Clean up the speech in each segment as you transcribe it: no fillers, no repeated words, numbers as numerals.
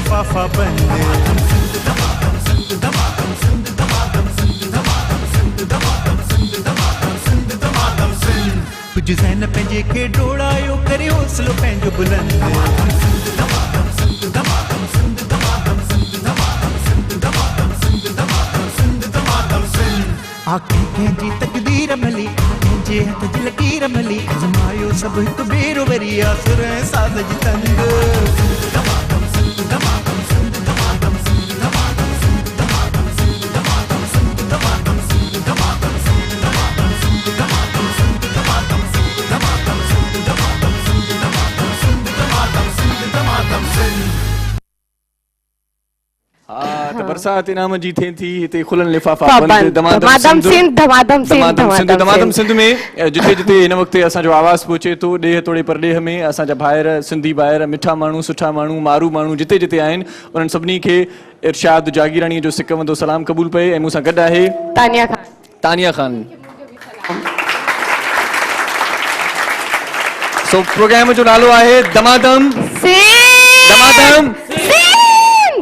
लिफाफा बंद। कुछ ज़हन पंहिंजे खे डोड़ायो करे हौसलो पंहिंजो बुलंद। आखिर कंहिंजी तकदीर मली, कंहिंजे हथ जी लकीर मली, आज़मायो सभु हिकु भेरो वरी आसुर ऐं साज़ जी तंग। बरसात इनाम जी थिए थी हिते खुलन लिफाफा बंद। दमादम सिंध में जिते जिते हिन वक़्तु असांजो आवाज़ पहुचे थो ॾेह तोड़े परॾेह में असांजा भाइर सिंधी भाइर मिठा माण्हू सुठा माण्हू मारू माण्हू जिते जिते आहिनि उन्हनि सभिनी खे इरशाद जागीराणीअ जो सिकवंदो सलाम क़बूल पए। ऐं मूंसां गॾु आहे तानिया खान। सो प्रोग्राम जो नालो आहे दमादम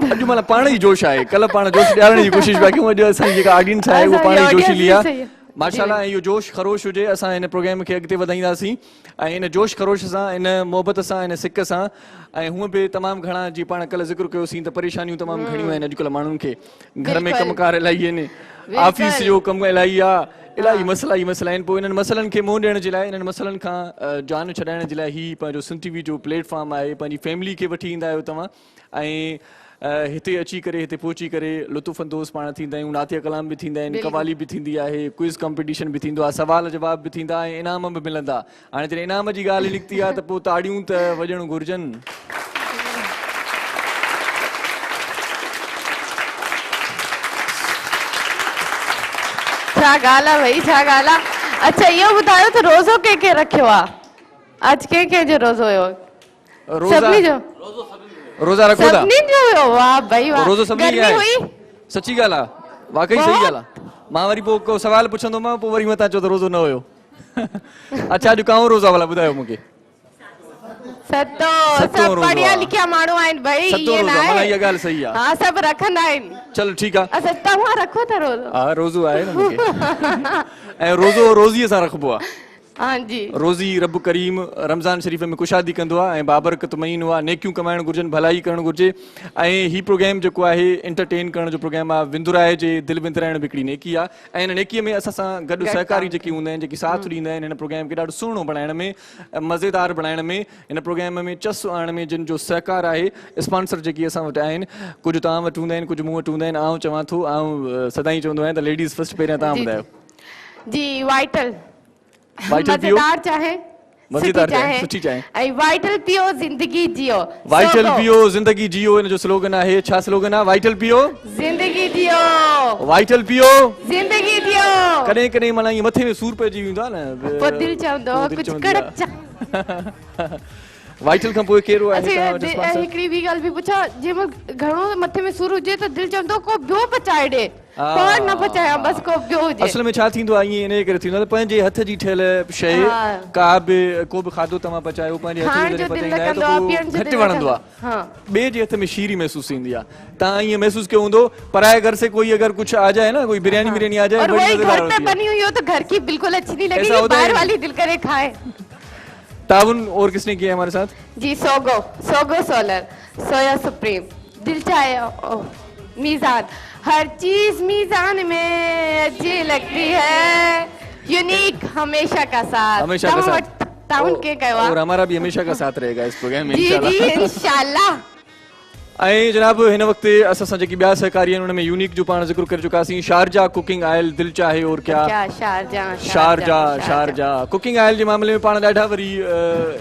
अॼु माना पाण ई जोश आहे। कल्ह पाण जोश ॾियारण जी कोशिशि पिया कयूं, अॼु असांजी जेका ऑडियंस आहे उहा पाण ई जोशीली आहे। माशाल्लाह इहो जोश ख़रोश हुजे असां हिन प्रोग्राम खे अॻिते वधाईंदासीं ऐं इन जोश ख़रोश सां इन मोहबत सां इन सिक सां ऐं हूअं बि तमामु घणा जीअं पाण कल्ह ज़िक्र कयोसीं त परेशानियूं तमामु घणियूं आहिनि अॼुकल्ह माण्हुनि खे। घर में कमकार इलाही आहिनि, ऑफिस जो कमु इलाही आहे, इलाही मसइला आहिनि। पोइ इन्हनि मसइलनि खे मुंहुं ॾियण जे लाइ इन्हनि मसइलनि खां जान छॾाइण जे लाइ ही पंहिंजो सिंध टीवी जो प्लेटफॉर्म आहे। पंहिंजी फैमिली खे वठी ईंदा आहियो तव्हां ऐं हिते अची करे हिते पहुची करे लुत्फ़ अंदोज़ पाण थींदा आहियूं। नातिया कलाम बि थींदा आहिनि, कवाली बि थींदी आहे, क्विज़ कॉम्पिटिशन बि थींदो आहे, सवाल जवाब बि थींदा ऐं इनाम बि मिलंदा। हाणे जॾहिं इनाम जी ॻाल्हि निकिती आहे त पोइ ताड़ियूं त वॼणु घुरिजनि। छा ॻाल्हि आहे भई, छा ॻाल्हि आहे। अच्छा इहो ॿुधायो त रोज़ो कंहिं रखियो आहे? अॼु कंहिं जो रोज़ो हुयो? सभिनी जो रोज़ा रखो था? सभिनी जो हुयो? वाह भई वाह। रोज़ो सभिनी गर्मी हुई? सची ॻाल्हि आहे, वाकई सही ॻाल्हि आहे। मां वरी पोइ को सवाल पुछंदोमांव पोइ वरी मतां चओ त रोज़ो न हुयो। अच्छा अॼु काऊं रोज़ा वाला ॿुधायो मूंखे। सतो सब बढ़िया लिखिया माण्हू आहिनि भई, ये ना है। इहा ॻाल्हि सही आहे। हां सब रखंदा आहिनि। चलो ठीकु आहे। अच्छा तव्हां रखो था रोज़ो? हा रोज़ो आहे न मूंखे ऐं रोज़ो रोज़ीअ सां रखबो आहे। हाँ जी। रोज़ी रब करीम रमज़ान शरीफ़ में कुशादी कंदो आहे ऐं बाबरकत महीनो आहे, नेकियूं कमाइण घुरिजनि, भलाई करणु घुरिजे। ऐं ही प्रोग्राम जेको आहे एंटरटेन करण जो प्रोग्राम आहे, विंदुराए जे दिलि विंदराइण बि हिकिड़ी नेकी आहे ऐं हिन नेकीअ में असां सां गॾु सहकारी जेके हूंदा आहिनि, जेके साथ ॾींदा आहिनि हिन प्रोग्राम खे ॾाढो सुहिणो बणाइण में, मज़ेदार बणाइण में, हिन प्रोग्राम में चस आणण में जिन जो सहकार आहे, स्पॉन्सर जेके असां वटि आहिनि, कुझु तव्हां वटि हूंदा आहिनि, कुझु मूं वटि हूंदा आहिनि। आउं चवां थो, आउं सदाईं चवंदो आहियां त लेडीज़ फर्स्ट, पहिरियां तव्हां ॿुधायो। जी वाइटल मज़ेदार चाहे, मज़ेदार चाहे, सुठी चाहे ऐं वाइटल पियो ज़िंदगी जियो। वाइटल पियो ज़िंदगी जियो इन जो स्लोगन आहे। छा स्लोगन आहे? वाइटल पियो ज़िंदगी जियो, वाइटल पियो ज़िंदगी जियो। कॾहिं कॾहिं माना ईअं मथे में सूर पइजी वेंदो आहे न, पोइ दिलि चवंदो कुझु कड़क। वाइटल खां पोइ कहिड़ो आहे? हिकिड़ी ॿी ॻाल्हि बि पुछां, जंहिंमहिल घणो मथे में सूर हुजे त दिलि चवंदो को ॿियो पचाए ॾे, पर न पचायां, बसि को ॿियो हुजे। असल में छा थींदो आहे, ईअं इन करे थींदो आहे त पंहिंजे हथ जी ठहियल शइ का बि को बि खाधो तव्हां पचायो पंहिंजे हथ जी पचाईंदा आहियो त पोइ घटि वणंदो आहे, ॿिए जे हथ में शीरी महसूस थींदी आहे। तव्हां ईअं महसूस कयो हूंदो पराए घर से कोई अगर कुछ आ जाए ना, कोई बिरयानी बिरयानी आ जाए, और वही घर पे बनी हुई हो तो घर की बिल्कुल अच्छी नहीं लगेगी, बाहर वाली दिल करे खाए। ताउन और किसने किया है हमारे साथ? जी सोगो सोलर, सोया सुप्रीम, दिल चाहे मीज़ान, हर चीज मीज़ान में अच्छी लगती है, यूनिक हमेशा का साथ, हमेशा का साथ। ताउन के कहवा और हमारा भी हमेशा का साथ रहेगा इस प्रोग्राम में इंशाल्लाह। जी जी इंशाल्लाह। ऐं जनाब हिन वक़्तु असां सां जेकी ॿिया सहकारी आहिनि उन में यूनिक जो पाण ज़िक्र करे चुकासीं। शारजा कुकिंग आयल, दिल चाहे और क्या, शारजा कुकिंग आयल जे मामले में पाण ॾाढा वरी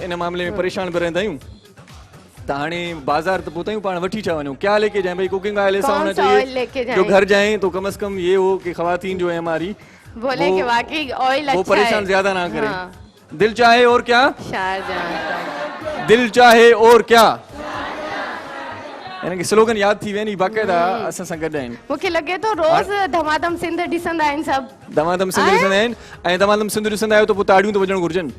इन मामले में परेशान बि रहंदा आहियूं। त हाणे बाज़ार त पहुता आहियूं, पाण वठी छा वञूं, क्या लेके जाएं भाई? कुकिंग आयल ऐसा होना चाहिए जो घर जाएं तो कम से कम ये हो कि खवातीन जो है हमारी बोले कि वाकई ऑयल अच्छा है, वो परेशान ज्यादा ना करें। दिल चाहे और क्या, शारजा, दिल चाहे और क्या, यानी कि स्लोगन याद थी वेनी बाकायदा असां सां गॾु आहिनि। मूंखे लॻे थो रोज़ धमाधम सिंध ॾिसंदा आहिनि सभु, धमाधम सिंध ॾिसंदा आहिनि ऐं धमाधम सिंध ॾिसंदा आहियो त पोइ ताड़ियूं त वॼणु घुरिजनि।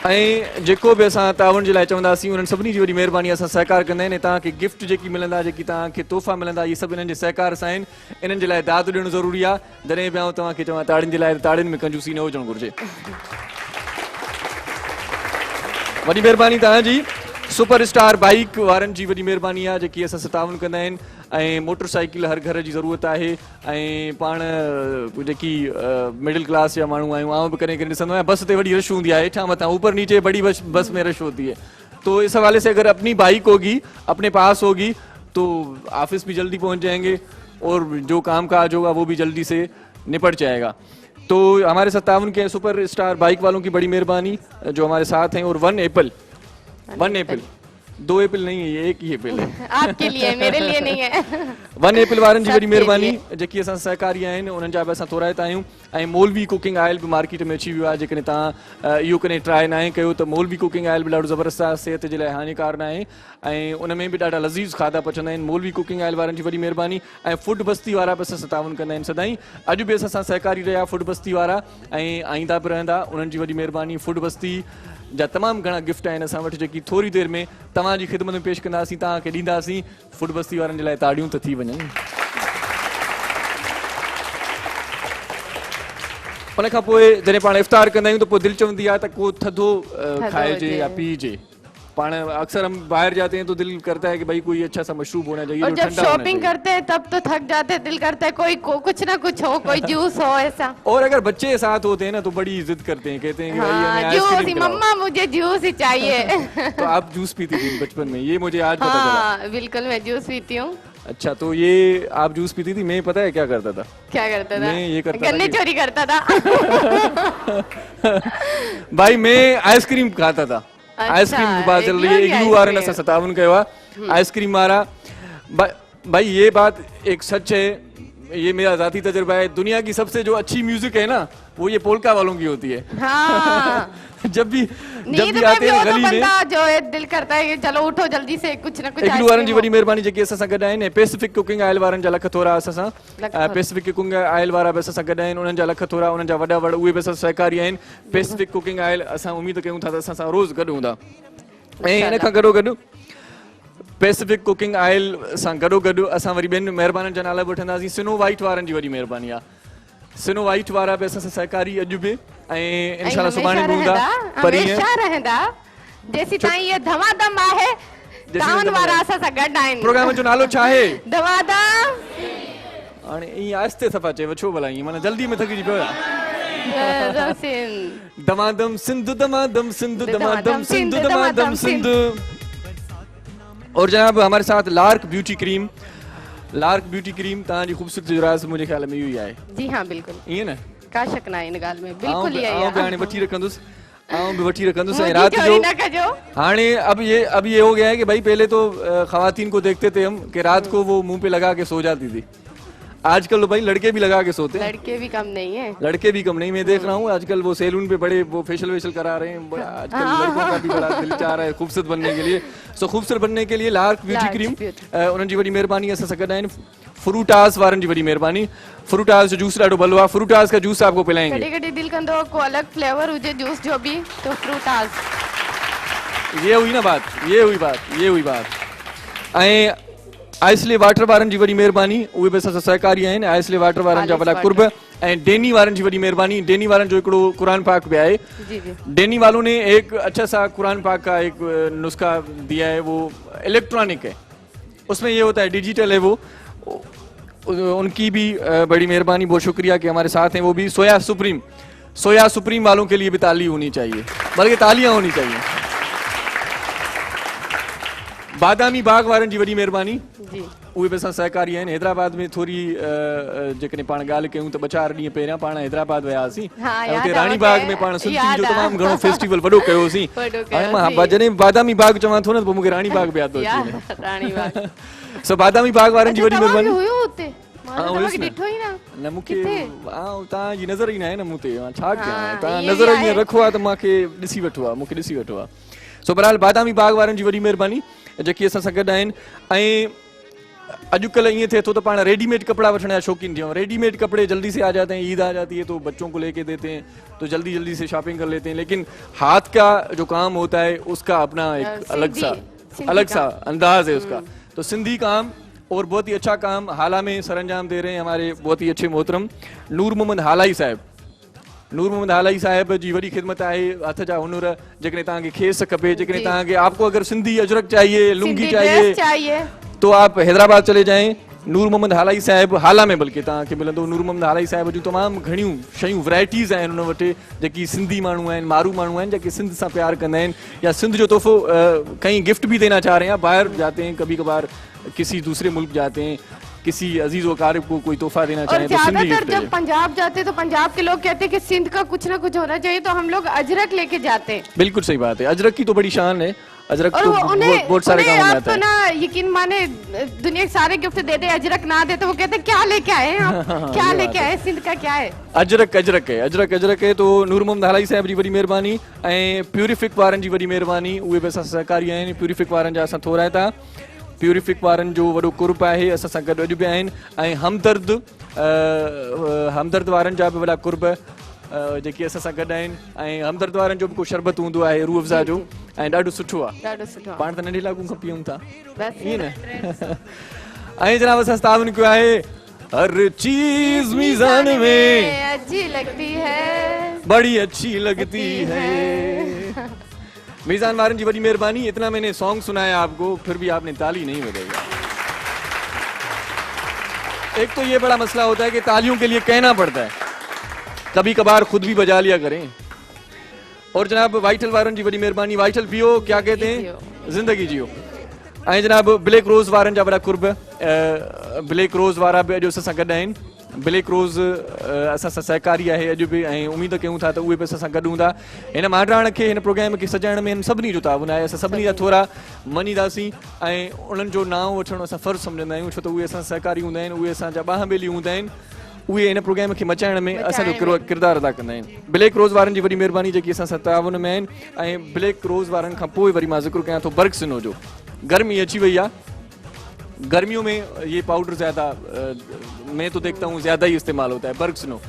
ऐं जेको बि असां ताउन जे लाइ चवंदासीं उन्हनि सभिनी जी वॾी महिरबानी असां सहकार कंदा आहिनि। तव्हांखे गिफ्ट जेकी मिलंदा, जेकी तव्हांखे तोहफ़ा मिलंदा, इहे सभु इन्हनि जे सहकार सां आहिनि। इन्हनि जे लाइ दाद ॾियणु ज़रूरी आहे। जॾहिं बि आउं तव्हांखे चवां ताड़ियुनि जे लाइ, ताड़ियुनि में कंजूसी न हुजणु घुरिजे। वॾी महिरबानी तव्हांजी। सुपरस्टार बाइक वारनि जी वॾी महिरबानी आहे जेकी असां सां ताउन कंदा आहिनि। ऐं मोटरसाइकिल हर घर जी ज़रूरत आहे। ऐं पाण जेकी मिडिल क्लास जा माण्हू आहियूं, आउं बि कॾहिं कॾहिं ॾिसंदो आहियां बस ते वॾी रश हूंदी आहे, हेठां मथां ऊपर नीचे बड़ी बस में रश होती है। तो इस हवाले से अगर अपनी बाइक होगी, अपने पास होगी, तो ऑफिस भी जल्दी पहुंच जाएंगे और जो काम काज होगा वो भी जल्दी से निपट जाएगा। तो हमारे साथ ताउन के सुपर स्टार बाइक वालों की बड़ी मेहरबानी जो हमारे साथ हैं। और 1 एप्पल 2 एप्पल नहीं है, ये एक ही एप्पल है। आपके लिए, मेरे लिए नहीं है। 1 एप्पल वारनि जी वॾी महिरबानी जेकी असां सहकारी आहिनि उन्हनि जा बि असां थोराइता आहियूं। ऐं मोलवी कुकिंग ऑयल बि मार्केट में अची वियो आहे। जेकॾहिं तव्हां इहो कॾहिं ट्राई न कयो त मोलवी कुकिंग ऑयल बि ॾाढो ज़बरदस्त आहे, सिहत जे लाइ हानिकार न आहे। ऐं उन में बि ॾाढा लज़ीज़ खाधा पचंदा आहिनि। मोलवी कुकिंग ऑयल वारनि जी वॾी महिरबानी। ऐं फूड बस्ती वारा बि असां सां ताउन कंदा आहिनि सदाईं। अॼु बि असां सां सहकारी रहिया फूड बस्ती वारा ऐं आईंदा बि रहंदा। उन्हनि जी वॾी महिरबानी। फूड बस्ती जा तमामु घणा गिफ्ट आहिनि असां वटि जेकी थोरी देरि में तव्हांजी ख़िदमत में पेश कंदासीं, तव्हांखे ॾींदासीं। फूड बस्ती वारनि जे लाइ ताड़ियूं त थी वञनि। उन खां पोइ जॾहिं पाण इफ़्तार कंदा आहियूं त पोइ दिलि चवंदी आहे त को थधो खाइजे या पीजे। पाण अक्सर हम बाहर जाते हैं तो दिल करता है कि भाई कोई अच्छा सा मशरूब होना चाहिए। और जब शॉपिंग करते हैं तब तो थक जाते हैं, दिल करता है कोई कुछ ना कुछ हो, कोई जूस हो ऐसा। और अगर बच्चे साथ होते हैं ना तो बड़ी जिद करते हैं, कहते हैं कि भाई हमें आइसक्रीम जूस, मम्मा मुझे जूस ही चाहिए। तो आप जूस पीती थी बचपन में, ये मुझे आज पता चला। हाँ बिल्कुल, मैं जूस पीती हूँ। अच्छा, तो ये आप जूस पीती थी, मैं पता है क्या करता था? क्या करता था? मैं ये करता था, गन्ने चोरी करता था। भाई मैं आइसक्रीम खाता था। आइसक्रीम की बात चल रही है। इग्लू वारनि असां सतावन कयो आहे आइसक्रीम वारा। भाई ये बात एक सच है, ये मेरा जाती तजुर्बा है। दुनिया की सबसे जो अच्छी म्यूजिक है ना, वो ये पोल्का वालों की होती है। हाँ। जब भी आते हैं गली में जो है दिल करता है कि चलो उठो जल्दी से कुछ ना कुछ। इग्लू वारनि जी वॾी महिरबानी जेकी असां सां गॾु आहिनि। पैसिफिक कुकिंग ऑयल वारनि जा लख थोरा असां सां। पैसिफिक कुकिंग ऑयल वारा बि असां सां गॾु आहिनि। उन्हनि जा लख थोरा, उन्हनि जा वॾा उहे बि असां सहकारी आहिनि। पैसिफिक कुकिंग ऑयल असां उमेद कयूं था त असां सां रोज़ गॾु हूंदा। ऐं इन खां गॾोगॾु पैसिफिक कुकिंग ऑयल सां गॾोगॾु असां वरी ॿियनि महिरबानी जा नाला बि वठंदासीं। सिनो वाइट वारनि जी वॾी महिरबानी आहे। सिनो वाइट वारा बि असां सां सहकारी अॼु बि ऐं इंशाल्लाह सुभाणे बि हूंदा। हमेशा रहंदा। जेसी ताईं ये धमाधम आहे, ताउन वारा असां सां गॾु आहिनि। प्रोग्राम जो नालो छा आहे? धमाधम। हाणे ईअं आहिस्ते सफ़ा चए छो भला, ईअं माना जल्दी में थकिजी पियो आहे। दमादम सिंध, दमादम सिंध, दमादम सिंध, दमादम सिंध। और जनाब हमारे साथ lark beauty cream. Lark beauty cream तव्हांजी ख़ूबसूरती जो राज़ मुंहिंजे ख़्याल में इहो ई आहे। जी हाँ बिल्कुल, ईअं न का शक ना इन ॻाल्हि में, बिल्कुल ही आहे। हाणे वठी रखंदुसि, आऊं बि वठी रखंदुसि। ऐं रात जो हाणे अब ये हो गया है कि भाई पहले तो ख़वातीन को देखते थे हम कि रात को वो मुंह पे लगा के सो जाती थी। आजकल तो भाई लड़के भी लगा के सोते हैं। लड़के भी कम नहीं है। लड़के भी कम नहीं, मैं देख रहा हूँ आजकल वो सैलून पे बड़े वो फेशियल वेशियल करा रहे हैं। आजकल लड़कों का भी बड़ा दिल चाह रहा है खूबसूरत बनने के लिए। सो खूबसूरत बनने के लिए लार्क ब्यूटी क्रीम उन्हनि जी वॾी महिरबानी असां सां गॾु आहिनि। फ्रूटास वारनि जी वॾी महिरबानी। फ्रूटास जो जूस ॾाढो भलो आहे। फ्रूटास का जूस आपको पिलाएंगे। कॾहिं दिल कंदो को अलग फ्लेवर हुजे जूस जो भी, तो फ्रूटास। ये हुई ना बात, ये हुई बात। ऐं आइसले वाटर वारनि जी वॾी महिरबानी, उहे बि असां सां सहकारी आहिनि। आइसले वाटर वारनि जा वॾा कुर्ब। ऐं डेनी वारनि जी वॾी महिरबानी। डेनी वारनि जो हिकिड़ो कुरान पाक भी आहे। डेनी वालों ने एक अच्छा सा कुरान पाक का एक नुस्खा दिया है, वो इलेक्ट्रॉनिक है, उसमें ये होता है डिजिटल है वो। उनकी भी बड़ी मेहरबानी, बहुत शुक्रिया कि हमारे साथ हैं वो भी। सोया सुप्रीम वालों के लिए भी ताली होनी चाहिए, बल्कि तालियां होनी चाहिए। बादामी बाग वारनि जी वॾी महिरबानी। उहे बि असां सहकारी आहिनि। हैदराबाद में थोरी जेकॾहिं पाण ॻाल्हि कयूं त 4 ॾींहं पहिरियां पाण हैदराबाद वियासीं। हुते रानी बाग में पाण सुल्फी जो तमामु घणो फेस्टिवल वॾो कयोसीं। हाणे मां जॾहिं बादामी बाग चवां थो न त पोइ मूंखे रानी बाग बि यादि थो अचे। सो बादामी बाग वारनि जी वॾी महिरबानी। न मूंखे तव्हांजी नज़र ई न आहे न मूं ते, छा कयां। तव्हां नज़र ईअं रखो आहे त मूंखे ॾिसी वठो आहे। सो बहरहाल बादामी बाग वारनि जी वॾी महिरबानी जेकी असां सां गॾु आहिनि। ऐं अॼुकल्ह ईअं थिए थो त पाण रेडीमेड कपड़ा वठण जा शौकीन थी विया आहियूं। रेडीमेड कपड़े जल्दी से आ जाते हैं, ईद आ जाती है तो बच्चों को लेके देते हैं, तो जल्दी जल्दी से शॉपिंग कर लेते हैं। लेकिन हाथ का जो काम होता है उसका अपना एक अलग सा अंदाज है उसका। तो सिंधी काम और बहुत ही अच्छा काम हाला में सरंजाम दे रहे हैं हमारे बहुत ही अच्छे मोहतरम नूर मोहम्मद हालाई साहब। नूर मोहम्मद हालाई साहब जी वॾी ख़िदमत आहे, हथ जा हुनर, जेकॾहिं तव्हांखे खेस खपे, जेकॾहिं तव्हांखे आपको अगर सिंधी अजरक चाहिए, लुंगी चाहिए तो आप हैदराबाद चले जाएं। नूर मोहम्मद हालाई साहब हाला में बल्कि तव्हांखे मिलंदो। नूर मोहम्मद हालाई साहब जूं तमामु घणियूं शयूं वैराइटीज़ आहिनि हुन वटि, जेकी सिंधी माण्हू आहिनि, मारू माण्हू आहिनि, जेके सिंध सां प्यार कंदा आहिनि या सिंध जो तोहफ़ो कहीं गिफ्ट भी देना चाह रहे हैं, बाहर जाते हैं कभी कभार किसी दूसरे मुल्क जाते हैं, किसी अजीज वकारिब को कोई तोहफा देना चाहें तो सिंधी गिफ्ट जब पंजाब जाते हैं तो पंजाब के लोग कहते हैं कि सिंध का कुछ ना कुछ होना चाहिए, तो हम लोग अजरक लेके जाते हैं। बिल्कुल सही बात है, अजरक की तो बड़ी शान है। अजरक तो बहुत सारे काम में आता है। ना यकीन माने दुनिया के सारे गिफ्ट देते, अजरक ना दे तो वो कहते क्या लेके आए हैं आप, क्या लेके आए, सिंध का क्या है? अजरक है। तो नूर मोहम्मद हालाई साहब जी वॾी महिरबानी ऐं प्यूरिफिक वारनि जी वॾी महिरबानी, उहे बि असां सहकारी आहिनि। प्यूरिफिक वारनि जा असां थोरा था, प्यूरिफिक वारनि जो वॾो कुर्ब आहे, असां सां गॾु अॼु बि आहिनि। ऐं हमदर्द वारनि जा बि वॾा कुर्ब जेकी असां सां गॾु आहिनि। ऐं हमदर्द वारनि जो बि को शरबत हूंदो आहे रूह अफ़ज़ा जो, ऐं ॾाढो सुठो आहे। पाण त नंढे लाॻू खां पीऊं था ईअं न। ऐं जनाब असां तावन कयो आहे हर चीज मीज़ान में अच्छी लगती है, बड़ी अच्छी लगती है। मीज़ान वारन जी बड़ी मेहरबानी। इतना मैंने सॉन्ग सुनाया आपको, फिर भी आपने ताली नहीं बजाई। एक तो ये बड़ा मसला होता है कि तालियों के लिए कहना पड़ता है, कभी कभार खुद भी बजा लिया करें। और जनाब वाइटल वारन जी बड़ी मेहरबानी। वाइटल पियो, क्या कहते हैं, जिंदगी जियो। ऐं जनाब ब्लैक रोज़ वारन जा बड़ा कुर्ब, ब्लैक रोज़ वारा भी अॼु असां सां गॾु आहिनि। ब्लैक रोज़ असां सां सहकारी आहे अॼु बि, ऐं उम्मीद कयूं था त उहे बि असां सां गॾु हूंदा। हिन मांडराण खे, हिन प्रोग्राम खे सजाइण में सभिनी जो ताउन आहे। असां सभिनी जा थोरा मञीदासीं ऐं उन्हनि जो नाम वठणु असां फ़र्ज़ु सम्झंदा आहियूं, छो त उहे असां सहकारी हूंदा आहिनि, उहे असांजा ॿाह ॿेली हूंदा आहिनि, उहे हिन प्रोग्राम खे मचाइण में असांजो किरदारु अदा कंदा आहिनि। ब्लैक रोज़ वारनि जी वॾी महिरबानी जेकी असां सां ताउन में आहिनि। ऐं ब्लैक रोज़ वारनि खां पोइ वरी मां ज़िक्र कयां थो बर्गसिनो जो। गर्मी अची वई आहे, गर्मियों में ये पाउडर ज़्यादा मैं तो देखता हूँ ज़्यादा ही इस्तेमाल होता है, बर्गसिनो।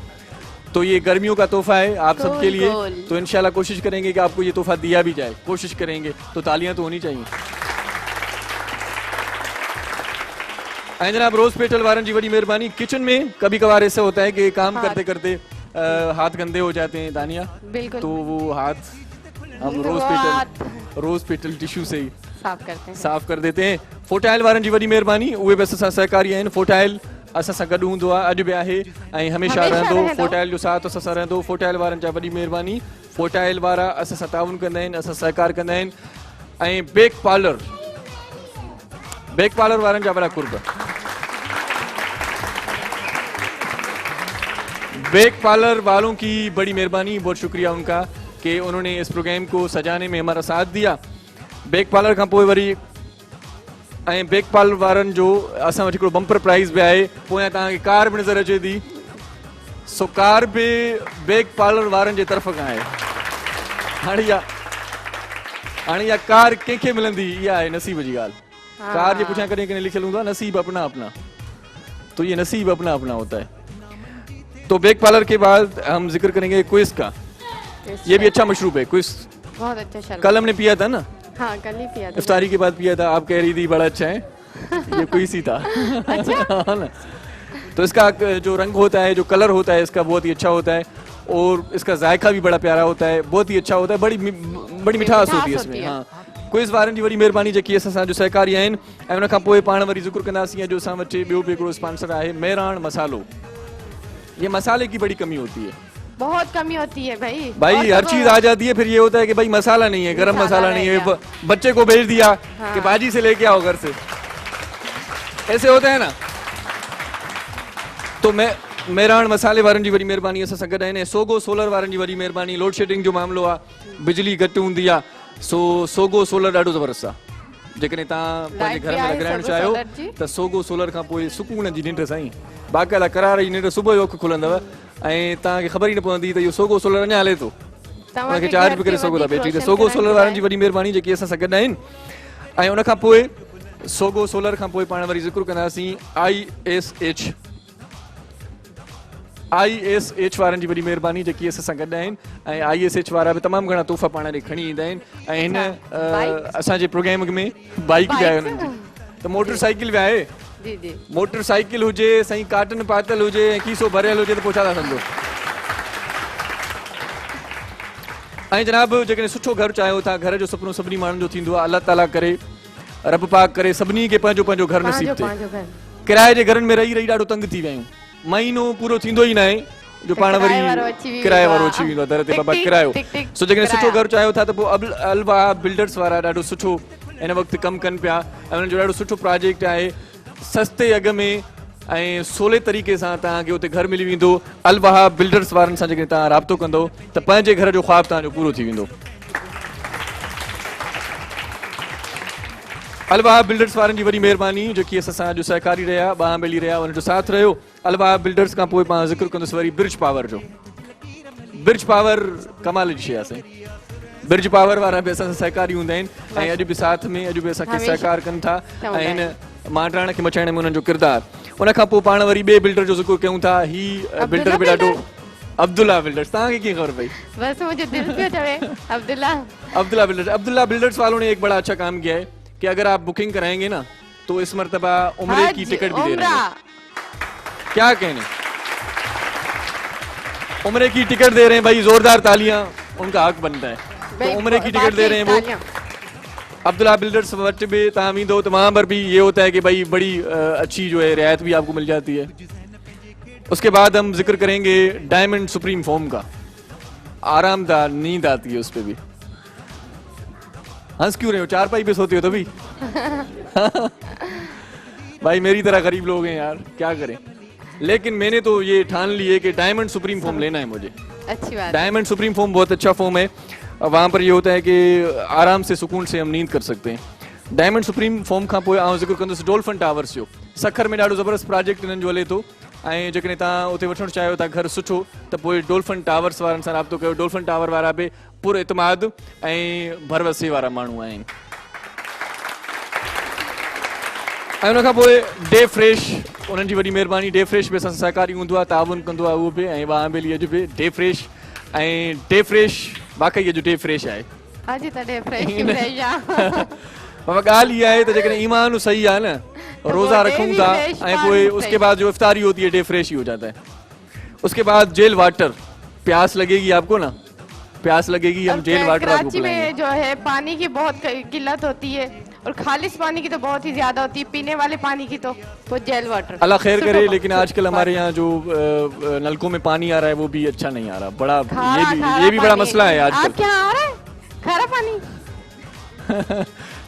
तो ये गर्मियों का तोहफा है आप सबके लिए। तो इंशाल्लाह कोशिश करेंगे कि आपको ये तोहफा दिया भी जाए, कोशिश करेंगे। तो तालियां तो होनी चाहिए। ऐं जनाब रोज़ पेटल वारन जी बड़ी मेहरबानी। किचन में कभी कभार ऐसा होता है कि काम करते करते हाथ गंदे हो जाते हैं दानिया, तो वो हाथ हम रोज़ पेटल टिश्यू से ही साफ कर देते हैं। फोटाइल वारन जी वॾी मेहरबानी, उहे बि असां सां सहकारी आहिनि। फोटाइल असां सां गॾु हूंदो आहे, अॼु बि आहे ऐं हमेशह रहंदो। फोटाइल जो साथ असां सां रहंदो। फोटाइल वारनि जा वॾी मेहरबानी। फोटाइल वारा असां सां ताउन कंदा आहिनि, असां सहकार कंदा आहिनि। ऐं बेक पार्लर वारनि जा वॾा कुर्ब। बेक पार्लर वालों की बड़ी मेहरबानी, बहुत शुक्रिया उनका कि उन्होंने इस प्रोग्राम को सजाने में हमारा साथ दिया। बेक पार्लर खां पोइ वरी ऐं बेक पार्लर वारनि जो असां वटि हिकिड़ो बम्पर प्राइज़ बि आहे। पोयां तव्हांखे कार बि नज़र अचे थी, सो कार बि बेक पार्लर वारनि जे तरफ़ खां आहे। हाणे इहा कार कंहिंखे मिलंदी, इहा आहे नसीब जी ॻाल्हि। कार जे पुठियां कॾहिं कॾहिं लिखियलु हूंदो आहे नसीब अपना अपना, तो ये नसीब अपना अपना होता है। तो बेक पार्लर के बाद हम जिक्र करेंगे क्विज का। ये भी अच्छा मशरूब है क्विज, बहुत अच्छा। कल हमने पिया था ना, हाँ कल ही पिया था, इफ्तारी के बाद पिया था। आप कह रही थी बड़ा अच्छा है, ये कोई सी था। अच्छा? ना? तो इसका जो रंग होता है, जो कलर होता है इसका बहुत ही अच्छा होता है, और इसका जायका भी बड़ा प्यारा होता है, बहुत ही अच्छा होता है, बड़ी मिठास होती है इसमें। हाँ, क्विज वारनि जी वॾी महिरबानी जेकी असां सां जो सहकारी आहिनि। ऐं उन खां पोइ पाण वरी ज़िक्र कंदासीं जो असां वटि ॿियो बि हिकिड़ो स्पॉन्सर आहे, मेहरान मसालो। ये मसाले की बड़ी कमी होती है, बहुत कमी होती है भाई हर चीज आ जाती है, फिर ये होता है कि भाई मसाला नहीं है, गरम मसाला नहीं है, बच्चे को भेज दिया कि बाजी से लेके आओ घर से, ऐसे होता है ना। तो मैं मेहरान मसाले वारनि जी वॾी महिरबानी असां सां गॾु आहिनि। सोगो सोलर वारनि जी वॾी महिरबानी। लोड शेडिंग जो मामलो आहे, बिजली घटि हूंदी आहे, सो सोगो सोलर ॾाढो ज़बरदस्त आहे। जेकॾहिं तव्हां पंहिंजे घर में लॻाइणु चाहियो त सोगो सोलर खां पोइ सुकून जी निंड साईं, बाक़ाइदा करार जी निंड सुबुह जो अखि खुलंदव ऐं तव्हांखे ख़बर ई न पवंदी त इहो सोगो सोलर अञा हले थो, तव्हांखे चार्ज बि करे सघो था बैटरी। त सोगो सोलर वारनि जी वॾी महिरबानी जेकी असां सां गॾु आहिनि। ऐं उन खां पोइ सोगो सोलर खां पोइ पाण वरी ज़िक्र कंदासीं ISH वारनि जी वॾी महिरबानी जेकी असां सां गॾु आहिनि ऐं ISH वारा बि तमामु घणा तोहफ़ा पाण ॾे खणी ईंदा आहिनि ऐं हिन असांजे प्रोग्राम में बाइक बि आहे हुननि जी त मोटरसाइकिल बि आहे जी जी मोटरसाइकिल हुजे साईं काटन पातल हुजे ऐं कीसो भरियल हुजे त पोइ छा था सम्झो ऐं जनाब जेकॾहिं सुठो घर चाहियो था घर जो सुपिनो सभिनी माण्हुनि जो थींदो आहे अलाह ताला करे रब पाक करे सभिनी खे पंहिंजो पंहिंजो घर नसीब थिए किराए जे घरनि में रही रही ॾाढो तंग थी विया आहियूं महीनो पूरो थींदो ई न आहे जो पाण वरी किराए वारो अची वेंदो आहे दर ते बाबा किरायो सो जेकॾहिं सुठो घर चाहियो था त पोइ अलवा बिल्डर्स वारा ॾाढो सुठो हिन वक़्तु कमु कनि पिया ऐं हुननि जो ॾाढो सुठो प्रोजेक्ट आहे सस्ते अघ में ऐं सवले तरीक़े सां तव्हांखे उते घर मिली वेंदो अलवाहा बिल्डर्स वारनि सां जेकॾहिं तव्हां राब्तो कंदो त पंहिंजे घर जो ख्वाबु तव्हांजो पूरो थी वेंदो अलवाहा बिल्डर्स वारनि जी वॾी महिरबानी जेकी असां सां अॼु सहकारी रहिया ॿांह मिली रहिया हुनजो साथ रहियो अलवाहा बिल्डर्स खां पोइ पाण ज़िक्र कंदुसि वरी ब्रिज पावर जो ब्रिज पावर कमाल जी शइ आहे साईं ब्रिज पावर वारा बि असां सां सहकारी हूंदा आहिनि ऐं अॼु बि साथ में अॼु बि असांखे सहकार कनि था ऐं हिन मांडराण खे मचाइण में हुननि जो किरदारु उन खां पोइ पाण वरी ॿिए बिल्डर जो ज़िक्र कयूं था ही बिल्डर बि ॾाढो अब्दुल्ला बिल्डर्स तव्हांखे कीअं ख़बर पई बस मुझे दिल पे चढ़े अब्दुल्ला बिल्डर्स वालों ने एक बड़ा अच्छा काम किया है कि अगर आप बुकिंग कराएंगे ना तो इस मर्तबा उम्रे की टिकट भी दे रहे हैं क्या कहने उम्रे की टिकट दे रहे हैं भाई जोरदार तालियां उनका हक बनता है तो उम्रे की टिकट दे रहे हैं वो अब्दुल्ला बिल्डर्स वट भी तव्हां ईंदो तो वहां पर भी ये होता है कि भाई बड़ी अच्छी जो है रियायत भी आपको मिल जाती है उसके बाद हम जिक्र करेंगे डायमंड सुप्रीम फोम का आरामदार नींद आती है उस पर भी हंस क्यों रहे हो चारपाई पे सोते हो तभी भाई मेरी तरह गरीब लोग हैं यार क्या करें लेकिन मैंने तो ये ठान ली है कि डायमंड सुप्रीम फोम लेना है मुझे अच्छी बात डायमंड सुप्रीम फोम बहुत अच्छा फोम है वहाँ पर ये होता है कि आराम से सुकून से हम नींद कर सकते हैं डायमंड सुप्रीम फोम खां पोइ आउं ज़िक्र कंदुसि डोल्फिन टावर्स जो सखर में ॾाढो ज़बरदस्त प्रोजेक्ट हिननि जो हले थो ऐं जेकॾहिं तव्हां उते वठणु चाहियो था घर सुठो त पोइ डोल्फिन टावर्स वारनि सां राब्तो कयो डोल्फिन टावर वारा बि पुर एतमाद ऐं भरवसे वारा माण्हू आहिनि ऐं उन खां पोइ डे फ्रेश उन्हनि जी वॾी महिरबानी डे फ्रेश बि असां सां सहकारी हूंदो आहे ताउन कंदो आहे उहो बि ऐं ॿांह ॿेली अॼु बि डे फ्रेश ऐं डे फ्रेश वाक़ई अॼु डे फ्रेश आहे अॼु त डे फ्रेश आहे बाबा ॻाल्हि इहा आहे त जेकॾहिं ईमान सही आहे न रोज़ा रखूं था ऐं पोइ उसके बाद जो इफ्तारी होती है डे फ्रेश ही हो जाता है उसके बाद जेल वाटर प्यास लगेगी आपको ना प्यास लगेगी हम जेल वाटर आपको कराची में जो है पानी की बहुत किल्लत होती है और खालिश पानी की तो बहुत ही ज्यादा होती है पीने वाले पानी की तो वो जेल वाटर अल्लाह खैर करे लेकिन आजकल हमारे यहाँ जो नलकों में पानी आ रहा है वो भी अच्छा नहीं आ रहा बड़ा ये भी बड़ा मसला है आजकल क्या आ रहा है खारा पानी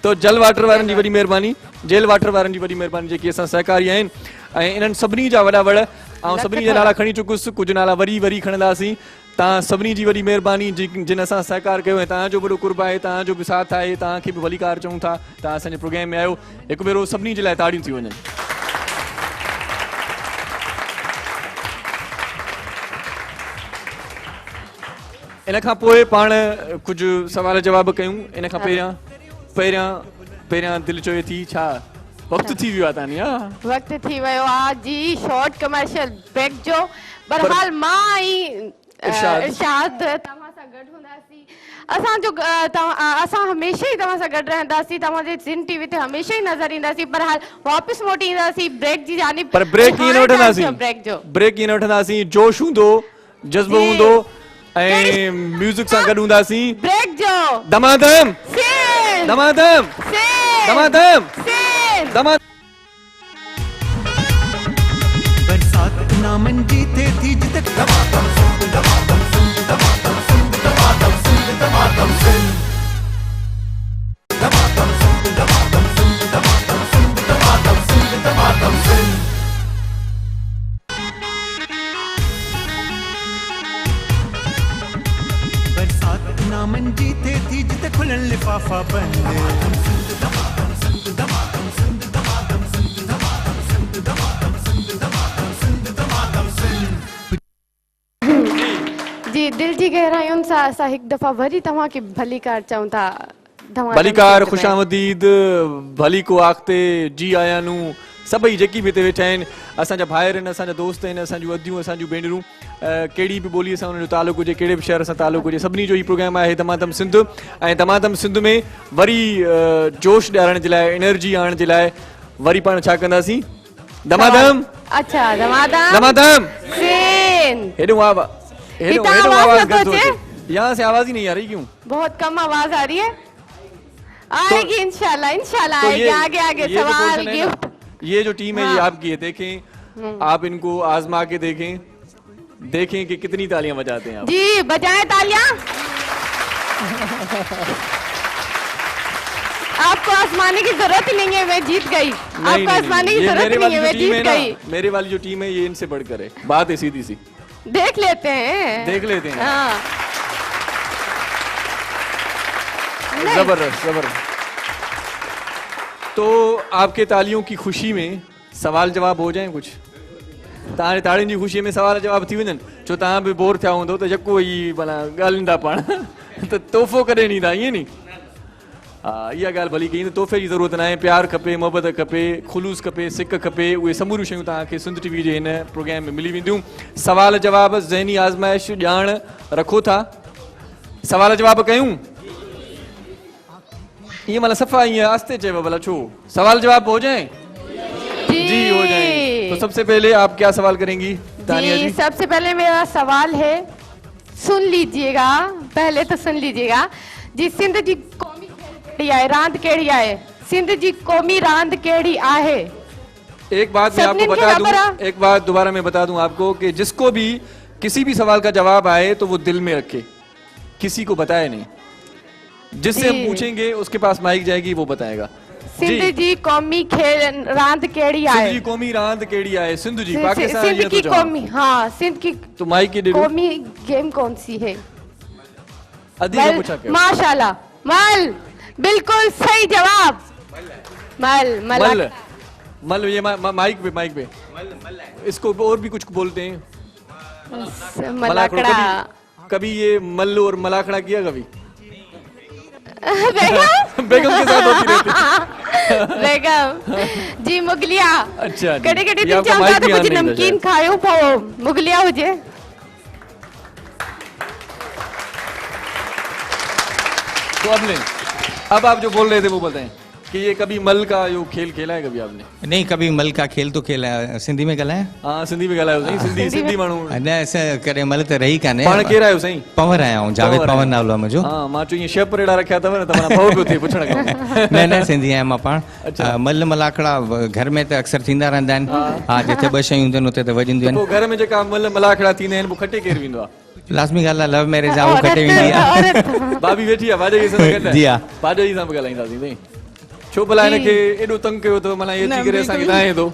तो जल वाटर वारनि जी वॾी महिरबानी जेल वाटर वारनि जी वॾी महिरबानी जेकी असां सहकारी आहिनि ऐं इन्हनि सभिनी जा वॾा वड़ ऐं सभिनी जा नाला खणी चुकुसि कुझु नाला वरी वरी खणंदासीं तव्हां सभिनी जी वॾी महिरबानी जिन असां सहकार कयो ऐं तव्हांजो बि वॾो कुर्ब आहे तव्हांजो बि साथ आहे तव्हांखे बि वलीकार चऊं था तव्हां असांजे प्रोग्राम में आयो हिकु भेरो सभिनी जे लाइ ताड़ियूं थी वञनि इन खां पोइ पाण कुझु सवाल जवाब कयूं इन खां पहिरियां दिलि चयो थी छा वक़्तु थी वियो आहे तानी वक़्तु थी वियो आहे जी शॉर्ट कमर्शियल ब्रेक जो बहरहाल मां ऐं इरशाद तव्हां सां गॾु हूंदासीं असां हमेशह ई तव्हां सां गॾु रहंदासीं तव्हांजे सिंध टीवी ते हमेशह ई नज़र ईंदासीं बहरहाल वापसि मोटी ईंदासीं ब्रेक जी जानिब पर ब्रेक कीअं न वठंदासीं जोश हूंदो जज़्बो हूंदो ऐं म्यूज़िक सां गॾु हूंदासीं ब्रेक जो दमादम दमादम दमादम दमादम बरसात नामन जीते थी जिते दमादम दमादम दमादम दमादम दमादम दमादम दमादम दमादम बरसात नामन जीते थी जिते खुलन लिफाफा बंद जी दिल जी गहरायुनि सां असां हिकु दफ़ा वरी तव्हांखे भली कार चऊं था धमाधम भलीकार सिंध में। खुशामदीद भली को आखते जी आया नू सभई जेकी भी हिते वेठा आहिनि असांजा भाइर आहिनि असांजा दोस्त आहिनि असांजूं अदियूं असांजूं भेनरूं कहिड़ी बि ॿोलीअ सां हुनजो तालुक़ु हुजे कहिड़े बि शहर सां तालुक़ु हुजे सभिनी जो ही प्रोग्राम आहे दमादम सिंध ऐं दमादम सिंध में वरी जोश ॾियारण जे लाइ एनर्जी आणण जे लाइ वरी पाण छा कंदासीं दमादम अच्छा दमादम दमादम सिंध। हेॾो कितना आवाज आवाज़ नथो घटि थो अचे? अचे यहाँ से आवाज़ ही नहीं आ रही क्यों बहुत कम आवाज आ रही है। आएगी इंशाल्लाह इंशाल्लाह तो आएगी। आगे आगे ये जो सवाल portion है ना, गिफ्ट। ये जो टीम है ये हाँ। आपकी है देखें आप इनको आजमा के देखें कि कितनी तालियां बजाते हैं आप जी बजाएं तालियां। आपको आजमाने की जरूरत ही नहीं है, मैं जीत गई। आपको आजमाने की ये जरूरत मेरे ही नहीं है, वाली मैं जो टीम है जीत ना गई। मेरे वाली जो टीम है ये इनसे बढ़कर है बात है सीधी सी देख लेते हैं। देख लेते हैं। हाँ। नहीं। जबरदस्त जबरदस्त तो आपके तालियों की खुशी में सवाल जवाब हो जाए कुछ तारे ताड़ियुनि जी ख़ुशीअ में सवाल जवाब थी वञनि छो तव्हां बि बोर थिया हूंदो त यको ई माना ॻाल्हिंदा पाण त तोहफ़ो कॾहिं ॾींदा ईअं नी हा इहा ॻाल्हि भली कई तोहफ़े जी ज़रूरत न आहे प्यार खपे मोहबत खपे ख़ुलूस खपे सिक खपे उहे समूरियूं शयूं तव्हांखे सिंध टीवी जे हिन प्रोग्राम में मिली वेंदियूं सवाल जवाब ज़हनी आज़माइश ॼाण रखो था सवाल जवाब कयूं ये मतलब सफा ये आस्ते चेवा भला छो सवाल जवाब हो जाए जी हो जाए तो सबसे पहले आप क्या सवाल करेंगी तानिया जी सबसे पहले मेरा सवाल है, सुन लीजिएगा, पहले तो सुन लीजिएगा जी। सिंध जी कौमी केड़ी आहे, रांद केड़ी आहे? सिंध जी कौमी रांद केड़ी आहे? एक बात मैं आपको बता दूं, एक बात दोबारा मैं बता दूं आपको कि जिसको भी किसी भी सवाल का जवाब आए तो वो दिल में रखे, किसी को बताए नहीं। जिससे हम पूछेंगे उसके पास माइक जाएगी वो बताएगा। सिंध जी कौमी खेल रांद केड़ी आहे? सिंध जी कौमी रांद केड़ी आहे? सिंध जी पाकिस्तान सिंध की कौमी, हाँ सिंध की तो माइक के कौमी गेम कौन सी है? अदी ने पूछा क्या? माशाल्लाह मल, बिल्कुल सही जवाब। मल मल मल ये माइक पे इसको और भी कुछ बोलते हैं मलाखड़ा। कभी ये मल्लू और मलाखड़ा किया कभी? बेगम बेगम के साथ होती रहती बेगम जी मुगलिया। अच्छा कड़े कड़े दिन चलता तो कुछ नमकीन खायो पाओ मुगलिया हो जे। तो अब आप जो बोल रहे थे वो बताएं कि ये कभी मल का जो खेल खेला है कभी आपने? नहीं कभी मल का खेल तो खेला है। सिंधी में गला है? हाँ सिंधी में गला है सही सिंधी मानू न ऐसे करे मल तो रही काने पाण केर आयो सही पवर आया हूं जावेद पवन नालो आहे मुंहिंजो। हां मां चो ये शेप परेड़ा रखया तव न तमारा भव पियो थे पुछण का न सिंधी आहियां मां पाण। मल मलाखड़ा घर में त अक्सर थींदा रहंदा आहिनि। हा जिथे ॿ शयूं हूंदियूं उते त वॼंदियूं आहिनि। पोइ घर में जेका मल मलाखड़ा थींदा आहिनि पोइ खटे केर वेंदो आहे? लाज़मी ॻाल्हि आहे लव मैरिज आहे उहो खटे वेंदी आहे। भाभी वेठी आहे भाॼी सां गॾु जी हा भाॼी सां ॻाल्हाईंदासीं साईं छो भला हिनखे एॾो तंग कयो अथव माना एतिरी करे असांखे दाहे थो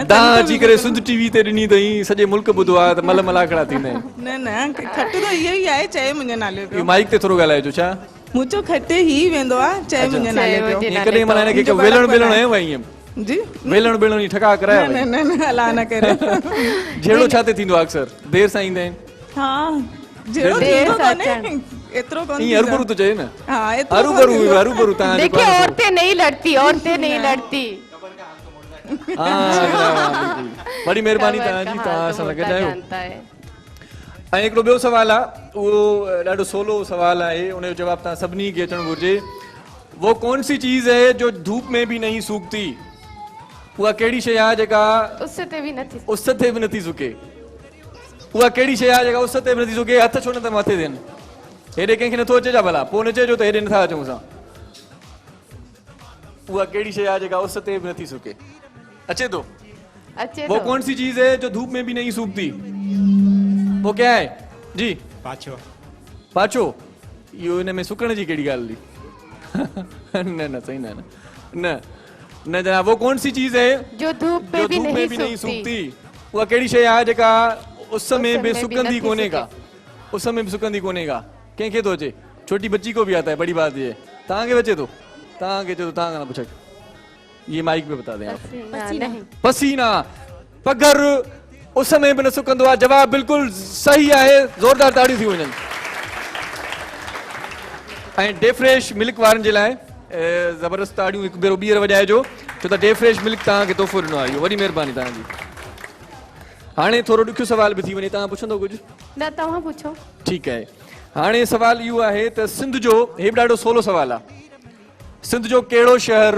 दाह अची करे सिंध टीवी ते ॾिनी अथई सॼे मुल्क ॿुधो आहे त मल मलाखड़ा थींदा आहिनि। न खट तो इहो ई आहे चए मुंहिंजे नाले इहो माइक ते थोरो ॻाल्हाइजो छा मुंहिंजो खटे ई वेंदो आहे चए मुंहिंजे नाले पियो कॾहिं माना हिनखे वेलण बेलण आयो आहे ईअं जी वेलण बेलण जी ठका कराया न न न अला न करे जहिड़ो छा ते थींदो आहे अक्सर देर सां ईंदा आहिनि हाँ जहिड़ो थींदो कोन्हे एतिरो कोन ईअं हरूभरू तो चए न हाँ एतिरो हरूभरू तव्हां देखिए औरतें नहीं लड़ती, औरतें नहीं लड़ती। बड़ी महिरबानी तव्हांजी तव्हां असां सां गॾु आहियो। ऐं हिकिड़ो ॿियो सवाल आहे उहो ॾाढो सवलो सवाल आहे उनजो जवाब तव्हां सभिनी खे अचणु घुरिजे। वो कौन सी चीज है जो धूप में भी नहीं सूखती? उहा कहिड़ी शइ आहे जेका उस ते बि नथी सुके? उहा कहिड़ी शइ आहे जेका उस ते बि नथी सुके? हथ छो न त मथे थियनि? हेॾे कंहिंखे नथो अचे छा भला? पोइ न चइजो त हेॾे नथा अचूं असां। उहा कहिड़ी शइ आहे जेका उस ते बि नथी सुके? अचे थो? वो कौन सी चीज है जो धूप में भी नहीं सूखती? वो क्या है जी? पाछो पाछो इहो हिन में सुकण जी कहिड़ी ॻाल्हि हुई? न न सही न न न जनाब वो कौन सी चीज है जो धूप में भी नहीं सूखती? उहा कहिड़ी शइ आहे जेका उस में भी सुकंदी कोने का? उस में भी सुकंदी कोने का कंहिंखे थो अचे? छोटी बच्ची को भी आता है बड़ी बात ये तव्हांखे बचे थो तव्हांखे अचे थो तव्हां खां पुछो ये माइक पे बता दें आप। पसीना पगर उस में भी न सुकंदो आहे। जवाब बिल्कुल सही आहे जोरदार ताड़ियूं थी वञनि। ऐं डे फ्रेश मिल्क वारनि जे लाइ ज़बरदस्त ताड़ियूं हिकु भेरो ॿीहर वॼाइजो छो त डे फ्रेश मिल्क तव्हांखे तोहफ़ो ॾिनो आहे, इहो वॾी महिरबानी तव्हांजी। हाणे थोरो ॾुखियो सुवाल बि थी वञे, तव्हां पुछंदो कुझु? न तव्हां पुछो। ठीकु आहे, हाणे सुवाल इहो आहे त सिंध जो, हे बि ॾाढो सवलो सुवाल आहे, सिंध जो कहिड़ो शहर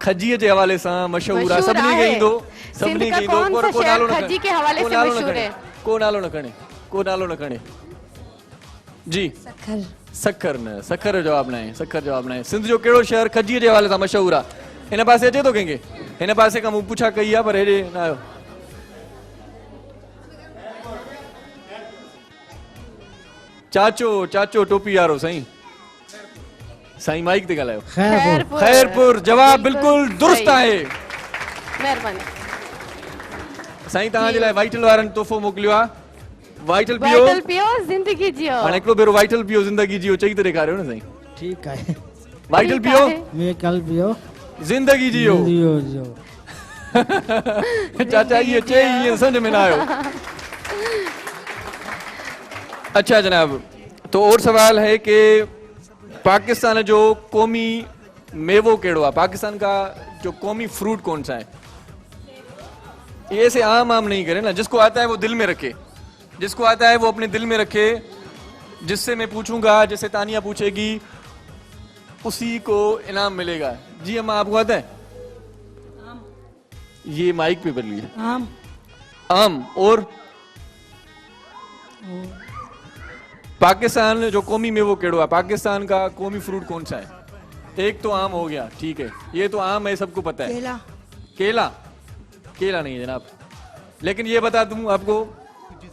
खजीअ जे हवाले सां मशहूरु आहे? सभिनी खे ईंदो, सभिनी खे ईंदो, को नालो न खजी के हवाले से मशहूर है। को नालो न खणे, को नालो न खणे जी। सखर। सखर न, सखर जो जवाब न आहे, सखर जवाब न आहे। सिंध जो कहिड़ो शहर खजीअ जे हवाले सां मशहूरु आहे? हिन पासे अचे थो कंहिंखे? हिन पासे खां मूं पुछा कई आहे पर हेॾे न आयो। चाचो, चाचो टोपी वारो साईं, साईं माइक ते ॻाल्हायो। खैरपुर। खैरपुर, जवाब बिल्कुलु दुरुस्त आहे। महिरबानी साईं तव्हांजे लाइ वाइटल वारनि तोहफ़ो मोकिलियो आहे, वाइटल पियो, वाइटल पियो ज़िंदगी जियो। हाणे हिकिड़ो भेरो वाइटल पियो ज़िंदगी जियो चई त ॾेखारियो न साईं। ठीक है। वाइटल पियो, मैं कल पियो। ज़िंदगी जियो। जियो। चाचा ये चई ये समझ में ना आयो। अच्छा जनाब, तो और सवाल है कि पाकिस्तान जो कौमी मेवो केड़ो है? पाकिस्तान का जो कौमी फ्रूट कौन सा है? ये ऐसे आम नहीं करे ना, जिसको आता है वो दिल में रखे, जिसको आता है वो अपने दिल में रखे। जिससे मैं पूछूंगा, जैसे तानिया पूछेगी, उसी को इनाम मिलेगा। जी अम्मा आपको आता है? ये माइक पे बोलिए। आम। आम। और पाकिस्तान जो कौमी मेवो केड़ो है? पाकिस्तान का कौमी फ्रूट कौन सा है? एक तो आम हो गया, ठीक है, ये तो आम है, सबको पता है। केला। केला? केला नहीं है जनाब, लेकिन ये बता दूं आपको,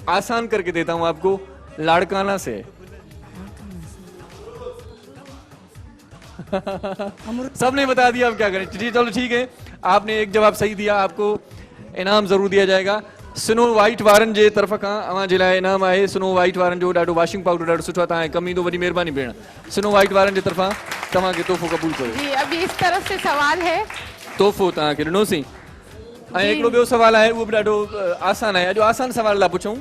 आसान करके देता हूं आपको, लाड़काना से सबने बता दिया, अब क्या करें? जी चलो ठीक है, आपने एक जवाब सही दिया, आपको इनाम जरूर दिया जाएगा। स्नो वाइट वारन जे तरफ का अवां जे लाइ इनाम आहे। स्नो वाइट वारन जो ॾाढो वॉशिंग पाउडर ॾाढो सुठो आहे, तव्हां कम ईंदो, वॾी महिरबानी भेण। स्नो वाइट वारन जे तरफां तव्हांखे तोहफ़ो क़बूल कयो। जी अभी इस तरफ से सवाल है, तोहफ़ो तव्हांखे ॾिनोसीं। ऐं हिकिड़ो ॿियो सवाल आहे, उहो बि ॾाढो आसान आहे। अॼु आसान सवाल लाइ पुछूं,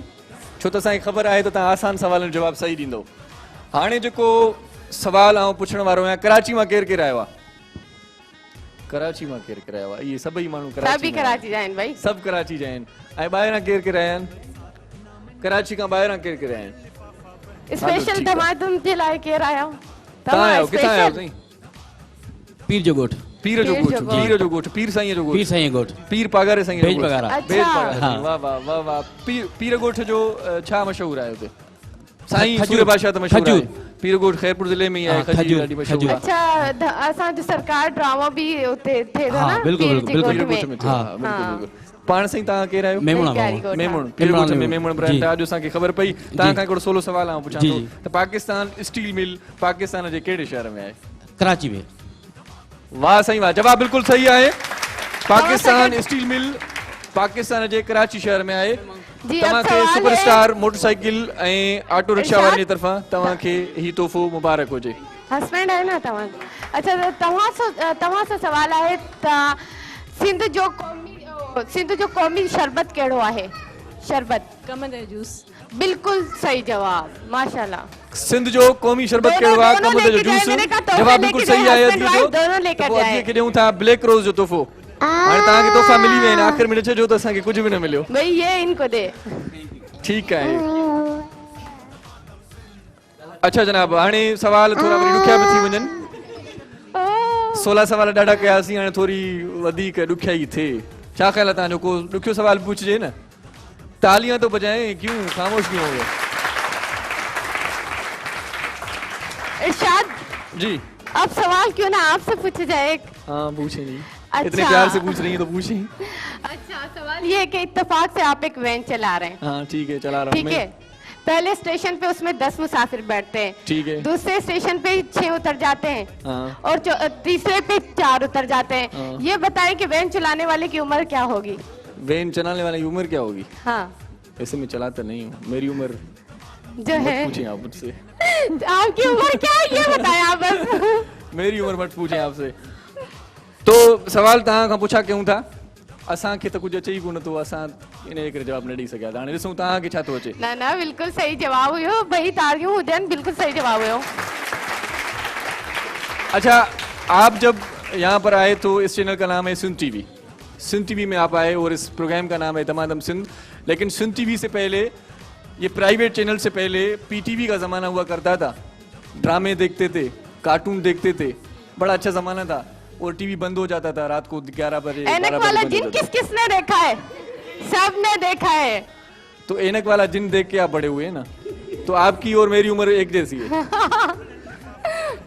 छो त असांखे ख़बर आहे त तव्हां आसान सवालनि जो जवाबु सही ॾींदो। हाणे जेको सवाल आउं पुछण वारो आहियां, कराची मां केरु केरु आयो आहे? कराची मां केरु केरु आयो आहे? इहे सभई माण्हू सभी कराची जा आहिनि भाई, सभु कराची जा आहिनि। ऐं ॿाहिरां केरु केरु आया आहिनि? कराची खां ॿाहिरां केरु केरु आया आहिनि? स्पेशल धमाधम जे लाइ केरु आया? तव्हां आयो, किथां आया साईं? पीर जो ॻोठ। पीर जो ॻोठ, पीर जो ॻोठ, पीर साईं जो ॻोठ। पीर साईं ॻोठ। पीर पागारे साईं जो बेज ॻोठ। पगारा। बेज अच्छा। पगारा, वाह वाह वाह वाह। पीर ॻोठ जो छा मशहूर आहे हुते? साईं सूर्य बादशाह त मशहूर आहे। पीर ॻोठ खैरपुर जिले में ही आहे, खजूर ॾाढी मशहूर आहे। अच्छा, असांजो सरकार ड्रामा भी उते थे था ना? बिल्कुल पीर जे ॻोठ पीर में। ॻोठ में थियो, हा बिल्कुलु बिल्कुलु। पाण साईं तव्हां केरु आहियो? मेमण मेमण, पीर ॻोठ में मेमण ब्रांड। अॼु असांखे ख़बर पई। तव्हां खां हिकिड़ो सोलो सवाल आउं पुछां थो त पाकिस्तान स्टील मिल पाकिस्तान जे कहिड़े शहर में आहे? कराची में। वाह साईं वाह, जवाब बिल्कुलु सही आहे। पाकिस्तान स्टील मिल पाकिस्तान जे कराची शहर में आहे। जी अब तव्हांखे सवाल सुपरस्टार मोटरसाइकिल ऐं ऑटो रिक्शा वारनि जी तरफ़ां तव्हांखे ही तोहफ़ो मुबारक हुजे। हस्बैंड है ना तव्हां? अच्छा, तव्हां सां सवाल आहे त सिंध जो कौमी शरबत कहिड़ो आहे? शरबत कमंद जो जूस। बिल्कुल सही जवाब, माशाल्लाह। सिंध जो कौमी शरबत कहिड़ो आहे? कमंद जो जूस। जवाब बिल्कुल सही आहे। दोनों लेकर पोइ जाए अॼु खे ॾियूं था ब्लैक रोज़ जो तोहफ़ो। हाणे तव्हांखे तोहफ़ा मिली विया आहिनि, आख़िर में ॾिसो त असांखे कुझु बि न मिलियो। भाई ये इनको दे। ठीकु आहे। अच्छा जनाब, हाणे सवाल थोरा वरी ॾुखिया बि थी वञनि। 16 सवाल ॾाढा कयासीं, हाणे थोरी वधीक ॾुखियाई थिए। छा ख़्याल आहे तव्हांजो? को ॾुखियो सवाल पूछिजे न। तालियां तो बजाएं, क्यों खामोश क्यों हो गए? इरशाद जी अब सवाल क्यों ना आपसे पूछा जाए? हाँ पूछें जी। अच्छा। इतने प्यार से पूछ रही हैं तो पूछें। अच्छा, सवाल ये है कि इत्तेफाक से आप एक वैन चला रहे हैं, हाँ ठीक है, चला रहा हूँ ठीक है? पहले स्टेशन पे उसमें 10 मुसाफिर बैठते हैं, ठीक है। दूसरे स्टेशन पे 6 उतर जाते हैं, हाँ। और तीसरे पे 4 उतर जाते हैं। हाँ। ये बताएं कि वैन चलाने वाले की उम्र क्या होगी? वैन चलाने वाले की उम्र क्या होगी? हाँ, वैसे मैं चलाता नहीं हूँ, मेरी उम्र जो है। पूछें आप मुझसे। आपकी उम्र क्या है ये बताएं आप बस। मेरी उम्र मत पूछें आपसे। तो सवाल तव्हां खां पुछा कयूं था, असांखे त कुझु अचे ई कोन थो, असां इन करे जवाब न ॾेई सघिया। हाणे ॾिसूं तव्हांखे छा थो अचे। ना बिल्कुल सही जवाब हुयो भाई, तारियूं हुजनि, बिल्कुल सही जवाब हुयो। अच्छा, आप जब यहाँ पर आए तो इस चैनल का नाम है सिंध टीवी। सिंध टीवी में आप आए और इस प्रोग्राम का नाम है दमादम सिंध। लेकिन सिंध टीवी से पहले, ये प्राइवेट चैनल से पहले पीटीवी का ज़माना हुआ करता था। ड्रामे देखते थे, कार्टून देखते थे, बड़ा अच्छा ज़माना था। और टीवी बंद हो जाता था रात को 11 बजे। ऐनक वाला जिन किसने देखा है? सबने देखा है। तो ऐनक वाला जिन देख के आप बड़े हुए ना, तो आपकी और मेरी उम्र एक जैसी है।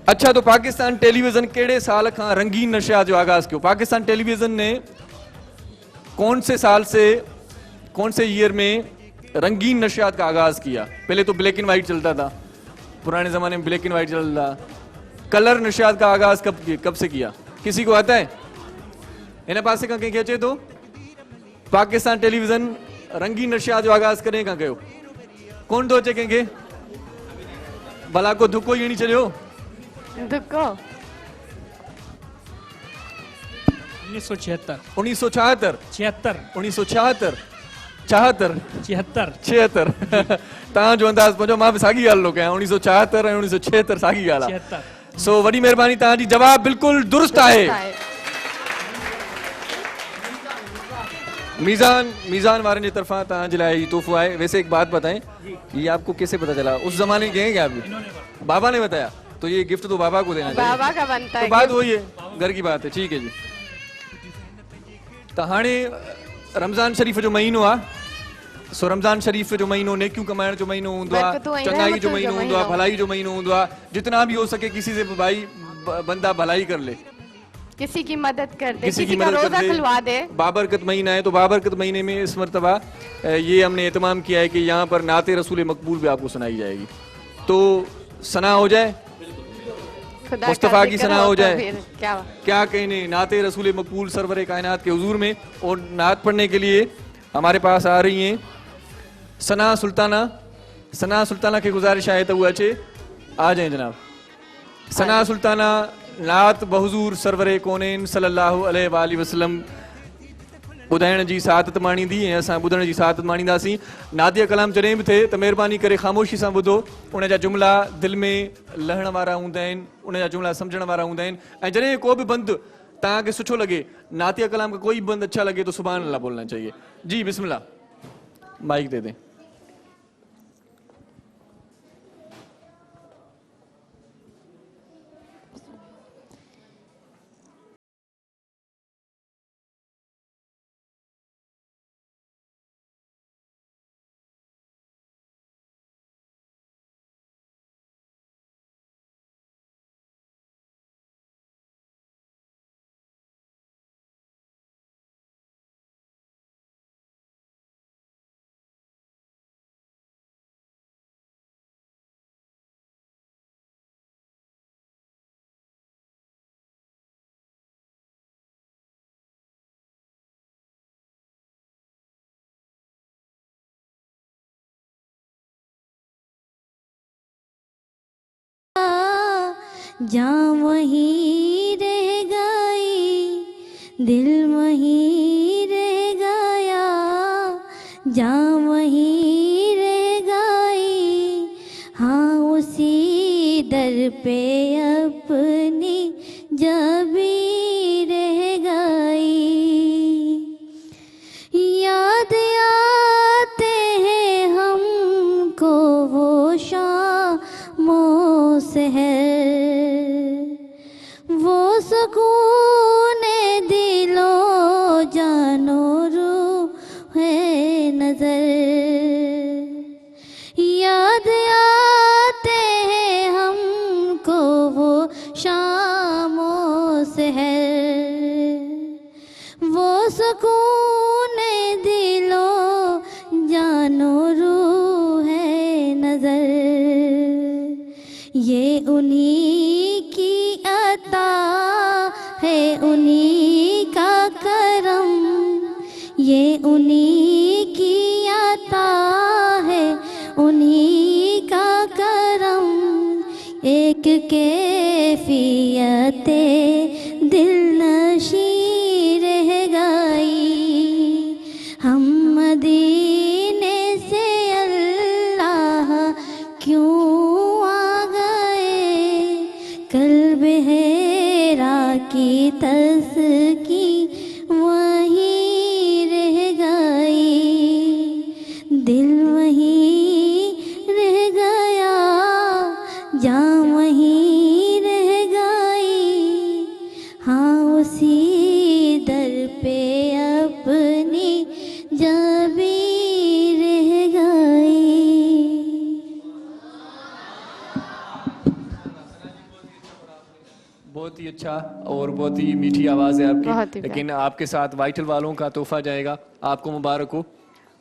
अच्छा, तो पाकिस्तान टेलीविजन केड़े साल का रंगीन नशियात जो आगाज किया? पाकिस्तान टेलीविजन ने कौन से साल से, कौन से ईयर में रंगीन नशियात का आगाज किया? पहले तो ब्लैक एंड व्हाइट चलता था, पुराने जमाने में ब्लैक एंड व्हाइट चलता। कलर नशियात का आगाज कब से किया? किसी को आता है? इन्हें पास से कहीं खेचे तो पाकिस्तान टेलीविजन रंगीन नशियात जो आगाज करें कहाँ गयो? कौन दो चेकेंगे? भला को धुको ही नहीं चलो। दुको 1976 1976 76 1976 74 76 76 तव्हां जो अंदाज़ पंहिंजो, मां बि साॻी ॻाल्हि थो कयां। 1974 ऐं 1976 साॻी ॻाल्हि आहे। 76 सो वॾी महिरबानी, तव्हांजी जवाब बिल्कुलु दुरुस्त आहे। मीज़ान वारनि जी तरफां तव्हांजे लाइ तोहफ़ो आहे। वैसे एक बात बताएं, ये आपको कैसे पता चला? उस जमाने के हैं क्या आप? बाबा ने बताया, तो ये गिफ्ट तो बाबा को देना चाहिए। बाबा का बनता है। तो बात वही है, घर की बात है। ठीक है जी। तो हाणे रमज़ान शरीफ़ जो महीनो आहे, सो रमज़ान शरीफ़ जो महीनो नेकियूं कमाइण जो महीनो हूंदो आहे, चङाई जो महीनो हूंदो आहे, भलाई जो महीनो हूंदो आहे। जितना भी हो सके किसी से भाई बंदा भलाई कर ले, किसी की मदद कर दे, किसी की का मदद रोजा कर दे। खुलवा दे। बाबरकत महीना है, तो बाबरकत महीने में इस मरतबा ये हमने एहतमाम किया है कि यहाँ पर नाते रसूल मकबूल भी आपको सुनाई जाएगी। तो सना हो जाए, खुदा मुस्तफ़ा का की जिक्र सना हो हो तो जाए। फिर क्या कहने, नाते रसूल मकबूल सरवर कायनात के हुजूर में। और नात पढ़ने के लिए हमारे पास आ रही हैं सना सुल्ताना। सना सुल्ताना की गुजारिश है तो वो अचे, आ जाए जनाब। सना सुल्ताना नात बहुजूर सरवर कोनेन सल्लल्लाहु अलैहि वसल्लम ॿुधाइण जी सादत माणींदी ऐं असां ॿुधण जी सादत माणींदासीं। नादिया कलाम जॾहिं बि थिए त महिरबानी करे ख़ामोशी सां ॿुधो। उन जा जुमला दिलि में लहण वारा हूंदा आहिनि, उन जा जुमला सम्झण वारा हूंदा आहिनि। ऐं जॾहिं को बि बंदि तव्हांखे सुठो लगे, नातिया कलाम का कोई बंद अच्छा लगे, तो सुभान अल्लाह बोलना चाहिए। जी बिस्मिल्लाह, माइक दे दें। जहाँ वहीं रह गई, दिल वहीं रह गया, जहाँ वहीं रह गई, हाँ उसी दर पे अपनी जबी रह गई। याद आते हैं हमको वो शामों सहर, वो सुकून दिलो जानो रूह है नजर। याद आते हैं हमको वो शामों सहर, वो सुकून दिलो जानो रूह है नजर। ये उन्हीं की अता है, उन्हीं का करम, ये उन्हीं की अता है, उन्हीं का करम। एक कैफियते दिल नशी रह गई, हम मदीने से अल्लाह क्यों आ गए, कल्ब है की तस्की वहीं रह गई, दिल वहीं रह गया, जान वहीं रह गई, हाँ उसी दर पे अपनी जान भी रह गई। बहुत ही अच्छा और बहुत ही मीठी आवाज है बहुत आपकी, ही लेकिन आपके साथ वाइटल वालों का तोहफा जाएगा, आपको मुबारक हो।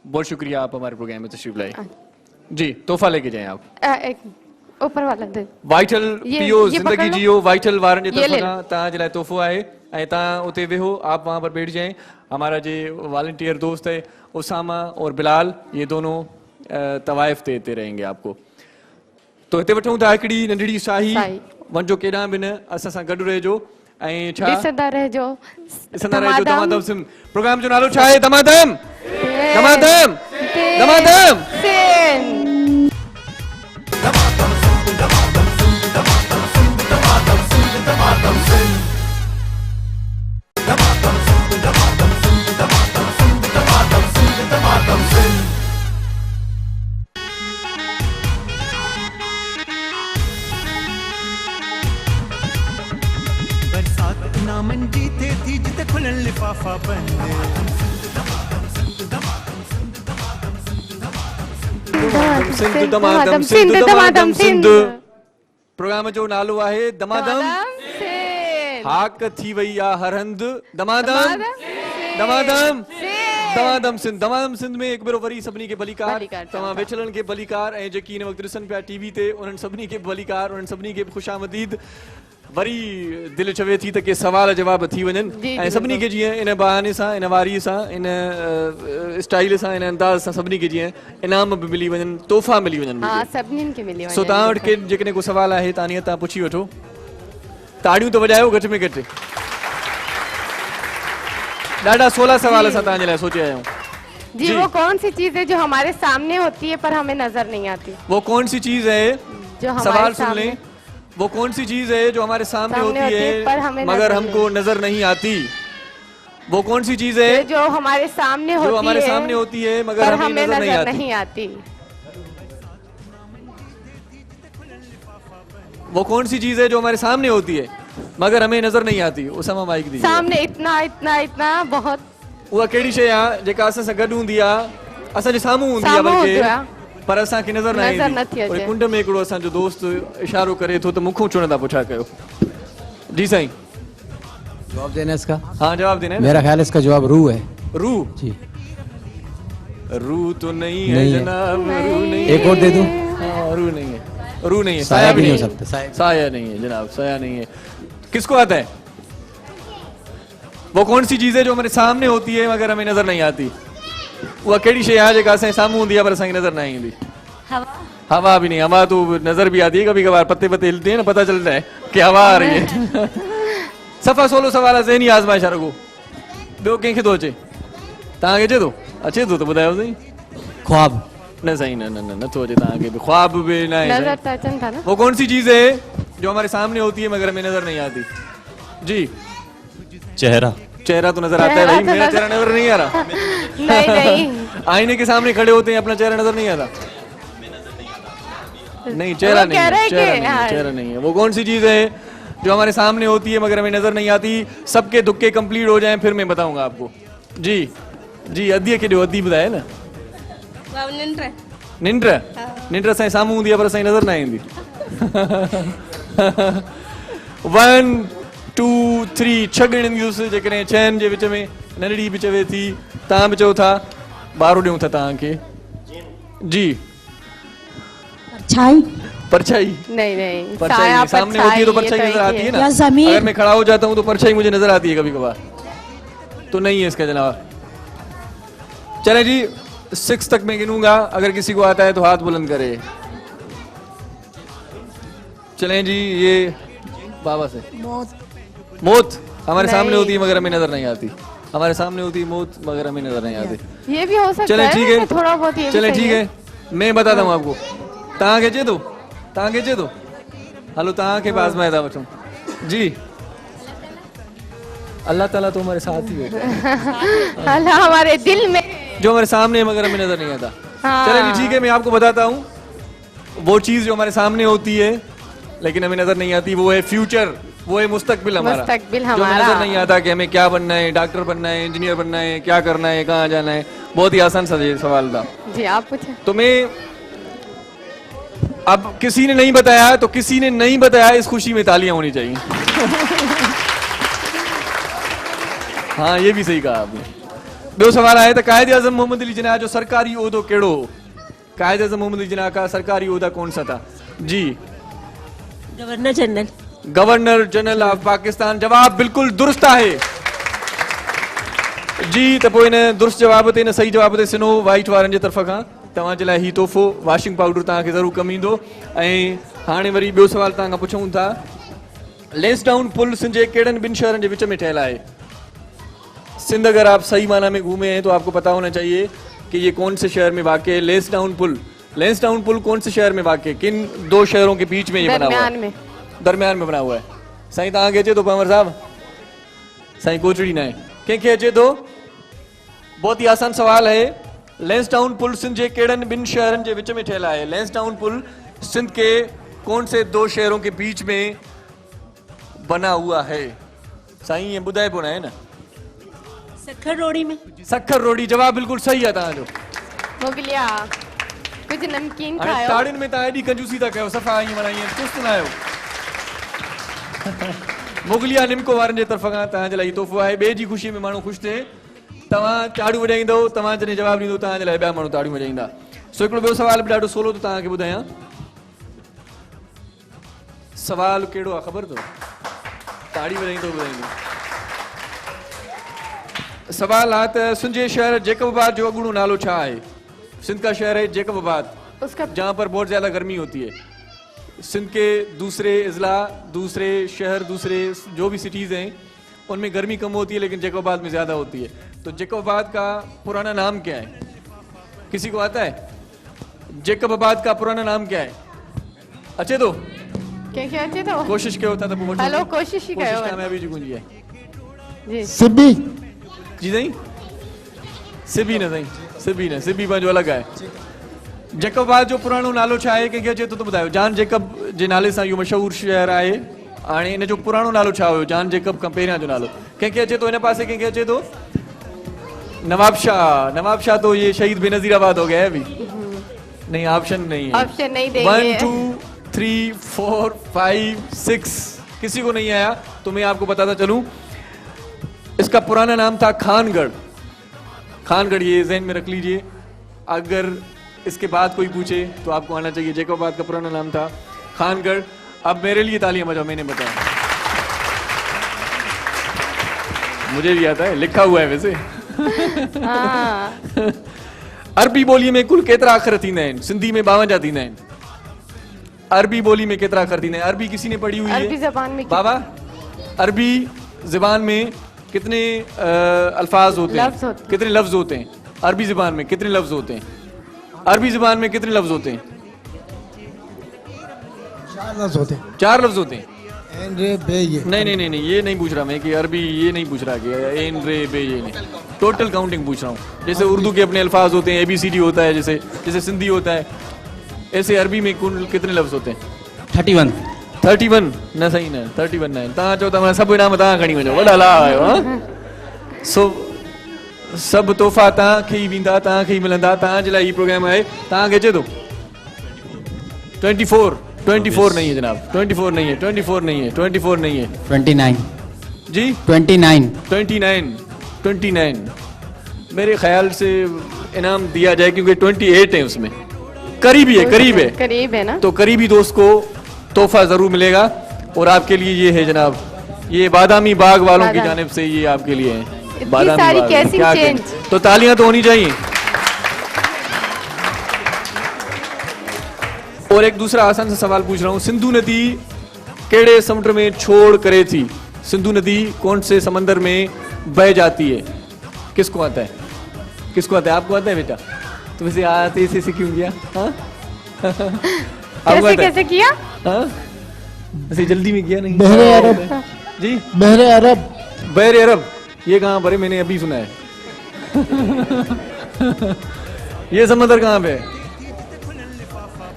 बहुत शुक्रिया आप हमारे प्रोग्राम में तशरीफ लाए। जी, तोहफा लेके जाएं आप। एक ऊपर वाला दे। वाइटल ये- पियो ये जिंदगी पकड़ लो। जियो वाइटल वारन जे ये तरफ ले खां तव्हां जे लाइ तोहफ़ो आहे ऐं तव्हां उते वेहो, आप वहाँ पर बैठ जाएं। हमारा जो वॉलंटियर दोस्त है उसामा और बिलाल, ये दोनों तवाइफ ते हिते रहेंगे आपको। तो हिते वठूं था हिकिड़ी नंढड़ी साही, साही। वञो केॾांहुं बि न, असां सां गॾु रहिजो ऐं छा ॾिसंदा रहिजो ॾिसंदा रहिजो दमादम सिंध। प्रोग्राम जो नालो छा आहे? दमादम दमादम दमादम सिंध। बरसात इनामन जीते थी जिते खुलन लिफाफा बंद। सिंध दमादम सिंध दमादम सिंध। प्रोग्राम जो नालो आहे दमादम सिंध। हाक थी वई आ हर हंधि दमादम दमादम दमादम सिंध। दमादम सिंध में हिकु भेरो वरी सभिनी खे भलीकार, भलीकार तव्हां वेचलनि खे भलीकार ऐं जेकी हिन वक़्तु ॾिसनि पिया टीवी ते उन्हनि सभिनी खे भलीकार, उन्हनि सभिनी खे ख़ुशामदीद। वरी दिलि चवे थी त के सवाल जवाब थी वञनि जी, ऐं सभिनी खे जीअं इन बहाने सां, इन वारीअ सां, इन स्टाइल सां, इन अंदाज़ सां सभिनी खे जीअं इनाम बि मिली वञनि, तोहफ़ा मिली वञनि। हाँ सभिनीनि खे मिली सो तव्हां वटि के जेकॾहिं को सवाल आहे तानिया, तव्हां पुछी वठो। ताड़ियूं त वॼायो घटि में घटि। ॾाढा 16 सवाल असां तव्हांजे लाइ सोचे आया आहियूं। जी, वो कौन सी चीज है जो हमारे सामने होती है पर हमें नजर नहीं आती? वो कौन सी चीज है, जो हमारे सवाल सुन सामने- लें। वो कौन सी चीज है जो हमारे सामने होती पर हमें है मगर नजर हमको नजर नहीं आती? वो कौन सी चीज है जो हमारे सामने होती जो हमारे है सामने होती है पर मगर हमें हमें नजर नहीं नजर आती? नहीं आती? वो कौन सी चीज है जो हमारे सामने होती है मगर हमें नजर नहीं आती? उसामा माइक दी। सामने इतना इतना इतना बहुत उहा कहिड़ी शइ आहे जेका असां सां गॾु हूंदी आहे, असांजे साम्हूं हूंदी आहे साम्हूं हूंदी बल्कि, आहे, पर असांखे नज़र न नज़र ईंदी। नथी अचे। वरी कुंड में हिकिड़ो असांजो दोस्त इशारो करे थो त मूंखों छो नथा पुछा कयो। जी साईं, जवाब देना है इसका? हाँ जवाब देना है ना? मेरा ख्याल इसका जवाब रूह है। रूह? जी। रूह तो नहीं है नहीं है। जनाब, रूह नहीं एक और दे दूं? हाँ, रूह नहीं है, रूह नहीं है, साया भी नहीं हो है। सकता, साया। साया नहीं है जनाब, साया नहीं है। किसको आता है? वो कौन सी चीज है जो हमारे सामने होती है मगर हमें नजर नहीं आती? वो कहिड़ी शइ आहे जेका असांजे साम्हूं हूंदी आहे पर असांखे नजर न ईंदी? हवा भी नहीं। हवा तो नजर भी आती है कभी कभार, पत्ते पत्ते हिलते हैं ना, पता चलता है कि हवा आ रही है। सफ़ा 16 सवाल ज़हनी आज़माइश रुगो, ॿियो कंहिंखे थो अचे? तव्हांखे अचे थो? अचे थो त ॿुधायो साईं। ख्वाब। न साईं, न न न नथो अचे तव्हांखे बि, ख्वाब बि न आहे नजर साईं। तो अचन था ना। वो कौन सी चीज है जो हमारे सामने होती है मगर हमें नजर नहीं आती? जी, चेहरा। चेहरा तो नजर आता है भाई, चेहरा तो मेरा नजर- चेहरा नजर नहीं आ रहा। नहीं नहीं आईने के सामने खड़े होते हैं, अपना चेहरा नजर नहीं आता? नहीं, चेहरा वो नहीं कह है, रहे हैं चेहरा कि नहीं है, हाँ। चेहरा नहीं है। वो कौन सी चीज है जो हमारे सामने होती है मगर हमें नजर नहीं आती? सबके दुक्के कंप्लीट हो जाएं फिर मैं बताऊंगा आपको। जी जी, अद्धी के ॾियो, अद्धी ॿुधाए न। निंड? निंड असांजे साम्हूं हूंदी आहे पर असांजी नज़र न ईंदी। 1 2 3 6 ॻणंदुसि, जेकॾहिं 6 जे विच में नंढड़ी बि चवे थी, तव्हां बि चओ था, 12 ॾियूं था तव्हांखे। जी, परछाई। परछाई? नहीं नहीं, परछाई साया नहीं, सामने होती है तो परछाई ये नजर आती है ना। या ज़मीन। अगर मैं खड़ा हो जाता हूँ तो परछाई मुझे नजर आती है कभी कभार, तो नहीं है इसका जनाब। चले जी, 6 तक मैं गिनूंगा, अगर किसी को आता है तो हाथ बुलंद करे। चलें जी, ये बाबा से। मौत हमारे नहीं। सामने होती है मगर हमें नजर नहीं आती। हमारे सामने होती है मौत मगर हमें नजर नहीं आती। ये भी हो सकता चलें है ठीक है, थोड़ा बहुत ये भी चलें सही ठीक है, मैं बताता हूँ आपको। तव्हांखे अचे थो? तव्हांखे अचे थो? हलो तव्हांखे बि आज़माए था वठूं। जी अल्लाह ताला तो हमारे साथ ही होता है, अल्लाह हमारे दिल में। जो हमारे सामने है मगर हमें नजर नहीं आता। हाँ। चलिए ठीक है, मैं आपको बताता हूँ वो चीज जो हमारे सामने होती है लेकिन हमें नजर नहीं आती, वो है फ्यूचर, वो है मुस्तकबिल हमारा। मुस्तकबिल जो हमें हमारा। नजर नहीं आता कि हमें क्या बनना है, डॉक्टर बनना है, इंजीनियर बनना है, क्या करना है, कहाँ जाना है। बहुत ही आसान सा ये सवाल था। जी आप पूछे। तो मैं अब किसी ने नहीं बताया तो किसी ने नहीं बताया, इस खुशी में तालियां होनी चाहिए। हाँ ये भी सही कहा आपने। दो सवाल आए थे। कायदे आजम मोहम्मद अली जिन्ना जो सरकारी उहदो केड़ो, कायदे आजम मोहम्मद अली जिन्ना का सरकारी उहदा कौन सा था? जी governor general. Governor general of Pakistan. जवाब बिल्कुल दुरुस्त है जी। तो पोइ इन दुरुस्त जवाब ते, इन सही जवाब ते सिनो वाइट वारनि जे तरफ़ खां तव्हां जे लाइ ही तोहफ़ो वॉशिंग पाउडर तव्हांखे ज़रूरु कमु ईंदो। ऐं हाणे वरी ॿियो सवाल तव्हां खां पुछूं था, लेंसडाउन पुल सिंध जे कहिड़नि ॿिनि शहरनि जे विच में ठहियल आहे? सिंध अगर आप सही माना में घूमे हैं तो आपको पता होना चाहिए कि ये कौन से शहर में वाक़ है। लेंसडाउन पुल, लेंसडाउन पुल कौन से शहर में वाक़ है? किन दो शहरों के बीच में ये बना हुआ है? दरमियान में बना हुआ है। साईं तव्हांखे अचे थो पंवर साहब? साईं कोचड़ी न आहे, कंहिंखे अचे थो? बहुत ही आसान सवाल है। लेंसडाउन पुल सिंध के कहिड़नि ॿिनि शहरनि जे विच में ठहियल आहे? लेंसडाउन पुल सिंध के कौन से दो शहरों के बीच में बना हुआ है? साईं ये ॿुधाइबो न आहे न। सखर रोड़ी में। सखर रोड़ी। जवाब बिल्कुल सही है तव्हांजो। मुगलिया कुछ नमकीन हाणे खायो। ताड़ियुनि में तव्हां एॾी कंजूसी था कयो, सफ़ा ईअं माना ईअं चुस्त न आहियो। मुगलिया निमको वारनि जे तरफ़ खां तव्हांजे लाइ तोहफ़ो आहे। ॿिए जी ख़ुशी में माण्हू ख़ुशि थिए। तव्हां ताड़ियूं वॼाईंदव, तव्हां जॾहिं जवाबु ॾींदो तव्हांजे लाइ ॿिया माण्हू ताड़ियूं वॼाईंदा। सो हिकिड़ो ॿियो सवाल बि ॾाढो सवलो थो तव्हांखे ॿुधायां। सवाल कहिड़ो आहे ख़बर अथव? ताड़ी वॼाईंदो ॿुधाईंदो। सवाल आहे त सिंध जे शहर जैकबाबाद जो अॻूणो नालो छा आहे? सिंध का शहर है जैकबाबाद, जहाँ पर बहुत ज़्यादा गर्मी होती है। सिंध के दूसरे अजला, दूसरे शहर, दूसरे जो भी सिटीज़ हैं उनमें गर्मी कम होती है लेकिन जैकबाबाद में ज़्यादा होती है। तो जैकबाबाद का पुराना नाम क्या है? किसी को आता है? जैकबाबाद का पुराना नाम क्या है? अचे तो क्या अचे तो कोशिश कयो था तो हलो कोशिश ही कयो। कामयाबी जी गुंजी है जी। सिबी जी साईं। सिबी न साईं, सिबी न, सिबी पंहिंजो अलॻि आहे। जैकबाबाद जो पुराणो नालो छा आहे? कंहिंखे अचे थो त ॿुधायो। जॉन जैकब जे नाले सां इहो मशहूरु शहर आहे। हाणे इन जो पुराणो नालो छा हुयो? जॉन जैकब खां पहिरियां जो नालो कंहिंखे अचे थो? हिन पासे कंहिंखे अचे थो? नवाब शाह। नवाब शाह तो ये शहीद बेनजीराबाद हो गया है अभी। नहीं, ऑप्शन नहीं है। ऑप्शन नहीं देंगे। 1 2 3 4 5 6 किसी को नहीं आया तो मैं आपको बताता चलूं, इसका पुराना नाम था खानगढ़। खानगढ़, ये ज़हन में रख लीजिए। अगर इसके बाद कोई पूछे तो आपको आना चाहिए। जैकबाबाद का पुराना नाम था खानगढ़। अब मेरे लिए तालियां बजाओ, मैंने बताया। मुझे भी आता है, लिखा हुआ है वैसे। अरबी बोली में कुल केतरा अखर थींदा आहिनि? सिंधी में 52 थींदा आहिनि। अरबी बोली में केतरा अखर थींदा आहिनि? अरबी किसी ने पढ़ी हुई है? अरबी जबान में बाबा, अरबी ज़बान में कितने अल्फाज होते हैं? कितने लफ्ज होते हैं अरबी ज़बान में? कितने लफ्ज होते हैं अरबी ज़बान में? कितने लफ्ज होते हैं? 4 लफ्ज होते हैं। 4 लफ्ज होते हैं। एन रे बे ये। नहीं, ये नहीं पूछ रहा मैं कि अरबी, ये नहीं पूछ रहा कि एन रे बे ये नहीं। टोटल काउंटिंग पूछ रहा हूँ। जैसे उर्दू के अपने अल्फाज होते हैं, ABCD होता है, जैसे सिंधी होता है, ऐसे अरबी में कुल कितने लफ्ज होते हैं? 31। 31 न सही न, 31 न। तव्हां चओ त सभु इनाम तव्हां खणी वञो, वॾा लाह आयो। हा, सो सभु तोहफ़ा तव्हांखे ई वेंदा, तव्हांखे ई मिलंदा। तव्हांजे लाइ हीउ प्रोग्राम आहे। तव्हांखे अचे थो? 24 नहीं है जनाब, 24 नहीं है, 24 नहीं है, 24 नहीं है। 29 जी 29 मेरे ख्याल से इनाम दिया जाए क्योंकि 28 है उसमें। करीब है ना, तो करीबी दोस्त को तोहफा जरूर मिलेगा। और आपके लिए ये है जनाब, ये बादामी बाग वालों की जानिब से ये आपके लिए है। बादामी बाग क्या कहें? तो तालियां तो होनी चाहिए। और एक दूसरा आसान सा सवाल पूछ रहा हूँ। सिंधु नदी केड़े समुद्र में छोड़ करे थी? सिंधु नदी कौन से समंदर में बह जाती है? किसको आता है? किसको आता है? आपको आता है बेटा? तो वैसे आते ऐसे क्यों किया? कैसे किया? हाँ, ऐसे जल्दी में किया नहीं? बहरे अरब जी, बहरे अरब। बहर अरब, ये कहाँ पर है? मैंने अभी सुना है। ये समंदर कहाँ पे है?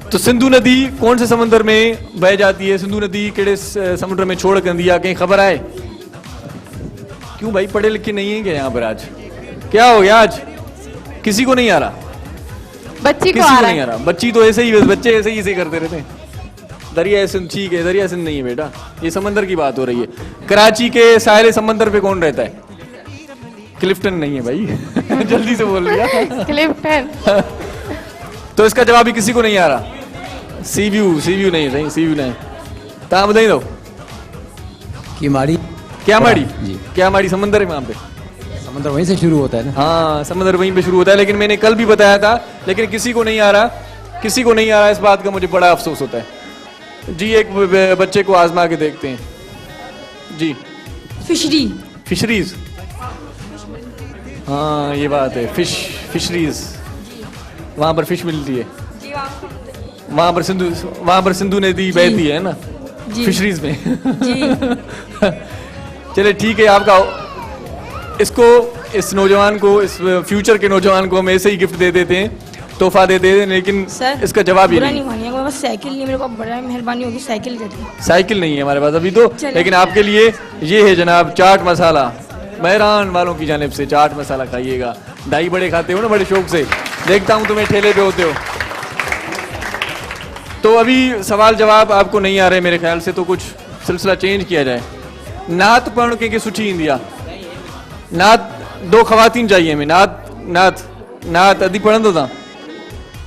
तो सिंधु नदी कौन से समंदर में बह जाती है? सिंधु नदी केड़े समुद्र में छोड़ कर दिया? कहीं खबर आए? क्यों भाई, पढ़े लिखे नहीं है क्या यहाँ पर? आज क्या हो गया? आज किसी को नहीं आ रहा? बच्ची को किसी आ को रहा नहीं आ है। रहा? बच्ची तो ऐसे ही, बच्चे ऐसे ही करते रहते हैं। दरिया सिंध ठीक है, दरिया सिंध नहीं है बेटा, ये समंदर की बात हो रही है। कराची के साहिल समंदर पे कौन रहता है? क्लिफ्टन नहीं है भाई। जल्दी से बोल लिया। क्लिफ्टन। तो इसका जवाब भी किसी को नहीं आ रहा। सीव्यू नहीं सही, सीव्यू नहीं। ता बताई दो। कीमाड़ी। क्या माड़ी? जी। क्या माड़ी समंदर है वहां पे? समंदर वहीं से शुरू होता है ना। हाँ, समंदर वहीं पे शुरू होता है, लेकिन मैंने कल भी बताया था, लेकिन किसी को नहीं आ रहा। किसी को नहीं आ रहा, इस बात का मुझे बड़ा अफसोस होता है जी। एक बच्चे को आजमा के देखते हैं जी। फिशरीज। हाँ ये बात है, फिशरीज। वहां पर फिश मिलती है, वहां पर सिंधु नदी बहती है ना फिशरीज में। चले ठीक है, आपका इसको, इस नौजवान को, इस फ्यूचर के नौजवान को हम ऐसे ही गिफ्ट दे देते हैं, तोहफा दे देते हैं, लेकिन सर, इसका जवाब ही नहीं। मानिएगा, बस साइकिल नहीं, मेरे को बड़ा मेहरबानी होगी, साइकिल दे दें। साइकिल नहीं है हमारे पास अभी तो, लेकिन आपके लिए ये है जनाब चाट मसाला। मेहरान वालों की जानिब से चाट मसाला खाइएगा। दाई बड़े खाते हो ना बड़े शौक से, देखता हूं तुम्हें ठेले पे होते हो। तो अभी सवाल जवाब आपको नहीं आ रहे मेरे ख्याल से, तो कुछ सिलसिला चेंज किया जाए। नात पढ़ के सुठी इंदिया नात, दो खवातीन चाहिए हमें। नात अदी पढ़ दो,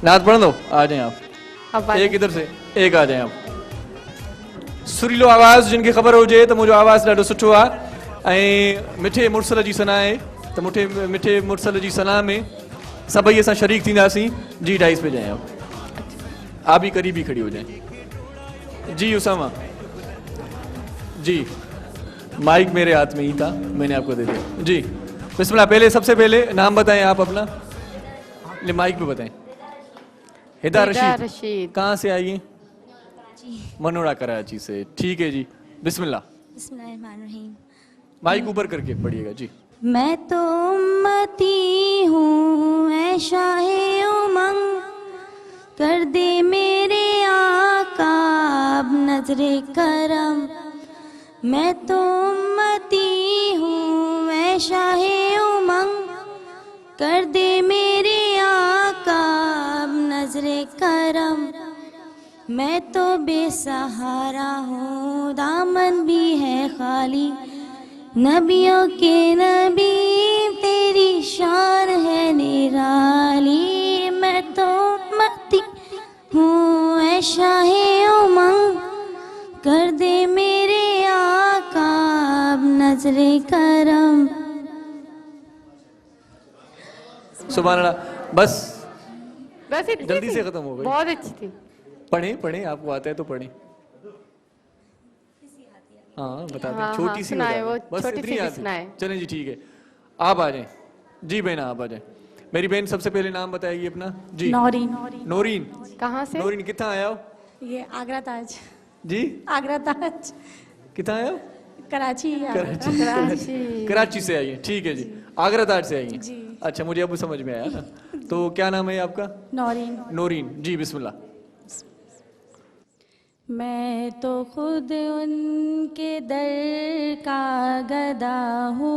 नात पढ़ दो। आ जाए आप, एक इधर से एक आ जाए आप। सुरीलो आवाज़ जिनकी ख़बर हो जाए तो मुझे आवाज़ ॾाढो सुठो आहे। ऐं मिठे मुरसल जी सना आहे, तो मिठे मुरसल जी सना में सभई असां शरीक थींदासीं जी। 2:30 पे जाएं आप भी करीब ही खड़ी हो जाएं जी। उसामा जी, माइक मेरे हाथ में ही था, मैंने आपको दे दिया जी। बिस्मिल्लाह। पहले सबसे पहले नाम बताएं आप अपना, ले माइक पे बताएं। हिदा रशीद। कहाँ से आई हैं? मनोड़ा कराची से, ठीक है जी। बिस्मिल्लाह। बिस्मिल्लाहिर्रहमानिर्रहीम। माइक ऊपर करके पढ़िएगा जी। मैं तो उम्मती हूँ ऐ शाहे उमंग, कर दे मेरे आका अब नजरे करम। मैं तो उम्मती हूँ ऐ शाहे उमंग, कर दे मेरे आका अब नजरे करम। मैं तो बेसहारा हूँ, दामन भी है खाली, नबियों के नबी तेरी शान है निराली। मैं तो उम्मती हूँ ऐ शाहे उमंग, कर दे मेरे आका अब नजरे करम। सुभान अल्लाह। बस इतनी जल्दी थी? से खत्म हो गई। बहुत अच्छी थी। पढ़ें आपको आता है तो पढ़ें। हाँ बता दें, हाँ, छोटी सी सुनाए, बता वो दें। बस छोटी इतनी सी आती। सुनाए। चलें जी ठीक है, आप आ जाएं जी। बहना आप आ जाएं। मेरी बहन सबसे पहले नाम बताएगी अपना जी। नौरीन। कहाँ से? नौरीन कितना आया हो ये आगरा ताज। जी? आगरा ताज। कितना आया हो? कराची। कराची से आई है, ठीक है जी। आगरा ताज से आई है जी। अच्छा, मुझे अब समझ में आया ना। तो क्या नाम है आपका? नौरीन जी। बिस्मिल्लाह। मैं तो खुद उनके दर का गदा हूँ,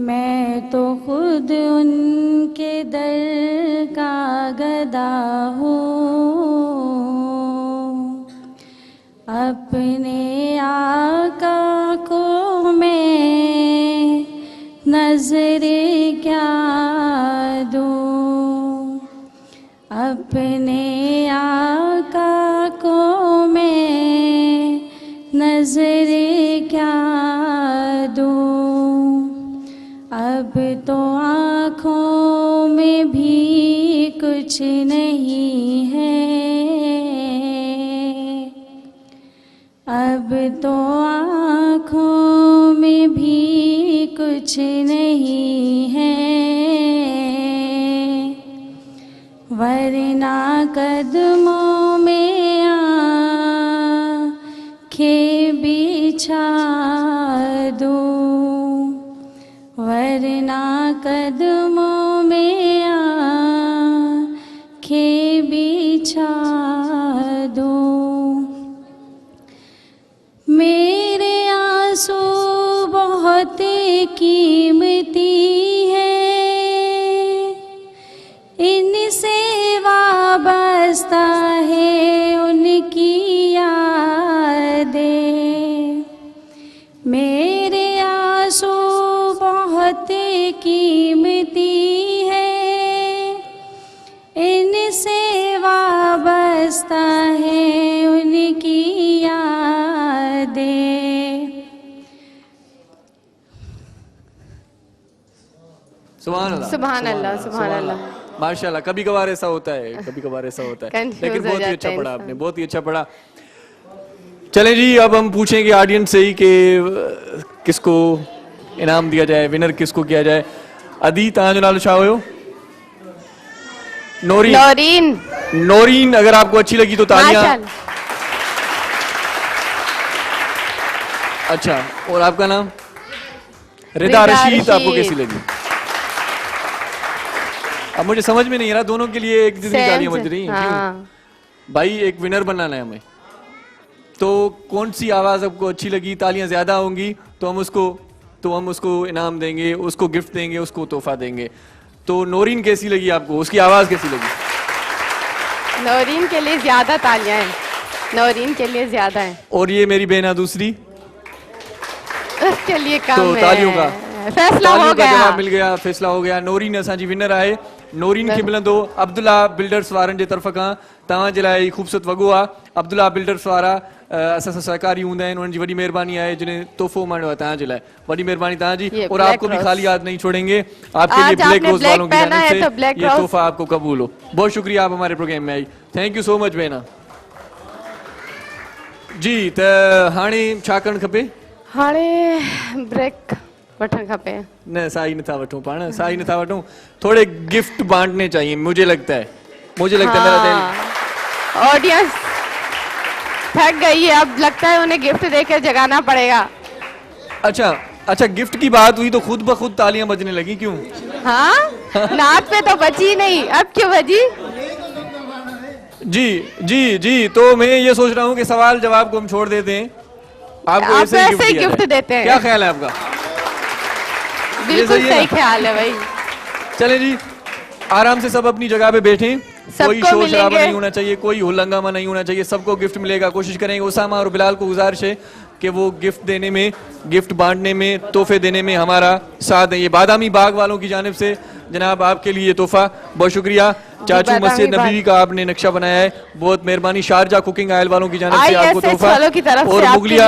मैं तो खुद उनके दर का गदा हूँ। अपने आका को मैं नजरे क्या दूँ, अपने आका को मैं नजरे क्या दूँ। अब तो आँखों में भी कुछ नहीं है, अब तो आँखों में भी कुछ नहीं है, वरना कदमों में आँखें भी बिछा दूं, वरना कदमों में आंखें बिछा दूं। मेरे आंसू बहुत कीमती है, इनसे वाबस्ता है उनकी यादें। मेरे आंसू बहुत कीमती है, इनसे वाबस्ता है उनकी यादें। सुभान अल्लाह, सुभान अल्लाह, सुभान अल्लाह। माशाल्लाह। कभी कभार ऐसा होता है, कभी कभार ऐसा होता है, Confuse लेकिन हो बहुत ही जाता अच्छा है पढ़ा इंसान। आपने, बहुत ही अच्छा पढ़ा। चलें जी, अब हम पूछेंगे ऑडियंस से ही कि किसको इनाम दिया जाए, विनर किसको किया जाए। अदी तव्हां जो नालो छा हुयो? नौरीन। नौरीन। नौरीन, अगर आपको अच्छी लगी तो तालियां। माशाल्लाह। अच्छा, और आपका नाम? रिदा रशीद। आपको कैसी लगी? अब मुझे समझ में नहीं आ रहा, दोनों के लिए एक जितनी तालियां बज रही हैं। हाँ। भाई एक विनर बनाना है हमें, तो कौन सी आवाज आपको अच्छी लगी, तालियां ज्यादा होंगी तो हम उसको इनाम देंगे, उसको गिफ्ट देंगे, उसको तोहफा देंगे। तो नौरीन कैसी लगी आपको, उसकी आवाज कैसी लगी? नौरीन के लिए ज्यादा तालियां हैं, नौरीन के लिए ज्यादा है, और ये मेरी बहना दूसरी, उसके लिए कम तो है। तालियों का फैसला हो तालियों का गया। जवाब मिल गया, फैसला हो गया। नौरीन असांजी विनर आहे। नौरीन खे मिलंदो अब्दुल्ला बिल्डर्स वारनि जे तरफ़ खां तव्हां जे लाइ ख़ूबसूरत वॻो आहे। अब्दुल्ला बिल्डर्स वारा असां सां सहकारी हूंदा आहिनि, उन्हनि जी वॾी महिरबानी आहे जिन्हें तोहफ़ो माण्यो आहे तव्हां जे लाइ। वॾी महिरबानी तव्हांजी। और आपको भी खाली याद नहीं छोड़ेंगे, आपके लिए ब्लैक रोज वालों की जानिब से ये तोहफा आपको कबूल हो। बहुत शुक्रिया, आप हमारे प्रोग्राम में आई। थैंक यू सो मच भेना जी। त हाणे छा करणु खपे? हाणे ब्रेक वठण खपे। न साई नथा वठूं, पाण साई नथा वठूं, थोड़े गिफ्ट बांटने चाहिए। मुझे लगता है मेरा दिल। ऑडियंस थक गई है, अब लगता है उन्हें गिफ्ट देकर जगाना पड़ेगा। अच्छा गिफ्ट की बात हुई तो खुद ब खुद तालियां बजने लगी, क्यों? हाँ, नात पे तो बची नहीं, अब क्यों बजी? जी, तो मैं ये सोच रहा हूँ कि सवाल जवाब को हम छोड़ देते हैं, आपको आप ऐसे ही गिफ्ट देते हैं। क्या ख्याल है आपका? बिल्कुल सही ख्याल है भाई। चले जी, आराम से सब अपनी जगह पे बैठे, कोई शोर शराबा नहीं होना चाहिए, कोई हुल्लंगामा नहीं होना चाहिए, सबको गिफ्ट मिलेगा। कोशिश करेंगे, उसामा और बिलाल को गुजारिश है कि वो गिफ्ट देने में, गिफ्ट बांटने में, तोहफे देने में हमारा साथ है। ये बादामी बाग वालों की जानिब से जनाब आपके लिए तोहफा, बहुत शुक्रिया। चाचू मस्जिद नबी का आपने नक्शा बनाया है, बहुत मेहरबानी। शारजा कुकिंग आयल वालों की जानिब से आपको तोहफा, और मुगलिया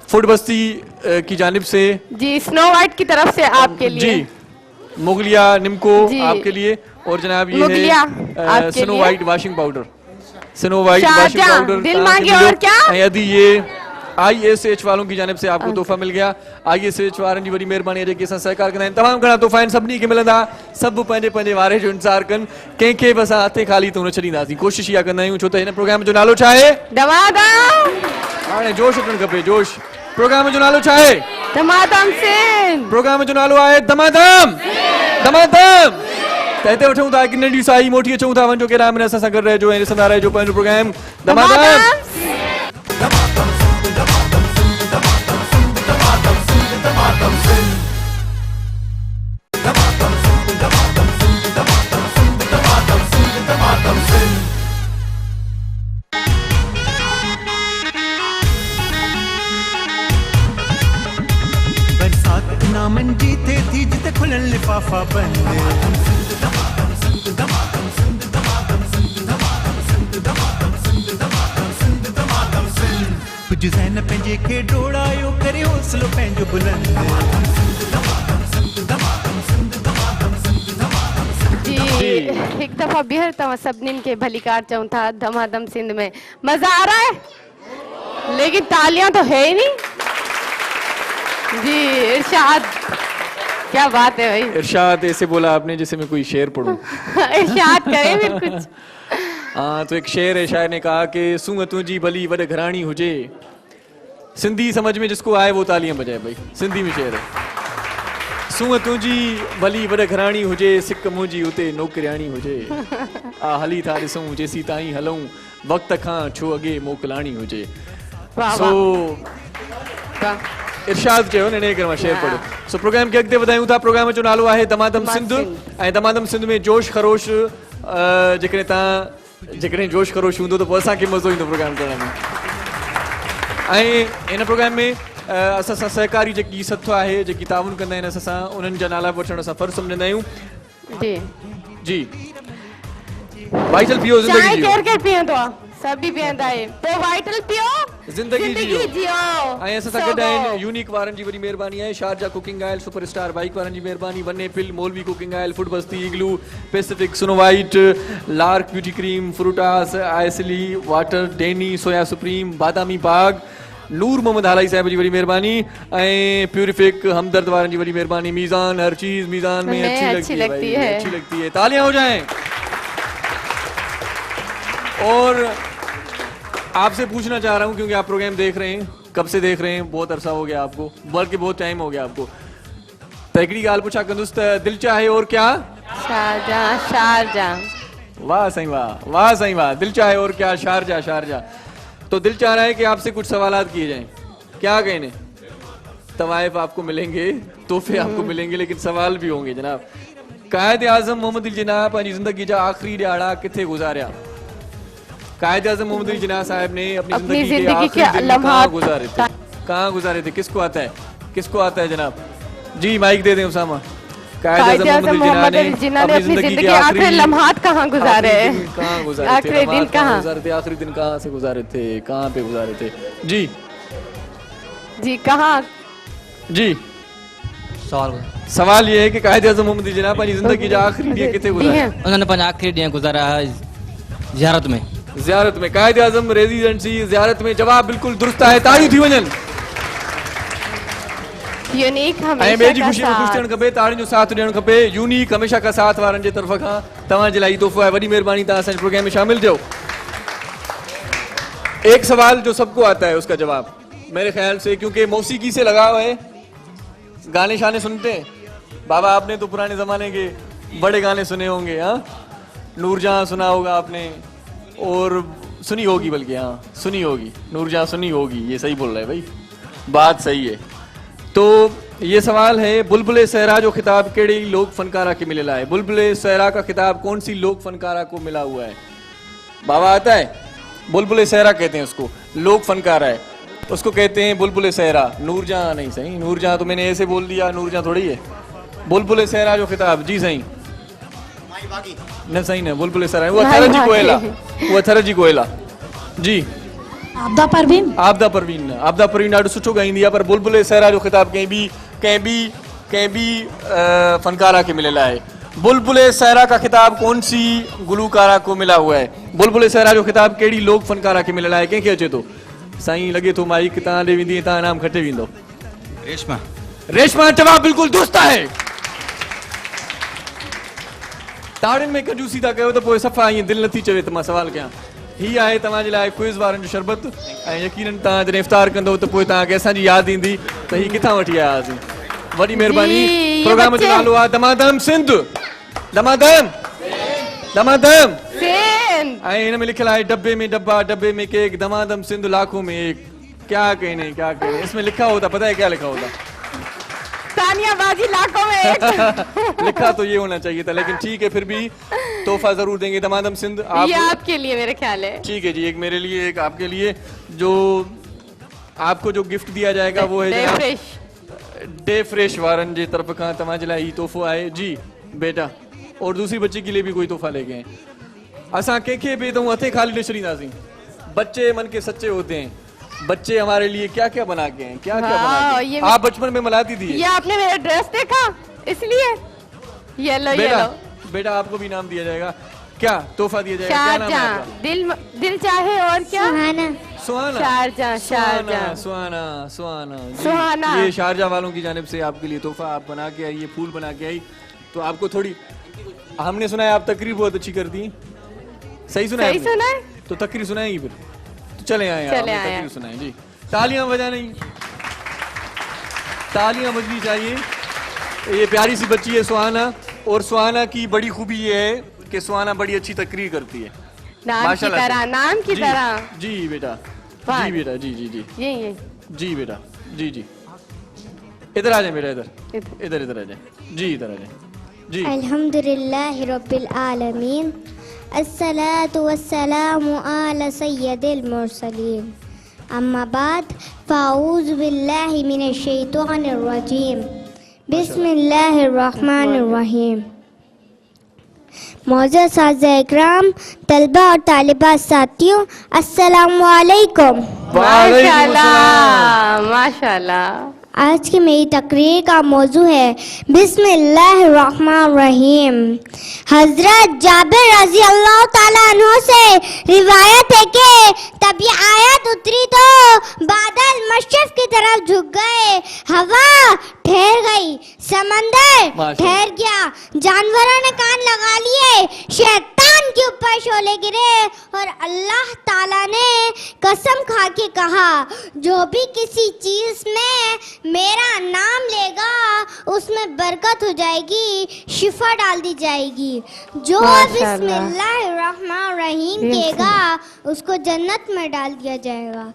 फूड बस्ती की जानिब से जी, स्नो वाइट की तरफ से आपके लिए जी, मुगलिया निम्को आपके लिए, और जनाब ये है snow white washing powder, snow white washing powder दिल मांगे। और क्या यदि ये ISH वालों की जानिब से आपको तोहफा मिल गया। ISH वारनि जी वॾी महिरबानी आहे जेके असां सहकार कंदा आहिनि। तमामु घणा तोहफ़ा आहिनि, सभिनी खे मिलंदा। सभु पंहिंजे पंहिंजे वारे जो इंतज़ारु कनि, कंहिंखे बि असां हथे खाली त न छॾींदासीं। कोशिशि इहा कंदा आहियूं, छो त हिन प्रोग्राम जो नालो छा आहे? धमाधम। हाणे जोश अचणु खपे, जोश। प्रोग्राम जो नालो छा आहे? धमाधम सिंध। प्रोग्राम जो नालो आहे धमाधम। त हिते वठूं था हिकु नंढी साई मोटी अचूं था, वञो केॾा मिनट असां सां गॾु रहिजो ऐं ॾिसंदा रहिजो पंहिंजो प्रोग्राम धमाधम। बरसात इनामन जीते थी जिते खुलन लिफाफा बंद। कुछ ज़हन पंहिंजे खे डोड़ायो, करे हौसलो पंहिंजो बुलंद। जी, एक दफ़ा ॿीहर तव्हां सभिनीनि खे भलीकार चऊं था धमाधम सिंध में। मज़ा आ रहा है, लेकिन तालियां तो है ही नहीं। जी इरशाद, क्या बात है भाई। इरशाद ऐसे बोला आपने जैसे मैं कोई शेर पढ़ूं। इरशाद करे फिर कुछ। हाँ, तो एक शेर है, शायर ने कहा कि सूंह तुझी भली वॾ घराणी हुजे, सिंधी समझ में जिसको आए वो तालियां बजाए भाई। सिंधी में शेर है। सूंह तुंहिंजी भली वॾ घराणी हुजे, सिक मुंहिंजी उते नौकरियाणी हुजे, आ हली था ॾिसूं जेसी ताईं हलूं, वक़्त खां छो अॻे मोकिलाणी हुजे। सो इरशाद चयो न, इन करे मां शेर पढ़ियो। सो प्रोग्राम खे अॻिते वधायूं था। प्रोग्राम जो नालो आहे दमादम सिंध, ऐं दमादम सिंध में जोश ख़रोश, जेकॾहिं जोश ख़रोश हूंदो त पोइ असांखे मज़ो ईंदो प्रोग्राम करण में। ऐं हिन प्रोग्राम में असां सां सहकारी जेकी सथ आहे, जेकी ताउन कंदा आहिनि असां सां, उन्हनि जा नाला वठण असां फ़र्ज़ु सम्झंदा आहियूं। जी वाइटल पियो ज़िंदगी जियो। केरु पीअंदो आहे? सभी पीअंदा आहिनि। पोइ वाइटल पियो, ज़िंदगी जियो। ऐं असां सां गॾु आहिनि यूनिक वारनि जी वॾी महिरबानी आहे, Sharjah cooking oil, superstar bike वारनि जी महिरबानी, वन एपिल, मौलवी कुकिंग ऑयल, फूड बस्ती, Igloo, Pacific, Snow White, Lark beauty cream, Fruitas, Icely water, Denny, Soya Supreme, Badami Bagh, Noor Mohammad Halai Sahab ji वॾी महिरबानी, ऐं प्यूरिफिक, हमदर्द वारनि जी वॾी महिरबानी, मीज़ान, हर चीज़ मीज़ान में अच्छी लगती है। तालियां हो जाएं। और आपसे पूछना चाह रहा हूं, क्योंकि आप प्रोग्राम देख रहे हैं, कब से देख रहे हैं? बहुत अरसा हो गया आपको, बल्कि बहुत टाइम हो गया आपको। तो हिकिड़ी ॻाल्हि पुछा कंदुसि त दिल चाहे और क्या? शारजा। वाह साईं वाह, वाह साईं वाह। दिल चाहे और क्या? शारजा। तो दिल चाह रहा है कि आपसे कुछ सवालात किए जाएं। क्या कहने? तवाइफ आपको मिलेंगे, तोहफे आपको मिलेंगे, लेकिन सवाल भी होंगे जनाब। कायद आज़म मोहम्मद अली जिन्ना पंहिंजी ज़िंदगी जा आखिरी ॾियारा किथे गुज़ारिया? कायद आज़म मोहम्मद अली जिन्ना साहब ने अपनी जिंदगी के आखिरी दिन कहाँ गुजारे थे? कहाँ गुजारे थे? किसको आता है? किसको आता है जनाब? जी माइक दे दें उसामा। कायद आज़म मोहम्मद अली जिन्ना ने अपनी जिंदगी के आखिरी लम्हात कहाँ गुजारे हैं? कहाँ गुजारे थे? आखिरी दिन कहाँ गुजारे थे? आखिरी दिन कहाँ से गुजारे थे? कहाँ पे गुजारे थे? जी कहाँ? जी सवाल ये है कि कायद आज़म मोहम्मद अली जिन्ना अपनी जिंदगी जा आखिरी ॾींहं किथे गुजारिया? उन्होंने पंहिंजा आखिरी ॾींहं गुज़ारिया ज़ियारत में। ज़ियारत में। कायद आज़म रेजिडेंसी ज़ियारत में। जवाब बिल्कुल दुरुस्त आहे। ताड़ियूं थी वञनि। यूनिक हमेशा ऐं ॿिए जी ख़ुशी में ख़ुशि थियणु खपे, ताड़ियुनि जो साथ ॾियणु खपे। यूनिक हमेशा का साथ वारनि जे तरफ़ खां तव्हां जे लाइ तोहफ़ो आहे। वॾी महिरबानी, तव्हां असांजे प्रोग्राम में शामिल थियो। एक सवाल जो सबको आता है उसका जवाब मेरे ख्याल से, क्योंकि मौसीकी से लगाव है, गाने शाने सुनते हैं। बाबा आपने तो पुराने ज़माने के बड़े गाने सुने होंगे। हाँ, नूरजहां सुना होगा आपने, और सुनी होगी, बल्कि हाँ सुनी होगी, नूरजहां सुनी होगी। ये सही बोल रहा है भाई, बात सही है। तो ये सवाल है, बुलबुले सहरा जो खिताब केड़ी लोक फनकारा के मिलेला है? बुलबुले सहरा का खिताब कौन सी लोक फनकारा को मिला हुआ है? बाबा आता है? बुलबुले सहरा कहते हैं उसको, लोक फनकारा है उसको कहते हैं बुलबुले सहरा। नूरजहां नहीं सही, नूरजहां तो मैंने ऐसे बोल दिया, नूरजहां थोड़ी है। बुलबुले सहरा जो खिताब, जी सही न सही न, बुलबुले सहरा वो थरजी कोयला, वो थरजी कोयला। जी आपदा परवीन। आपदा परवीन ॾाढो सुठो ॻाईंदी आहे, पर बुलबुले सहरा जो खिताब कंहिं बि फनकारा के मिलियल आहे। बुलबुले सहरा का खिताब कौन सी गुलूकारा को मिला हुआ है? बुलबुले सहरा जो खिताब केड़ी लोक फनकारा के मिलियल आहे? कंहिंखे अचे थो? साईं लॻे थो माइक तव्हां ॾे वेंदी, तव्हां इनाम खटे वेंदो। रेशमा जवाब बिल्कुल दुरुस्त आहे। ताड़ियुनि में कंजूसी था कयो त पोइ सफ़ा ईअं दिलि नथी चवे त मां सवाल कयां। ही आहे तव्हांजे लाइ क्विज़ वारनि जो शरबत, ऐं यकीनन तव्हां जॾहिं इफ़्तार कंदो त पोइ तव्हांखे असांजी यादि ईंदी त ही किथां वठी आया हुआसीं। वॾी महिरबानी। प्रोग्राम जो नालो आहे दमादम सिंध। दमादम ऐं हिन में लिखियल आहे डब्बे में डब्बा, डब्बे में केक, दमादम सिंध लाखों में एक। क्या कहने, क्या कहने, इसमें लिखा होता, पता है क्या लिखा होता? तानियाबाजी लाखों में एक। लिखा तो ये होना चाहिए था, लेकिन ठीक है, फिर भी तोहफा जरूर देंगे। दमादम सिंध आप, ये आपके लिए मेरे ख्याल है। ठीक है जी, एक मेरे लिए, एक आपके लिए। जो आपको जो गिफ्ट दिया जाएगा वो है डे फ्रेश वारन जी तरफ का तव्हांजे लाइ ही तोहफ़ो आहे। जी बेटा, और दूसरी बच्ची के लिए भी कोई तोहफा लेके आए। असां कंहिंखे बि त हथे खाली न छॾींदासीं। बच्चे मन के सच्चे होते हैं। बच्चे हमारे लिए क्या क्या बना के हैं, क्या क्या बना के। आप बचपन में मनाती थी। ये आपने मेरा ड्रेस देखा, इसलिए येलो बेटा आपको भी नाम दिया जाएगा। क्या तोहफा दिया जाएगा? क्या नाम है आपका? दिल चाहे और क्या? सुहाना। ये शारजा वालों की जानिब से आपके लिए तोहफा आप बना के आई, ये फूल बना के आई। तो आपको थोड़ी, हमने सुना है आप तकरीर बहुत अच्छी करती हैं। सही सुना है? सुना है? तो तकरीर सुनाएंगी फिर? तो चले आए तकरीर सुनाएं जी। तालियां बजानी, तालियां बजनी चाहिए। ये प्यारी सी बच्ची है सुहाना, और सुहाना की बड़ी खूबी ये है कि सुहाना बड़ी अच्छी तकरीर करती है नाम की माशाल्लाह से। तरह, नाम की जी, तरह। जी बेटा, वाह। जी बेटा, जी जी जी ये जी बेटा, जी जी। इधर आ जाए बेटा, इधर इधर। इधर इधर आ जाए जी, इधर आ जाए जी। अल्हम्दुलिल्लाहि रब्बिल आलमीन, अस्सलातु वस्सलामु अला सय्यदिल मुरसलीन, अम्मा बाद, फ़ाऊज़ु बिल्लाहि मिनश शैतानिर रजीम, बिस्मिल्लाहिर रहमानिर रहीम। मौजूद साज़ इकराम, तलबा और तालिबात साथियों, अस्सलामु अलैकुम। माशाल्लाह माशाल्लाह। आज की मेरी तकरीर का मौजू है बिस्मिल्लाहिर्रहमानिर्रहीम। हज़रत जाबिर रज़ी अल्लाह ताला अन्हु से रिवायत है कि तब ये आयत उतरी तो बादल मशरक़ की तरफ झुक गए, हवा ठहर गई, समंदर ठहर गया, जानवरों ने कान लगा लिए, शैतान के ऊपर शोले गिरे और अल्लाह ताला ने कसम खा के कहा, जो भी किसी चीज़ में मेरा नाम लेगा उसमें बरकत हो जाएगी, शिफा डाल दी जाएगी। जो बिस्मिल्लाहिर्रहमानिर्रहीम कहेगा उसको जन्नत में डाल दिया जाएगा।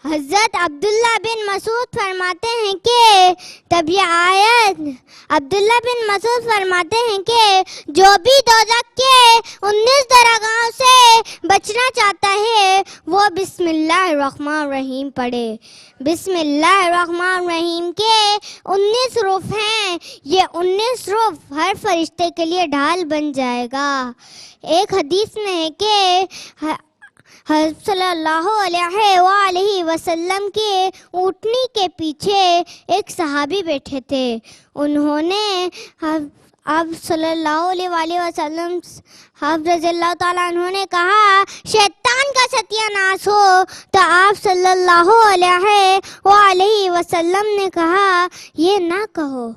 हज़रत अब्दुल्ला बिन मसूद फरमाते हैं कि तब ये आयत, अब्दुल्ला बिन मसूद फरमाते हैं कि जो भी दोज़ख के 19 दरगाहों से बचना चाहता है वो बिस्मिल्लाहिर्रहमानिर्रहीम पढ़े। बिस्मिल्लाहिर्रहमानिर्रहीम के 19 रूफ हैं, ये 19 रूफ हर फरिश्ते के लिए ढाल बन जाएगा। एक हदीस में है कि सल्लल्लाहु अलैहि वसल्लम के ऊँटनी के पीछे एक सहाबी बैठे थे। उन्होंने अब सल्लल्लाहु अलैहि वसल्लम रज़ियल्लाहु ताला अन्हु ने कहा, शैतान का सत्यानाश हो। तो आप सल्लल्लाहु अलैहि वसल्लम ने कहा, ये ना कहो,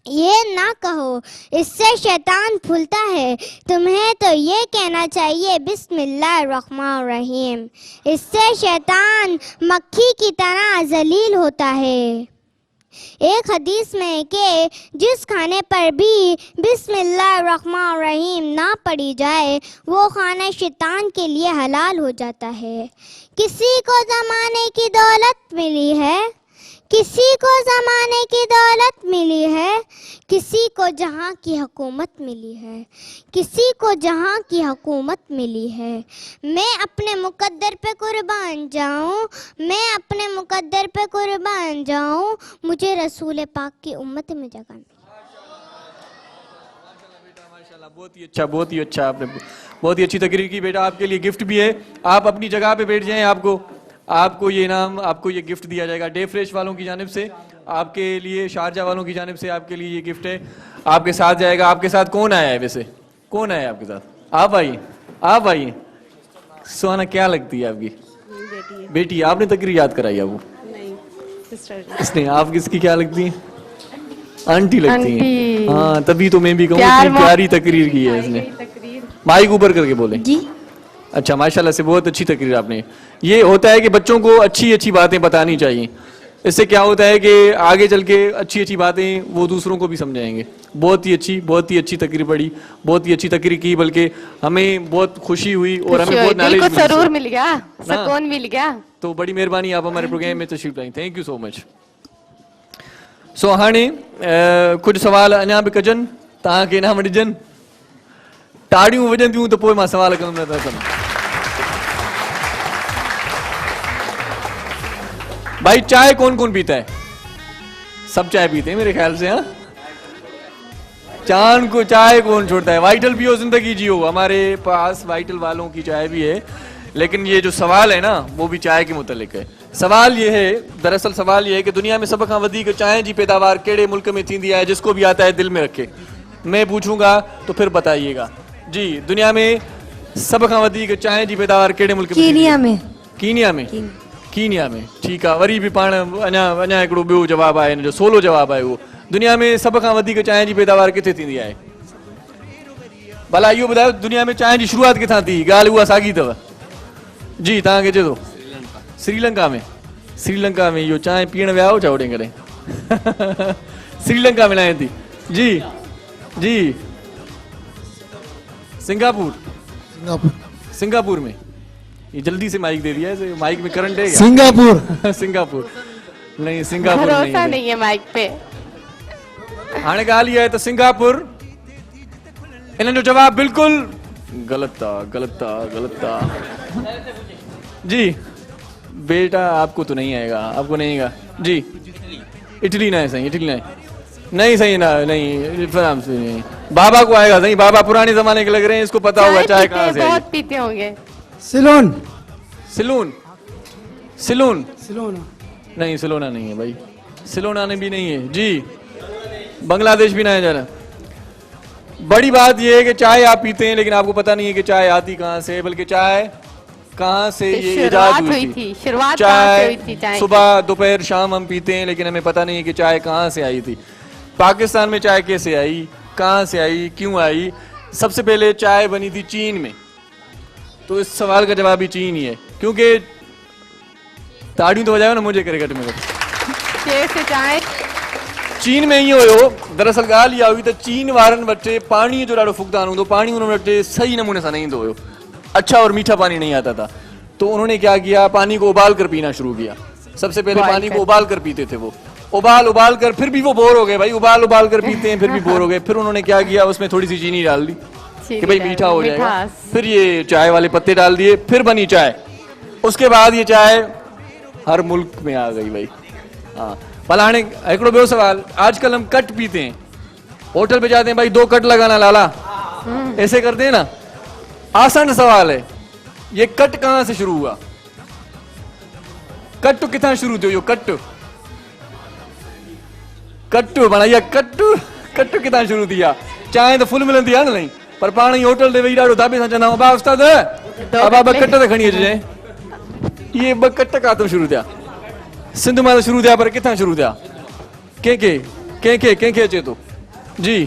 ये ना कहो, इससे शैतान फूलता है। तुम्हें तो ये कहना चाहिए बिस्मिल्लाहिर्रहमानिर्रहीम, इससे शैतान मक्खी की तरह जलील होता है। एक हदीस में है कि जिस खाने पर भी बिस्मिल्लाहिर्रहमानिर्रहीम ना पढ़ी जाए वो खाना शैतान के लिए हलाल हो जाता है। किसी को ज़माने की दौलत मिली है, किसी को ज़माने की दौलत मिली है, किसी को जहाँ की हुकूमत मिली है, किसी को जहाँ की हुकूमत मिली है। मैं अपने मुकद्दर पे कुर्बान जाऊँ, मैं अपने मुकद्दर पे कुर्बान जाऊँ, मुझे रसूल पाक की उम्मत में जगह मिली। माशाल्लाह, बहुत ही अच्छा, बहुत ही अच्छा, आपने बहुत ही अच्छी तकरीर की बेटा। आपके लिए गिफ्ट भी है, आप अपनी जगह पे बैठ जाएं, आपको ये इनाम, आपको ये गिफ्ट दिया जाएगा डे फ्रेश वालों की जानिब से, आपके लिए शारजा वालों की जानिब से आपके लिए ये गिफ्ट है। आपके साथ जाएगा। आपके साथ कौन आया है वैसे, कौन आया है आपके साथ? आप आइए, आप आइए। सुहाना क्या लगती है आपकी बेटी? आपने तकरीर याद कराई है वो? इसने। आप किसकी क्या लगती है? आंटी लगती है। हाँ, तभी तो मैं भी कहूँ इतनी प्यारी तकरीर की है इसने। माइक ऊपर करके बोले जी। अच्छा, माशाल्लाह से बहुत अच्छी तकरीर आपने। ये होता है कि बच्चों को अच्छी अच्छी बातें बतानी चाहिए, इससे क्या होता है कि आगे चल के अच्छी अच्छी बातें वो दूसरों को भी समझाएंगे। बहुत ही अच्छी तकरीर पढ़ी, बहुत ही अच्छी तकरीर की, बल्कि हमें बहुत खुशी हुई और हमें बहुत नॉलेज जरूर मिल गया, सुकून मिल गया। तो बड़ी मेहरबानी, आप हमारे प्रोग्राम में तशरीफ लाई, थैंक यू सो मच। सो हाणे कुछ सवाल अञा बि कजनि, तव्हांखे न वठजनि, ताड़ियूं वॼंदियूं त पोइ मां सवाल कंदुमि, न त कंदुमि। भाई चाय कौन कौन पीता है? सब चाय पीते हैं मेरे ख्याल से। हाँ, चांद को चाय कौन छोड़ता है? वाइटल पियो, जिंदगी जियो। हमारे पास वाइटल वालों की चाय भी है, लेकिन ये जो सवाल है ना वो भी चाय के मुतालिक है। सवाल ये है, दरअसल सवाल ये है कि दुनिया में सब खां वधीक चाय जी पैदावार केड़े मुल्क में थींदी है? जिसको भी आता है दिल में रखे, मैं पूछूंगा तो फिर बताइएगा जी। दुनिया में सब खां वधीक चाय जी पैदावार केड़े मुल्क में? कीनिया में। कीनिया में? कीनिया में, ठीक है। वरी भी पाण अञा हिकिड़ो ॿियो जवाबु आहे, हिन जो सोलो जवाबु आहे उहो। दुनिया में सब खां वधीक चांहि जी पैदावार किथे थींदी आहे? भला इहो ॿुधायो, दुनिया में चांहि जी शुरूआत किथां थी? ॻाल्हि उहा साॻी अथव जी। तव्हांखे चए थो श्रीलंका में। श्रीलंका में इहो चांहि पीअण विया हो छा होॾे कॾहिं? श्रीलंका में लाए थी जी जी सिंगापुर सिंगापुर सिंगापुर में ये जल्दी से माइक दे दिया है, माइक में करंट है क्या? सिंगापुर सिंगापुर नहीं, सिंगापुर भरोसा नहीं नहीं है माइक पे। हाणे ॻाल्हि इहा आहे त सिंगापुर इन्हनि जो जवाब बिल्कुल गलत था, गलत था, गलत था जी। बेटा आपको तो नहीं आएगा, आपको नहीं आएगा जी। इटली ना है सही, इटली ना है नहीं सही ना, नहीं फ्रांस से नहीं। बाबा को आएगा सही, बाबा पुराने जमाने के लग रहे हैं, इसको पता होगा चाय कहाँ से बहुत आई। पीते होंगे। सिलोन सिलोन सिलोन सिलोना नहीं, सिलोना नहीं है भाई, सिलोना ने भी नहीं है जी। बांग्लादेश भी ना है जरा। बड़ी बात यह है कि चाय आप पीते हैं लेकिन आपको पता नहीं है कि चाय आती कहाँ से, बल्कि चाय कहाँ से ये इजाद हुई थी। शुरुआत कहाँ से हुई थी चाय चाय? सुबह दोपहर शाम हम पीते हैं लेकिन हमें पता नहीं है कि चाय कहाँ से आई थी। पाकिस्तान में चाय कैसे आई, कहाँ से आई, क्यों आई? सबसे पहले चाय बनी थी चीन में, तो इस सवाल का जवाब भी चीन ही है। क्योंकि ताड़ियों तो बजाओ ना मुझे करे घट में कैसे चाय चीन में ही हुयो। दरअसल ॻाल्हि इहा हुई त चीन वारनि वटि पाणीअ जो ॾाढो फुकदान हूंदो, पानी उन्होंने वटि सही नमूने से नहीं ईंदो हुयो, अच्छा और मीठा पानी नहीं आता था। तो उन्होंने क्या किया, पानी को उबाल कर पीना शुरू किया। सबसे पहले पानी को उबाल कर पीते थे वो, उबाल कर, फिर भी वो बोर हो गए भाई, उबाल कर पीते हैं फिर भी बोर हो गए। फिर उन्होंने क्या किया, उसमें थोड़ी सी चीनी डाल दी कि भाई मीठा हो जाएगा, फिर ये चाय वाले पत्ते डाल दिए, फिर बनी चाय। उसके बाद ये चाय हर मुल्क में आ गई भाई। हाँ फलाने एकड़ो ॿियो सवाल, आजकल हम कट पीते हैं, होटल पे जाते हैं भाई 2 कट लगाना लाला, ऐसे करते हैं ना। आसान सवाल है, ये कट कहां से शुरू हुआ? कट्टू कितना शुरू थियो? कट्टू कट्टू बनाया, कट्टू कितना शुरू थिया? चांहि तो फुल मिलंदी आहे न नहीं, पर पाण ही होटल ते वेही ॾाढो दाबे सां चवंदा आहियूं, बा उस्ताद ॿ कट त खणी अचिजांइ। ये 2 कट काथों शुरू थिया? सिंध मां शुरू थिया, पर किथां शुरू थिया? कंहिंखे अचे थो जी?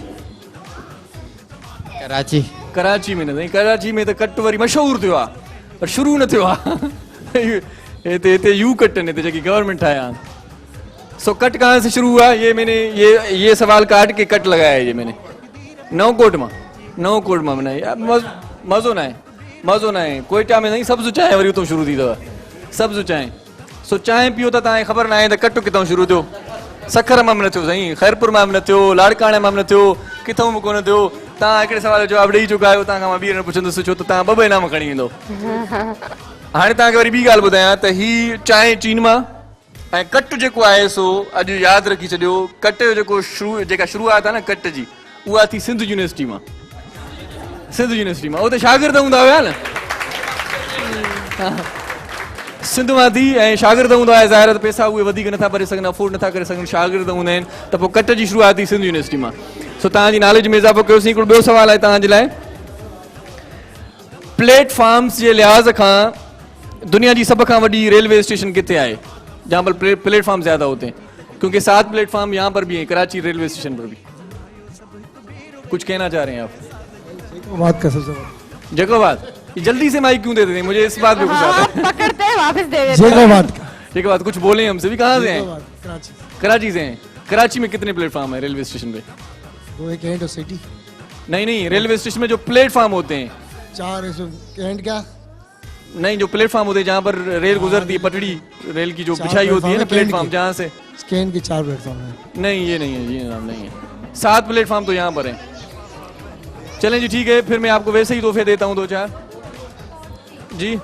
कराची में न, कराची में त कट वरी मशहूर थियो आहे, पर शुरू न थियो आहे। हिते यू कट आहिनि, हिते जेकी गवर्नमेंट ठाहिया आहिनि। सो कट कहाँ से शुरू हुआ? ये मैंने ये सवाल काट के कट लगाया है, ये मैंने नवकोट में बनाई। मज़ो ना है कोयटा में नहीं, सब्ज़ चांहि वरी उतो शुरू थी अथव, सब्ज़ चांहि। सो चांहि पियो त तव्हांखे ख़बर न आहे त कट किथां शुरू थियो? सखर मां बि न थियो साईं, ख़ैरपुर मां बि न थियो, लाड़काणे मां बि न थियो, किथां बि कोन थियो। तव्हां हिकिड़े सवाल जो जवाबु ॾेई चुका आहियो, तव्हांखां मां ॿीहर न पुछंदुसि छो त तव्हां 2 इनाम खणी ईंदो। हाणे तव्हांखे वरी ॿी ॻाल्हि ॿुधायां त ही चांहि चीन मां ऐं कट जेको आहे सो अॼु यादि रखी छॾियो, कट जो जेका शुरूआत आहे न कट जी, उहा थी सिंध यूनिवर्सिटी मां। उते शागिर्द हूंदा हुया न, सिंध मां थी, ऐं शागिर्द हूंदा हुआ, ज़ाहिर त पैसा उहे वधीक नथा भरे सघनि, अफोर्ड नथा करे सघनि, शागिर्द हूंदा आहिनि, त पोइ कट जी शुरूआत थी सिंध यूनिवर्सिटी मां। सो तव्हांजी नॉलेज में इज़ाफ़ो कयोसीं। हिकिड़ो ॿियो सवाल आहे तव्हांजे लाइ, प्लेटफॉर्म्स जे लिहाज़ खां दुनिया जी सब खां वॾी रेलवे स्टेशन किथे आहे, जहाँ पर प्लेटफॉर्म ज्यादा होते हैं? क्योंकि 7 प्लेटफॉर्म यहाँ पर भी हैं, कराची रेलवे स्टेशन पर भी। कुछ कहना चाह रहे हैं आप? बात कर सकते जैकोबाद, जल्दी से माइक क्यों देते हैं? मुझे इस बात पे गुस्सा आता है। पकड़ते हैं वापस दे देते हैं। जैकोबाद कुछ बोले हमसे भी। कहाँ से हैं? कराची। कराची से हैं। कराची में कितने प्लेटफॉर्म है रेलवे स्टेशन पे? 2 एक एंड और सिटी। नहीं, रेलवे स्टेशन में जो प्लेटफॉर्म होते हैं 4 एंड क्या? नहीं, जो प्लेटफॉर्म होते हैं जहाँ पर रेल गुजरती है, पटड़ी रेल की जो बिछाई होती है ना, प्लेटफॉर्म जहाँ से। स्कैन की 4 प्लेटफॉर्म है। नहीं, ये नहीं है, ये नाम नहीं है। 7 प्लेटफॉर्म तो यहाँ पर हैं। चलें जी, ठीक है, फिर मैं आपको वैसे ही तोहफे देता हूँ 2-4 जी।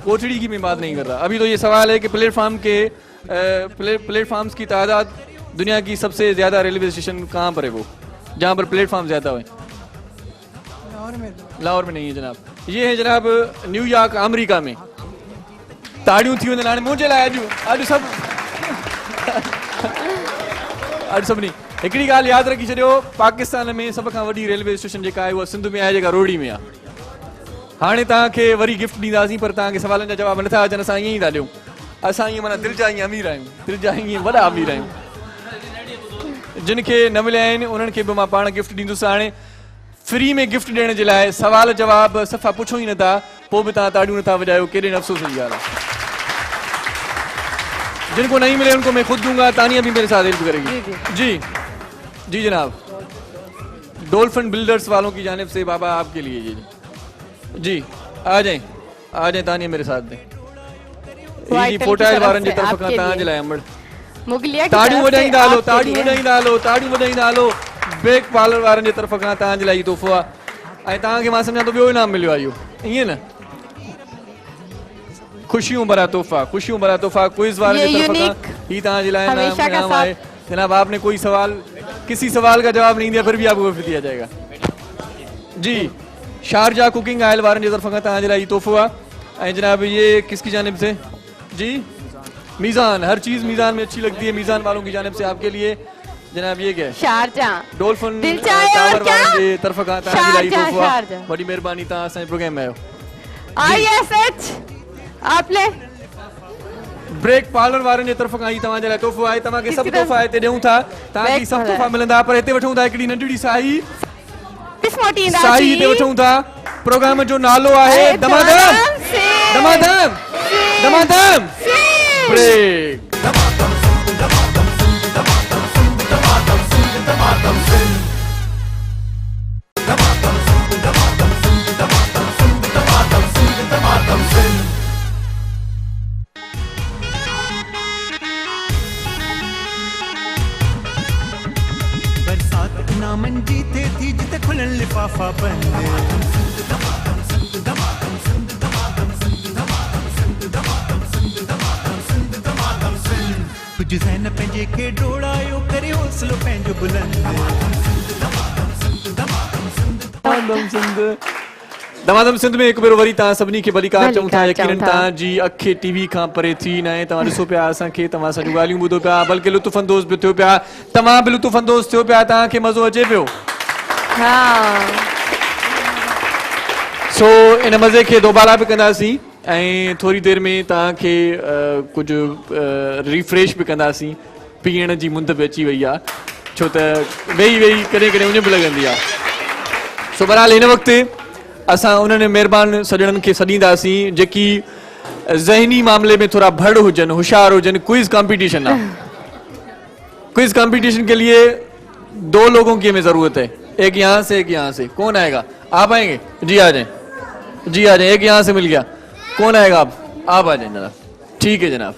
कोठड़ी की मैं बात नहीं कर रहा अभी, तो ये सवाल है कि प्लेटफॉर्म के प्लेटफॉर्म्स की तादाद दुनिया की सबसे ज्यादा रेलवे स्टेशन कहाँ पर है, वो जहाँ पर प्लेटफॉर्म ज्यादा हुए? लाहौर में नहीं है जनाब, ये है जनाब न्यूयॉर्क अमेरिका में। ताड़ियों थी वञनि हाणे मुंहिंजे लाइ अॼु सभिनी। हिकिड़ी ॻाल्हि यादि रखी छॾियो, पाकिस्तान में सभ खां वॾी रेलवे स्टेशन जेका आहे उहा सिंध में आहे, जेका रोड़ी में आहे। हाणे तव्हांखे वरी गिफ्ट ॾींदासीं, पर तव्हांखे सवालनि जा जवाब नथा अचनि, असां ईअं ई था ॾियूं। असां ईअं माना दिलि जा ईअं अमीर आहियूं, दिलि जा ईअं वॾा अमीर आहियूं। जिन खे न मिलिया आहिनि उन्हनि खे बि मां पाण गिफ्ट ॾींदुसि। हाणे फ्री में गिफ्ट ॾियण जे लाइ सवाल जवाब सफ़ा पुछो ई नथा, पोइ बि तव्हां ताड़ियूं नथा वॼायो, केॾे अफ़सोस जी ॻाल्हि आहे। जिनको नहीं मिले उनको मैं खुद दूंगा। तानिया भी मेरे साथ हेल्प करेगी। जी जी जनाब, डॉल्फिन बिल्डर्स वालों की जानिब से बाबा आपके लिए जी जी आ जाएं तानिया मेरे साथ दें जी। पोटाइल वारन जी तरफ का तांज लाए अमड़ मुगलिया की ताड़ियों तरफ से वजाई डालो, आपके ताड़ियों लिए। वजाई डालो, ताड़ियों वजाई डालो। ब्रेक पार्लर वारन जी तरफ का तांज लाई तोहफो आहे। ऐं तव्हांखे मां सम्झां थो ॿियो इनाम मिलियो आहे इहो, ईअं न? खुशियों भरा तोहफा क्विज वाले की तरफ का ही तव्हांजे लाइ हमेशा का इनाम आहे। जनाब आपने कोई सवाल, किसी सवाल का जवाब नहीं दिया फिर भी आपको गिफ्ट दिया जाएगा जी। शारजा कुकिंग आयल वारन जी तरफ का तव्हांजे लाइ तोहफो आहे। ऐं जनाब ये किसकी जानिब से जी? मीज़ान, हर चीज मीज़ान में अच्छी लगती है, मीज़ान वालों की जानिब से आपके लिए जनाब ये क्या है? शारजाह डॉल्फिन दिल चाहे और टावर क्या? वारन जी तरफ का तव्हांजे लाइ शारजाह, तोहफो आहे। शारजाह। बड़ी मेहरबानी तव्हां असांजे प्रोग्राम में आयो। ISH आप ले ब्रेक पार्लर वारनि जे तरफ खां ही तव्हांजे लाइ तोहफो आहे। तव्हांखे सभु तोहफा हिते ॾियूं था, तव्हांखे ब्रेक सभु तोहफा पार्लर। मिलंदा, पर हिते वठूं था हिकिड़ी नंढड़ी साई किस्मती साई हिते वठूं था। प्रोग्राम जो नालो आहे दमादम दमादम दमादम ब्रेक। बरसात इनामन जी थी जिते खुलन लिफाफा बंद। कुछ ज़हन पंहिंजे खे डोड़ायो करे हौसलो पंहिंजो बुलंद। दमादम सिंध में हिकु भेरो वरी तव्हां सभिनी खे भलीकार चऊं था। भलीकार यकीनन चऊं था। तव्हांजी अखि टीवी खां परे थी न आहे। तव्हां ॾिसो पिया असांखे, तव्हां असांजूं ॻाल्हियूं ॿुधो पिया, बल्कि लुत्फ़ अंदोज़ बि थियो पिया। तव्हां बि लुत्फ़ अंदोज़ थियो पिया, तव्हांखे मज़ो अचे पियो। हाँ सो इन मज़े खे दोबारा बि कंदासीं ऐं थोरी देरि में तव्हांखे कुझु रिफ्रेश बि कंदासीं। पीअण जी मुंद बि अची वई आहे, छो त वेही वेही कॾहिं कॾहिं उञ बि लॻंदी आहे। सो बहरहाल हिन वक़्तु असां उन्हनि महिरबान सॼणनि खे सॾींदासीं जेकी ज़हनी मामले में थोड़ा भड़ हुजन, होशियार हुजन। क्विज कंपटीशन है। क्विज कंपटीशन के लिए 2 लोगों की हमें जरूरत है, एक यहाँ से एक यहाँ से। कौन आएगा? आप आएंगे? जी आ जाएं, जी आ जाएं। एक यहाँ से मिल गया, कौन आएगा? आप आ जाएं जनाब। ठीक है जनाब।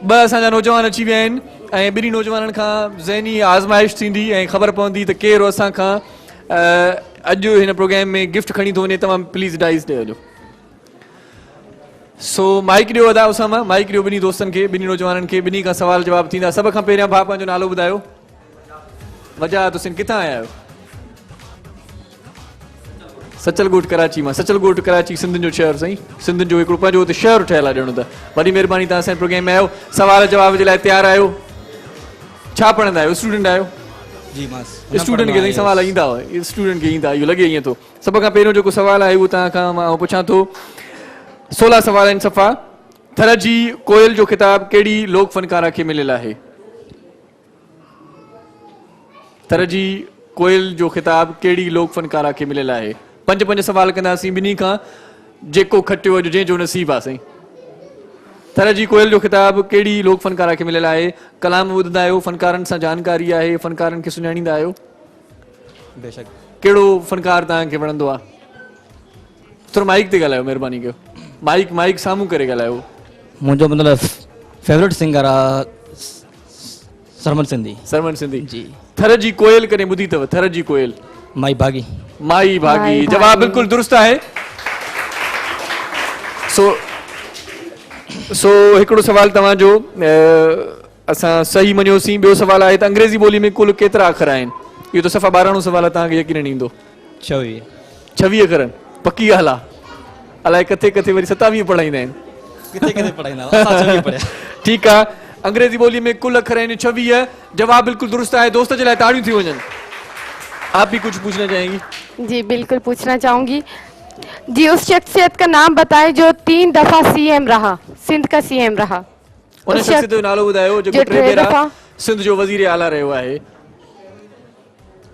ब असांजा नौजवान अची विया आहिनि ऐं ॿिन्ही नौजवाननि खां ज़हनी आज़माइश थींदी ऐं ख़बर पवंदी त केरु असां खां अॼु हिन प्रोग्राम में गिफ्ट खणी थो वञे। तव्हां प्लीज़ डाइस ॾियो जो। सो माइक ॾियो अदा उसामा, माइक ॾियो ॿिन्ही दोस्तनि खे, ॿिन्ही नौजवाननि खे। ॿिन्ही खां सवाल जवाब थींदा। सभ खां पहिरियां भाउ पंहिंजो नालो ॿुधायो। वजाहत हुसैन, किथां आया आहियो? सचलगोट कराची मां। सचलगोट कराची सिंधियुनि जो शहर साईं, सिंधियुनि जो हिकिड़ो पंहिंजो हुते शहर ठहियलु आहे ॼणो त। वॾी महिरबानी तव्हां असांजे प्रोग्राम में आयो। सवाल जवाब जे लाइ तयारु आहियो? छा पढ़ंदा आहियो? स्टूडेंट आहियो? जी मां स्टूडेंट खे सवाल ईंदा हुआ, स्टूडेंट खे ईंदा, इहो लॻे ईअं थो। सभ खां पहिरियों जेको सवाल आहे उहो तव्हां खां मां पुछां थो। 16 सवाल आहिनि सफ़ा। थर जी कोयल जो ख़िताब कहिड़ी लोक फनकारा खे मिलियल आहे? थर जी कोयल जो ख़िताब कहिड़ी लोक फनकारा खे मिलियल आहे? 5 सवाल कंदासीं ॿिन्ही खां, जेको खटियो अॼु जंहिंजो नसीब आहे साईं। थर जी कोयल जो ख़िताब कहिड़ी लोक फनकारा खे मिलियल आहे? कलाम ॿुधंदा आहियो, फनकारनि सां जानकारी आहे, फनकारनि खे सुञाणींदा आहियो? बेशक। कहिड़ो फनकार तव्हांखे वणंदो आहे? थोरो माइक ते ॻाल्हायो, महिरबानी कयो। माइक साम्हूं करे ॻाल्हायो। मुंहिंजो मतिलबु फेवरेट सिंगर आहे सरमन सिंधी। सरमन सिंधी जी। थर जी कोयल कॾहिं ॿुधी अथव? थर जी कोयल? माई भागी। माई भागी। माई जवाब भागी। बिल्कुलु दुरुस्त आहे। सो हिकिड़ो सवाल तव्हांजो असां सही मञियोसीं। ॿियो सवाल आहे त अंग्रेज़ी ॿोली में कुल केतिरा अखर आहिनि? इहो त सफ़ा 12 सवाल आहे, तव्हांखे यकीन ईंदो। 26 अखर। पकी ॻाल्हि आहे। अलाए किथे किथे वरी 27 पढ़ाईंदा आहिनि। किथे किथे पढ़ाईंदा। ठीकु आहे। अंग्रेज़ी ॿोली में कुल अखर आहिनि 26। जवाब बिल्कुलु दुरुस्त आहे। दोस्त जे लाइ ताड़ियूं थी वञनि। आप भी कुछ पूछना चाहेंगी? जी बिल्कुल पूछना चाहूंगी जी। उस शख्सियत का नाम बताएं जो 3 दफा CM रहा, सिंध का CM रहा। उन शख्सियत जो नालो ॿुधायो जेको 3 भेरा सिंध जो वज़ीर आला रहियो आहे।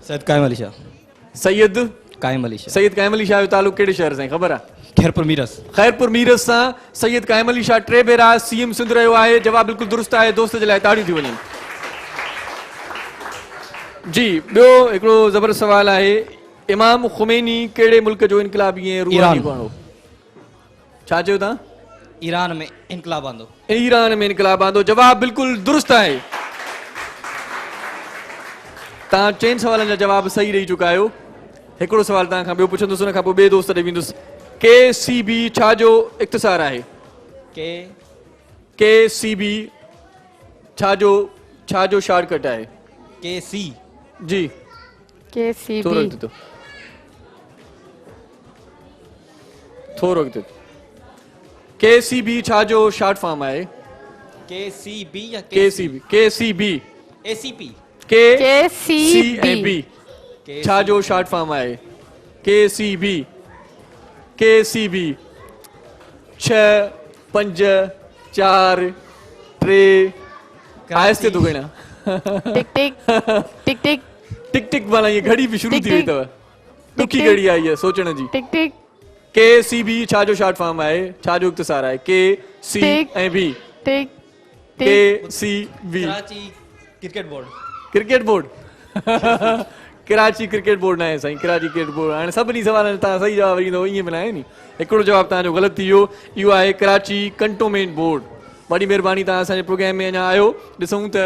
सैयद कायम अली शाह। सैयद कायम अली शाह। सैयद कायम अली शाह जो तालुक कहिड़े शहर सां ख़बर आहे? खैरपुर मीरस खैरपुर मीरस सां सैयद काइम अली शाह 3 भेरा सीएम सिंध रहियो आहे। जवाब बिल्कुलु दुरुस्त आहे। दोस्त जे लाइ ताड़ियूं थी वञनि। जी ॿियो हिकिड़ो ज़बरदस्त सवाल आहे, इमाम ख़ुमैनी कहिड़े मुल्क जो इनकलाबी ऐं रूहानी बणो? छा चयो तव्हां? ईरान में इनकलाब आंदो। ईरान में इनकलाब आंदो। जवाब बिल्कुलु दुरुस्त आहे। तव्हां 4 सवालनि जा जवाब सही ॾेई चुका आहियो। हिकिड़ो सवाल तव्हां खां ॿियो पुछंदुसि, उन खां पोइ ॿिए दोस्त ॾे वेंदुसि। KCB छा जो इख़्तिसार आहे? KCB छा जो शॉर्टकट आहे? KC जी KCB थोरो अॻिते। KCB छा जो शॉर्ट फॉर्म आहे? KCB या KCB ACP KCB छा जो शॉर्ट फॉर्म आहे? KCB 6 5 4 3 आहिस्ते तो गिणा। टिक टिक टिक टिक टिक टिक वाला ये घड़ी भी शुरू थी वई अथव। ॾुखी घड़ी आई आहे सोचण जी। टिक टिक KCB छा जो शॉर्ट फॉर्म आहे? छा जो इख़्तिसार आहे? KCB टिक KCB Karachi cricket board. Cricket board Karachi cricket board न आहे साईं, कराची क्रिकेट बोर्ड। हाणे सभिनी सवालनि तव्हां सही जवाब ॾींदव ईअं बि न आहे नी। हिकिड़ो जवाब तव्हांजो ग़लति थी वियो। इहो आहे कराची कंटोनमेंट बोर्ड। बड़ी मेहरबानी, तव्हां असांजे प्रोग्राम में अञा आयो। ॾिसूं त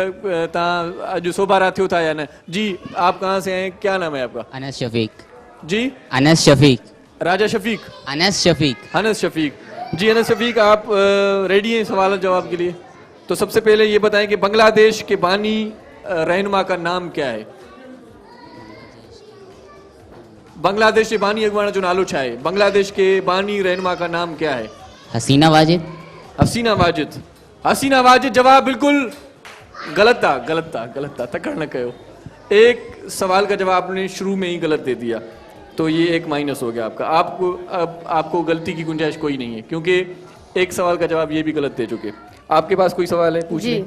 तव्हां अॼु सोभारा थियो था या न। जी आप कहाँ से हैं, क्या नाम है आपका? अनस शफीक। जी अनस शफीक। राजा शफीक? अनस शफीक। अनस शफीक। जी अनस शफीक, आप रेडी हैं सवाल जवाब के लिए? तो सबसे पहले ये बताएं कि बांग्लादेश के बानी रहनुमा का नाम क्या है? बांग्लादेश के बानी अगवाना जो नालो छा है? बांग्लादेश के बानी रहनुमा का नाम क्या है? हसीना वाजिद। हसीना वाजिद। हसीना वाजिद जवाब बिल्कुल गलत था। तकड़ न कयो। एक सवाल का जवाब आपने शुरू में ही गलत दे दिया, तो ये 1 माइनस हो गया आपका। आपको गलती की गुंजाइश कोई नहीं है, क्योंकि एक सवाल का जवाब ये भी गलत दे चुके। आपके पास कोई सवाल है? पूछिए।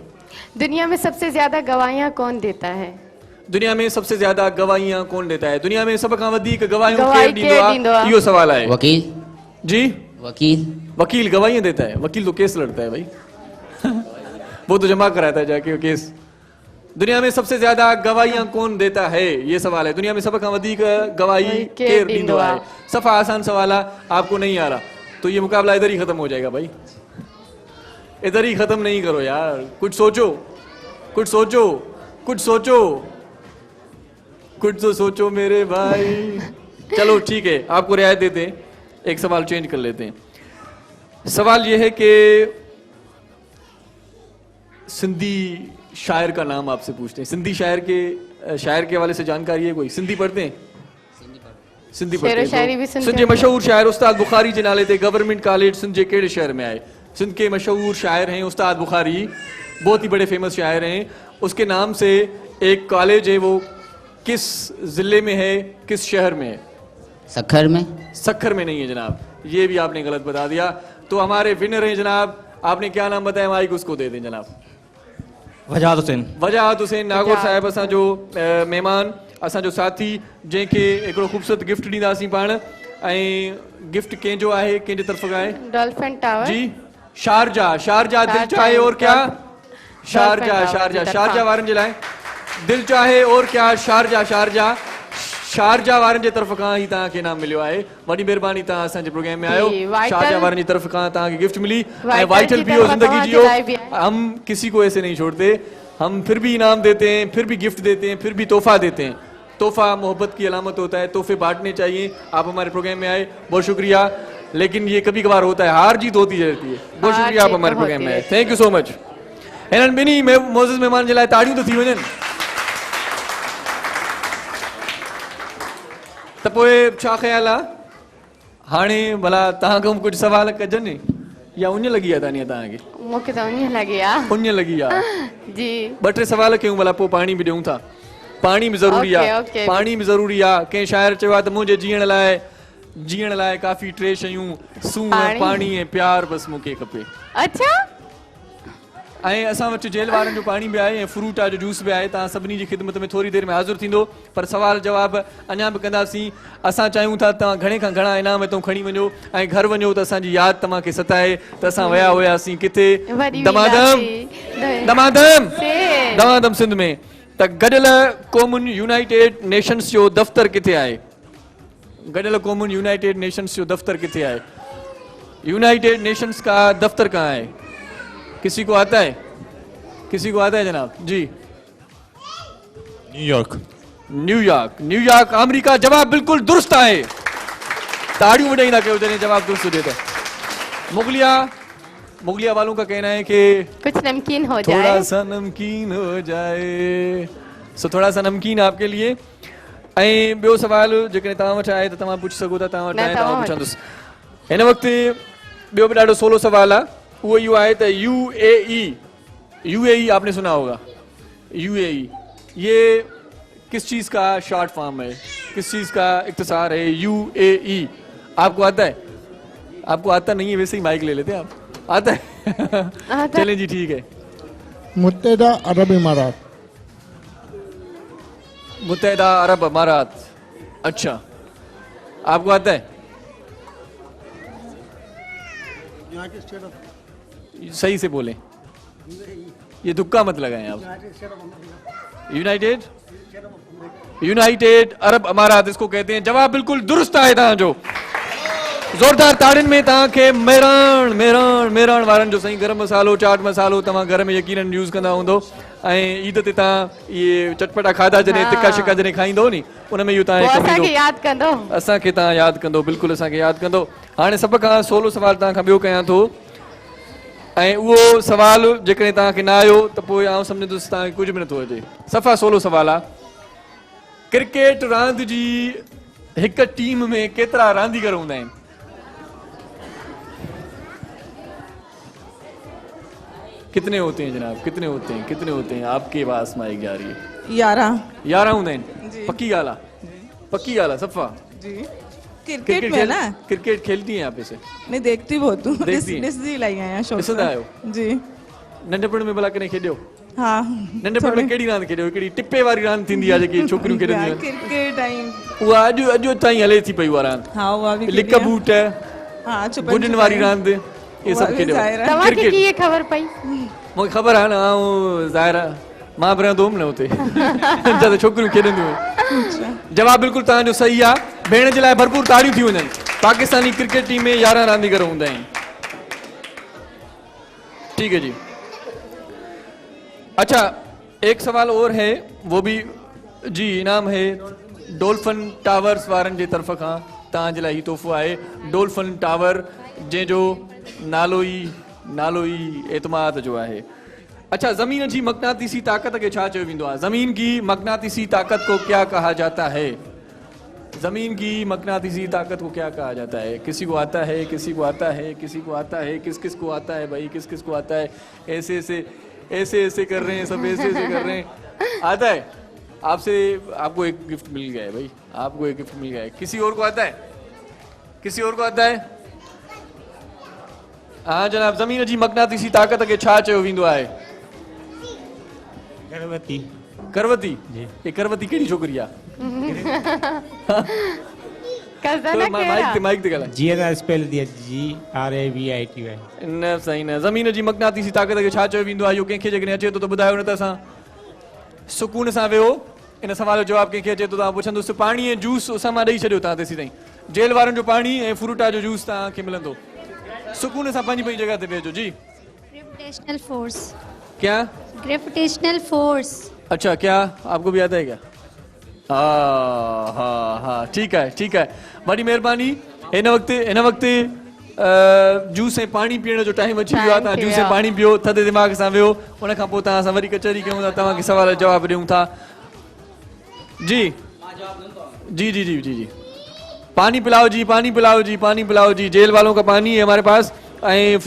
दुनिया में सबसे ज्यादा गवाहियां कौन देता है? दुनिया में सबसे ज्यादा गवाहियां कौन देता है? दुनिया में सब खां वधीक गवाहियूं केरु ॾींदो आहे? इहो सवाल आहे। वकील। जी वकील गवाहियां देता है। वकील तो केस लड़ता है भाई वो तो जमा कराता है जाके केस। दुनिया में सबसे ज्यादा गवाहियां कौन देता है, ये सवाल है। दुनिया में सब खां वधीक गवाही केरु ॾींदो आहे? सफ़ा आसान सवाल आहे, आपको नहीं आ रहा तो ये मुकाबला इधर ही खत्म हो जाएगा भाई। इधर ही खत्म नहीं करो यार, कुछ तो सोचो मेरे भाई। चलो ठीक है, आपको रियायत देते हैं, एक सवाल चेंज कर लेते हैं। सवाल यह है कि सिंधी शायर का नाम आपसे पूछते हैं। सिंधी शायर के हवाले से जानकारी है कोई? सिंधी पढ़ते हैं? सिंधी पढ़ते हैं। सिंध के मशहूर शायर उस्ताद बुखारी जे नाले ते गवर्नमेंट कॉलेज सिंध के कहिड़े शहर में आए? सिंध के मशहूर शायर हैं उस्ताद बुखारी, बहुत ही बड़े फेमस शायर हैं। उसके नाम से एक कॉलेज है, वो किस जिले में है, किस शहर में है? सखर में। सखर में नहीं है जनाब, ये भी आपने गलत बता दिया। तो हमारे विनर हैं जनाब, आपने क्या नाम बताया? माइक उसको दे दें जनाब। वजाहत हुसैन। वजाहत हुसैन नागौर साहिब असांजो मेहमान, असांजो साथी, जंहिंखे हिकिड़ो ख़ूबसूरत गिफ्ट ॾींदासीं पाण। ऐं गिफ्ट कंहिंजो आहे, कंहिंजे तरफ़ खां आहे? Dolphin tower. जी शारजा दिल चाहे और क्या? शारजा वारनि जे लाइ दिल चाहे और क्या शारजा वारनि जे तरफ़ खां ही तव्हांखे इनाम मिलियो आहे। वॾी महिरबानी, तव्हां असांजे प्रोग्राम में आयो। शारजा वारनि जी तरफ़ खां तव्हांखे गिफ्ट मिली। ऐं वाइटल पियो, ज़िंदगी जियो। हम किसी को ऐसे नहीं छोड़ते, हम फिर भी इनाम देते हैं, फिर भी गिफ्ट देते हैं, फिर भी तोहफा देते हैं। तोहफा मोहब्बत की अलामत होता है, तोहफे बांटने चाहिए। आप हमारे प्रोग्राम में आए, बहुत शुक्रिया। लेकिन ये कभी कभार होता है, हार जीत होती रहती है। बहुत शुक्रिया आप हमारे प्रोग्राम में आए, थैंक यू सो मच। हिननि ॿिन्ही मोज़िज़ महिमान जे लाइ ताड़ियूं तो थी वञनि। त पोइ छा ख़्याल आहे हाणे? भला तव्हां खां कुझु सवाल कजनि या उञ लॻी आहे तव्हांखे? मूंखे त उञ लॻी आहे। उञ लॻी आहे जी। 2-3 सवाल कयूं, भला पोइ पाणी बि ॾियूं था। पाणी बि ज़रूरी आहे, पाणी बि ज़रूरी आहे। कंहिं शाइर चयो आहे त मुंहिंजे जीअण लाइ काफ़ी 3 शयूं, सूंहं, पाणी ऐं प्यार बसि मूंखे खपे। अच्छा, ऐं असां वटि जेल वारनि जो पाणी बि आहे ऐं फ्रूट जो जूस बि आहे। तव्हां सभिनी जी ख़िदमत में थोरी देरि में हाज़िर थींदो, पर सवाल जवाब अञा बि कंदासीं। असां चाहियूं था तव्हां घणे खां घणा इनाम हितां खणी वञो ऐं घर वञो त असांजी यादि तव्हांखे सताए त असां विया हुयासीं किथे, दमादम सिंध में। त गॾियल क़ौमुनि यूनाइटेड नेशंस जो दफ़्तर किथे आहे? गॾियल क़ौमुनि यूनाइटेड नेशंस जो दफ़्तर किथे आहे? यूनाइटेड नेशंस का दफ़्तर कहाँ है? किसी को आता है? किसी को आता है जनाब? जी। न्यूयॉर्क। New York, New York America. जवाब बिल्कुल दुरुस्त है। ताड़ियों वजाइंदा कयो जॾहिं जवाब दुरुस्त हुजे त। मुगलिया वालों का कहना है कि कुछ नमकीन हो जाए, थोड़ा सा नमकीन हो जाए। सो थोड़ा सा नमकीन आपके लिए। ऐं ॿियो सवाल जेकॾहिं तव्हां वटि आहे त तव्हां पुछी सघो था। तव्हां वटि आहे तव्हां पुछंदुसि। हिन वक़्तु ॿियो बि ॾाढो सवलो सवाल आहे, वो इहो आहे त यूएई आपने सुना होगा। यूएई ये किस चीज़ का शॉर्ट फॉर्म है, किस चीज़ का इख्तिसार है? यूएई आपको आता है? आपको आता नहीं है, वैसे ही माइक ले लेते हैं आप। आता है? चलें जी, ठीक है। मुत्तहिदा अरब इमारात। मुत्तहिदा अरब अमारात। अच्छा, आपको आता है? सही से बोलें, ये तुक्का मत लगाएं आप। यूनाइटेड अरब अमारात इसको कहते हैं। जवाब बिल्कुल दुरुस्त है तव्हां जो। ज़ोरदार ताड़ियुनि में तव्हांखे मेराण वारनि जो सही गरम मसालो, चाट मसालो तव्हां घर में यकीनन यूज़ कंदा हूंदो। ऐं ईद ते तव्हां इहे चटपटा खाधा जॾहिं तिका शिका जॾहिं खाईंदो नी, उन में इहो असांखे यादि कंदो। असांखे तव्हां यादि कंदो, बिल्कुलु असांखे यादि कंदो। हाणे सभ खां सवलो सवाल तव्हां खां ॿियो कयां थो, ऐं उहो सवाल जेकॾहिं तव्हांखे न आयो त पोइ आउं सम्झंदुसि तव्हांखे कुझु बि नथो अचे। सफ़ा सवलो सवाल आहे। क्रिकेट रांदि जी हिक टीम में केतिरा रांदीगर हूंदा आहिनि? कितने होते हैं जनाब? कितने होते हैं? कितने होते हैं? आपके पास माइक जा रही है। 11 होंगे। पक्की गाला? पक्की गाला सफ़ा जी। क्रिकेट में ना, क्रिकेट खेलती हैं आप? इसे नहीं देखती बहुत हूं, ॾिसंदी आहियो? जी। नंढपण में भला कॾहिं खेॾियो? हाँ। नंढपण में कहिड़ी रांदि खेॾियो? हिकिड़ी टिपे वारी रांदि थींदी आहे जेकी छोकिरियूं खेॾंदियूं आहिनि। क्रिकेट उहा अॼु ताईं हले थी पई उहा रांदि। हाँ, उहा बि लिक बूट, गुॾनि वारी रांदि, ये सब खेॾियो। तव्हांखे कीअं ख़बर पई? मूंखे ख़बर आहे न, आउं ज़ाहिरा मां बि रहंदो हुउमि न हुते जिते छोकिरियूं खेॾंदियूं हुयूं। जवाब बिल्कुलु तव्हांजो सही आहे। भेण जे लाइ भरपूर ताड़ियूं थी वञनि। पाकिस्तानी क्रिकेट टीम में 11 रांदीगर हूंदा आहिनि। ठीक है जी। अच्छा, एक सवाल और है, वो भी जी इनाम है डोल्फिन टावर्स वारनि जे तरफ़ खां तव्हांजे लाइ ही तोहफ़ो आहे। डोल्फिन टावर जंहिंजो नालो ई एतमाद जो आहे। अच्छा, ज़मीन की मकनातीसी ताकत के छा चयो वेंदो आहे? ज़मीन की मकनातीसी ताकत को क्या कहा जाता है? ज़मीन की मकनातीसी ताकत को क्या कहा जाता है? किसी को आता है, किसी को आता है, किसी को आता है, किस किस को आता है भाई? किस किस को आता है? ऐसे कर रहे हैं सब, ऐसे कर रहे हैं। आता है? आपको एक गिफ्ट मिल गया है भाई, आपको एक गिफ्ट मिल गया है। किसी और को आता है? किसी और को आता है? हाँ जनाब, ज़मीन की मकनातीसी ताकत के छा चयो वेंदो आहे? करवती जी। ये करवती केड़ी छोकरी आ? माइक ते गला जी ना स्पेल दिया GRAVITY। न सही न। ज़मीन जी मकनातीसी ताकत के छा चयो वेंदो आहे? यो कंहिंखे जेकॾहिं अचे तो ॿुधायो, न त असां सुकून सां वेहो। इन सवाल जो जवाब कंहिंखे अचे तो तव्हां पुछंदुसि। पाणी ऐं जूस असां मां ॾेई छॾियो तव्हां तेसी ताईं। जेल वारनि जो पाणी ऐं फ्रूटा जो जूस तव्हांखे मिलंदो। सुकून सां पंहिंजी जगह ते वेहिजो जी। Gravitational force. क्या? Gravitational force. अच्छा, क्या आपको भी आता है क्या? हाँ, ठीक है। बड़ी मेहरबानी। हिन वक़्तु जूस ऐं पाणी पीअण जो टाइम अची वियो आहे। तव्हां जूस ऐं पाणी पियो, थधे दिमाग़ सां वियो। उन खां पोइ तव्हां सां वरी कचहरी कयूं था, तव्हांखे सवाल जवाब ॾियूं था। जी। पानी पिलाओ जी। जेल वालों का पानी है हमारे पास।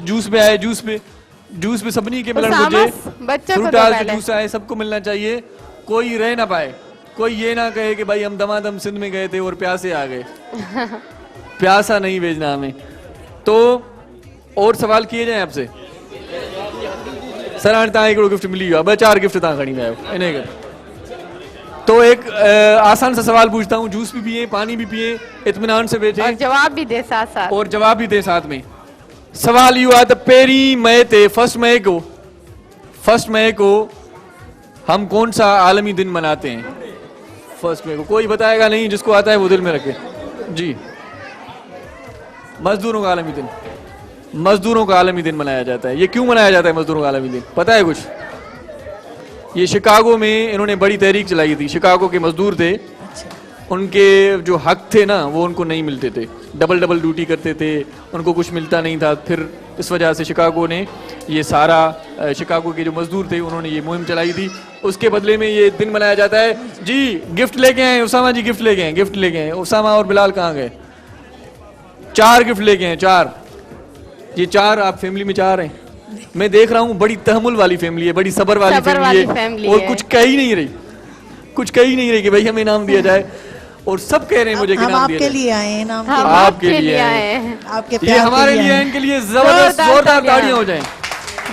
जूस में आए, जूस भी सभी के मिलना चाहिए। फ्रूटास जो जूस है सबको मिलना चाहिए। कोई रह ना पाए, कोई ये ना कहे कि भाई हम दमादम सिंध में गए थे और प्यासे आ गए। प्यासा नहीं भेजना हमें। तो और सवाल किए जाए आपसे? सर हाणे तव्हां हिकिड़ो गिफ्ट मिली वियो आहे, 4 गिफ्ट तव्हां खणी विया आहियो इन करे। तो एक आसान सा सवाल पूछता हूँ, जूस भी पिए, पानी भी पिए, इत्मीनान से बैठे और जवाब भी दे साथ साथ। और जवाब भी दे साथ में। सवाल यू आहे त पहिरीं मई ते 1 मई को हम कौन सा आलमी दिन मनाते हैं? 1 मई को कोई बताएगा नहीं, जिसको आता है वो दिल में रखे जी। मजदूरों का आलमी दिन, मजदूरों का आलमी दिन मनाया जाता है। ये क्यों मनाया जाता है मजदूरों का आलमी दिन, पता है कुछ? ये शिकागो में इन्होंने बड़ी तहरीक चलाई थी। शिकागो के मजदूर थे, उनके जो हक थे ना वो उनको नहीं मिलते थे, डबल ड्यूटी करते थे, उनको कुछ मिलता नहीं था। फिर इस वजह से शिकागो ने ये सारा शिकागो के जो मजदूर थे उन्होंने ये मुहिम चलाई थी, उसके बदले में ये दिन मनाया जाता है जी। गिफ्ट लेके आए उसामा जी, गिफ्ट लेके आए, गिफ्ट लेके आए। उसामा और बिलाल कहाँ गए? 4 गिफ्ट लेके आए, 4। ये 4 आप फैमिली में 4 हैं। मैं देख रहा हूँ बड़ी तहमुल वाली फैमिली है, बड़ी सबर वाली फैमिली है, और कुछ कह ही नहीं रही, कुछ कह ही नहीं रही कि भाई हमें इनाम दिया जाए, और सब कह रहे हैं मुझे कि इनाम दिया जाए। आपके लिए आए हैं, इनाम आपके लिए आए हैं, आपके ये हमारे लिए, इनके लिए जबरदस्त जोरदार ताड़ियां हो जाएं।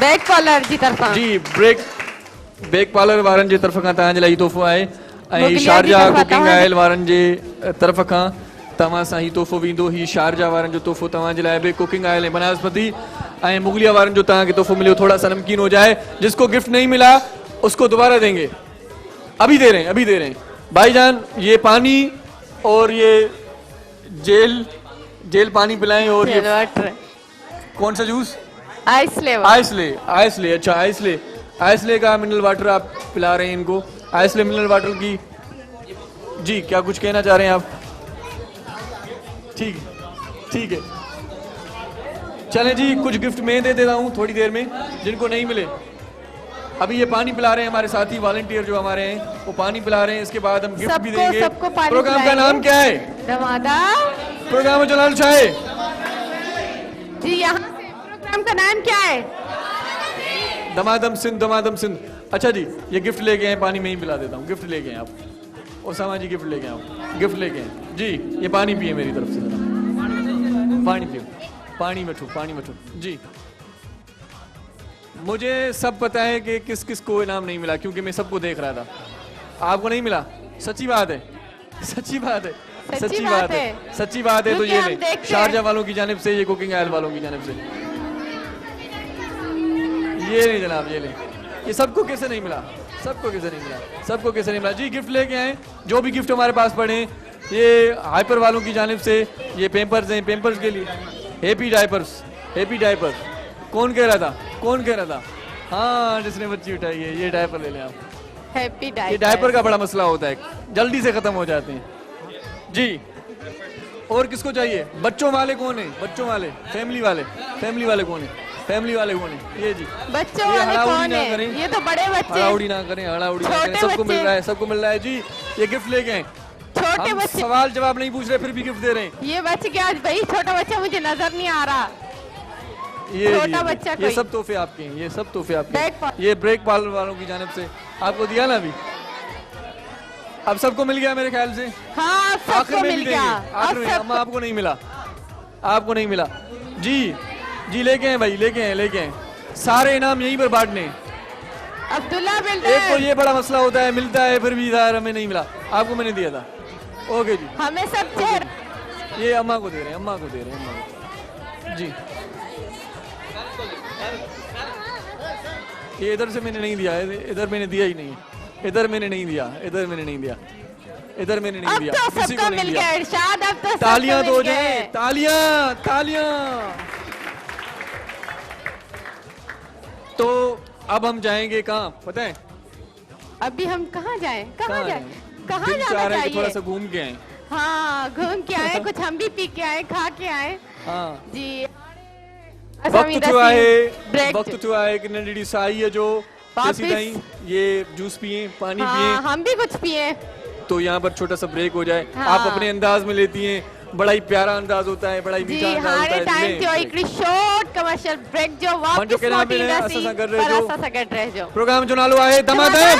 बैक पार्लर जी तरफा जी, बैक पार्लर वारनि जे तरफ खां तव्हांजे लाइ तोहफ़ो आहे, ऐं शारजा कुकिंग ऑयल वारनि जे तरफ खां तव्हां सां ही तोहफ़ो वेंदो। ही शारजा वारनि जो तोहफ़ो तव्हांजे लाइ बि कुकिंग ऑयल ऐं बनास्पति, ऐं मुगलिया वारनि जो तव्हांखे तोहफ़ो मिलियो थोड़ा सा नमकीन हो जाए। जिसको गिफ्ट नहीं मिला उसको दोबारा देंगे, अभी दे रहे हैं, अभी दे रहे हैं। भाईजान ये पानी और ये जेल पानी पिलाएं, और ये कौन सा जूस? आइसले। अच्छा, आइसले का मिनरल वाटर आप पिला रहे हैं इनको। आइसले मिनरल वाटर की जी, क्या कुछ कहना चाह रहे हैं आप? ठीक है, चलें जी, कुछ गिफ्ट मैं दे देता हूँ थोड़ी देर में जिनको नहीं मिले। अभी ये पानी पिला रहे हैं हमारे साथी वॉलंटियर जो हमारे हैं, वो पानी पिला रहे हैं। इसके बाद हम गिफ्ट भी देंगे। प्रोग्राम का नाम क्या है? प्रोग्राम जो नाम चाहे जी, यहाँ प्रोग्राम का नाम क्या है? दमादम सिंध। अच्छा जी, ये गिफ्ट लेके आए, पानी में ही पिला देता हूँ। गिफ्ट लेके आए आप, ओसामा जी गिफ्ट लेके आओ, गिफ्ट लेके आए जी। ये पानी पिए मेरी तरफ से, पानी पियो, पानी मठो जी। मुझे सब पता है कि किस किस को इनाम नहीं मिला, क्योंकि मैं सबको देख रहा था। आपको नहीं मिला? सच्ची बात है, सच्ची बात है। तो ये ले शारजा वालों की जानिब से, ये कुकिंग ऑयल वालों की जानिब से, ये नहीं जनाब, ये सबको कैसे नहीं मिला? सबको कैसे नहीं मिला जी? गिफ्ट लेके आए, जो भी गिफ्ट हमारे पास पड़े। ये हाइपर वालों की जानिब से ये पेम्पर्स हैं, पेम्पर्स के लिए हैप्पी डायपर्स। कौन कह रहा था? हाँ, जिसने बच्ची उठाई है, ये डायपर ले लें आप। Happy diaper. ये डायपर का बड़ा मसला होता है, जल्दी से खत्म हो जाते हैं जी। और किसको चाहिए? बच्चों वाले कौन है? फैमिली वाले कौन है? ये जी, बच्चों वाले कौन है? ये तो बड़े बच्चे। हड़ाउड़ी ना करें, सबको मिल रहा है जी। ये गिफ्ट लेके आए। छोटे बच्चे सवाल जवाब नहीं पूछ रहे, फिर भी गिफ्ट दे रहे हैं। ये बच्चे क्या भाई? छोटा बच्चा मुझे नजर नहीं आ रहा। छोटा बच्चा, ये सब तोहफे आपके हैं, ये ब्रेक पार्लर वालों की जानिब से आपको दिया ना अभी। अब सबको मिल गया मेरे ख्याल से। हाँ, सबको मिल गया। आखिर में अम्मा आपको नहीं मिला जी। लेके आए सारे इनाम यहीं पर बांटने। अब्दुल्ला एक तो ये बड़ा मसला होता है, मिलता है फिर भी इधर हमें नहीं मिला। आपको मैंने दिया था। ओके जी, हमें सब ये अम्मा को दे रहे हैं, जी। ये इधर से मैंने नहीं दिया, इधर मैंने दिया ही नहीं, इधर मैंने नहीं दिया, किसी को नहीं दिया। इरशाद, अब तो तालियां तो हो जाए, तालियां। तो अब हम जाएंगे कहाँ पता है? अभी हम कहाँ जाएं? कहाँ जाना चाहिए? थोड़ा सा घूम के आए। हाँ, घूम के आए, कुछ हम भी पी के आए, खा के आए। हाँ जी, वक्त थियो आहे कि नंढड़ी साई है जो ये जूस पिए, पानी पिए, हम भी कुछ पिए, तो यहाँ पर छोटा सा ब्रेक हो जाए। आप अपने अंदाज में लेती हैं, बड़ा ही प्यारा अंदाज होता है, बड़ा ही मीठा अंदाज होता है। टाइम थियो हिकड़ी शॉर्ट कमर्शियल ब्रेक जो वापस मोटी इंडस्ट्री पर असां सां गॾु रहिजो। प्रोग्राम जो नालो आहे दमादम।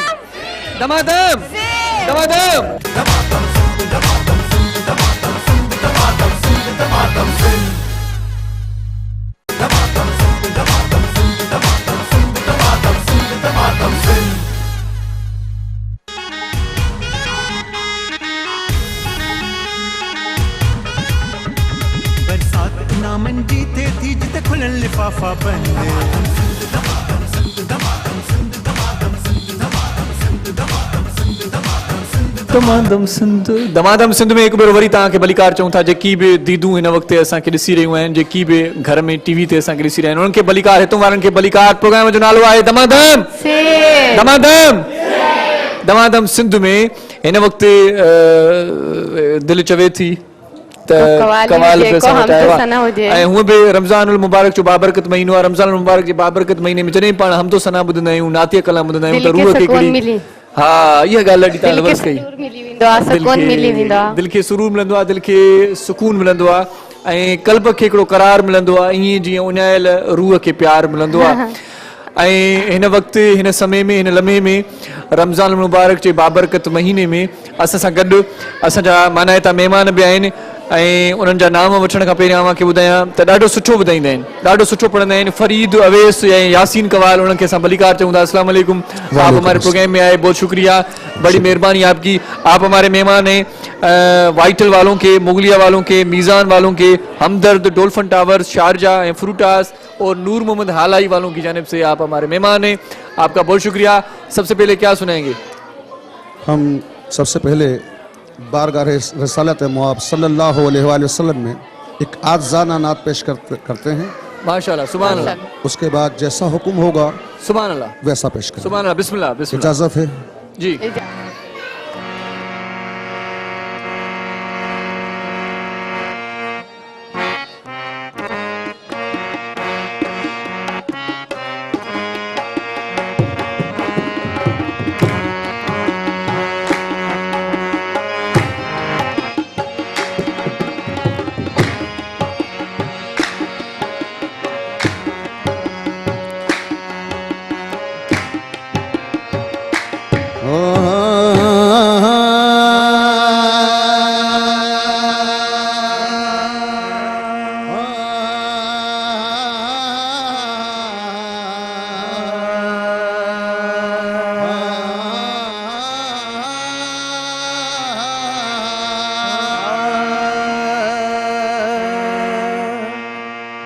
बरसात इनामन जीते थी जिते खुलन लिफाफा बंद दमादम सिंध में एक बार वरी तव्हांखे भलीकार चऊं था जेकी बि दीदू हिन वक़्तु असांखे ॾिसी रहियूं आहिनि जेकी बि घर में टीवी ते असांखे ॾिसी रहिया आहिनि उन्हनि खे भलीकार हितां वारनि खे भलीकार प्रोग्राम जो नालो आहे दमादम दमादम दमादम सिंध में हिन वक़्तु दिलि चवे थी कवाल पे ऐं हूअं बि रमज़ानुल मुबारक जो बाबरकत महीनो आहे रमज़ानुल मुबारक जे बाबरकत महीने में जॾहिं पाण हमदो सना ॿुधंदा आहियूं नातिया कलाम ॿुधंदा आहियूं त रूह खे हिकिड़ी हाँ इहा ॻाल्हि ॾाढी तव्हां लवज़ कई दिलि खे सुरूर मिलंदो आहे दिलि खे सुकून मिलंदो आहे ऐं कल्ब खे हिकिड़ो करार मिलंदो आहे ईअं जीअं उञायल रूह खे प्यार मिलंदो आहे ऐं हिन वक़्तु हिन समय में हिन लम्हे में रमज़ान मुबारक जे बाबरकत महीने में असां सां गॾु असांजा माना हितां महिमान बि आहिनि ऐं उन्हनि जा नाम वठण खां पहिरियां अव्हांखे ॿुधायां त ॾाढो सुठो ॿुधाईंदा आहिनि ॾाढो सुठो पढ़ंदा आहिनि फरीद अवैस ऐं यासीन कवाल उन्हनि खे असां भलीकार चऊं था अस्सलाम वालेकुम आप हमारे प्रोग्राम में आए बहुत शुक्रिया बड़ी मेहरबानी आपकी आप हमारे मेहमान हैं वाइटल वालों के मुगलिया वालों के मीज़ान वालों के हमदर्द डोल्फन टावर्स शारजा एंड फ्रूटास और नूर मोहम्मद हालाई वालों की जानिब से आप हमारे मेहमान हैं आपका बहुत शुक्रिया सबसे पहले क्या सुनाएंगे हम सबसे पहले बारगाह रसालत मुआब सल्लल्लाहु अलैहि वसल्लम में एक आज़ाना नात पेश करते हैं माशाल्लाह सुभान अल्लाह उसके बाद जैसा हुक्म होगा सुभान अल्लाह वैसा पेश करें सुभान अल्लाह बिस्मिल्लाह बिस्मिल्लाह इजाज़त है जी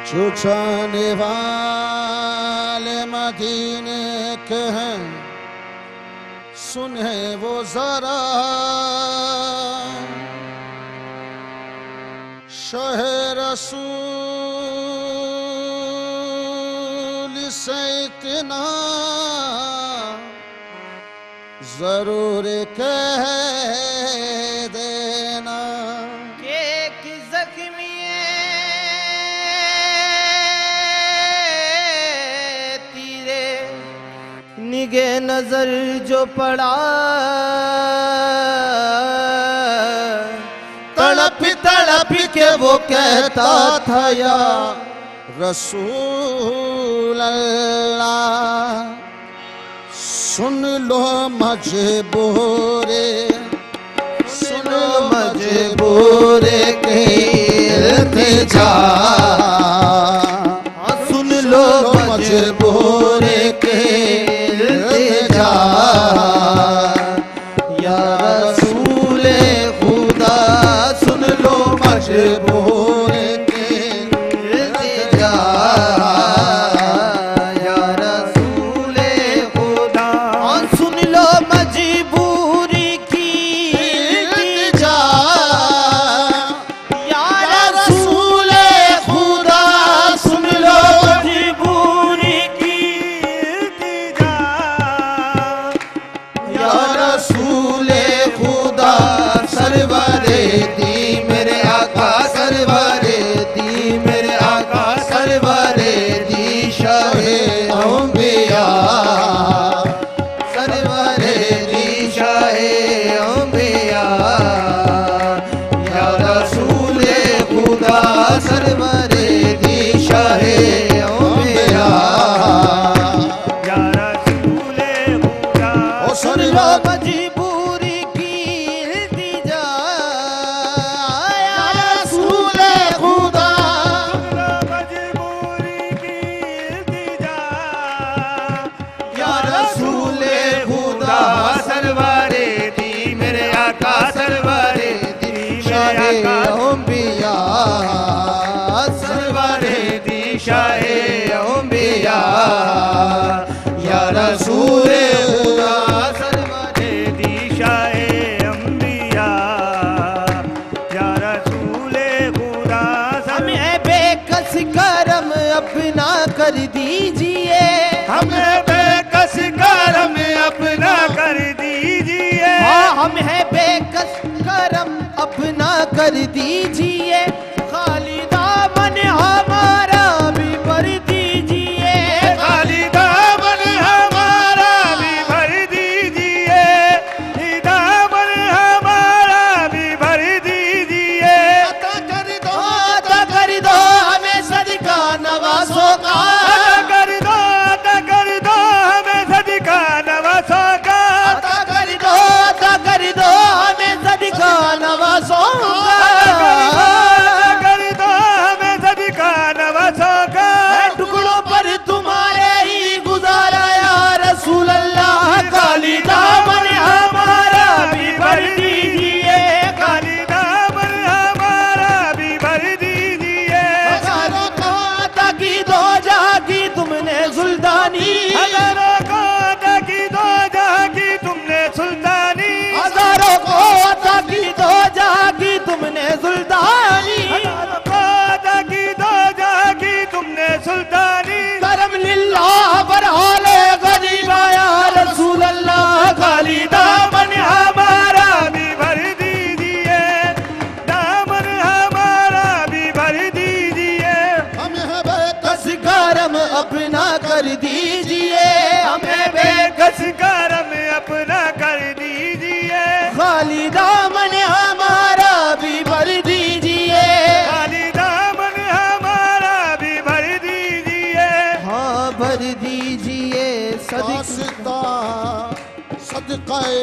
छुछाने वाले मदीने के हैं सुने वो जरा शहर रसूल से इतना जरूर कह देना कि जख्मी निगे नजर जो पड़ा तड़प तड़प के वो कहता था या रसूल अल्लाह सुन लो मजबूरे के इल्तिजा सुन लो मजबूरे के या रसूल खुदा सुन लो मजबूर के इल्तिजा या रसूल खुदा सुन लो मजबूरी की इल्तिजा या रसूल खुदा सुन लो मजबूरी की इल्तिजा या रसूल खुदा सरवरे दी मेरे आका सरवरे दी मेरे आका सरवरे दी शाहे अंबिया सरवरे दी शाहे अंबिया या रसूल खुदा सरवरे दी शाहे अंबिया या रसूल खुदा ओ सुन लो मजबूरी की इल्तिजा या रसूल खुदा मजबूरी की इल्तिजा या रसूल हम है बेकस करम अपना कर दीजिए, खाली दामन हमारा भी भर दीजिए, खाली दामन हमारा भी भर दीजिए, दामन हमारा भी भर दीजिए। अता कर दो हमें सदका नवासों का, अता कर दो हमें सदका नवासों का, अता कर दो हमें सदका नवासों का, कर दो हमें सदका नवासों का। टुकड़ों पर तुम्हारे ही गुजारा या रसूल अल्लाह, काली दामन हमारा भी भर दीजिए, काली दामन हमारा भी भर दीजिए। हजारों को अता की दो जहां की तुमने सुल्तानी, हजारों को अता की दो जहां की तुमने सुल्तानी, हजारों को अता की दो जहां की तुमने सुल्तानी, हजारों को अता की दो जहां की तुमने सुल्तानी। करम लिल्लाह बरहाले गरीबा या रसूल अल्लाह, काली दामन हमारा भी भर दीजिए, दामन हमारा भी भर दीजिए। हमें बेकस करम अपना कर दीजिए, हमें बेकस करम अपना कर दीजिए, खाली दामन हमारा भी भर दीजिए, खाली दामन हमारा भी भर दीजिए। हाँ भर दीजिए सदका सदकाए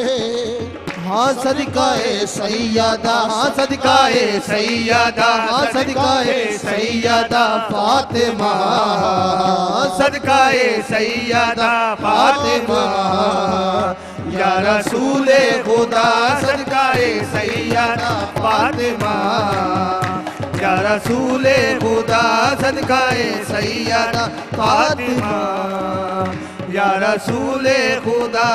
हाँ सदकाए सैयदा, हाँ सदकाए सैयदा, हाँ सदकाए सैयदा फातिमा, सदकाए सैयदा फातिमा, या रसूले खुदा सदकाए सैयदा फातिमा, या रसूले खुदा सदकाए सैयदा फातिमा, या रसूले खुदा।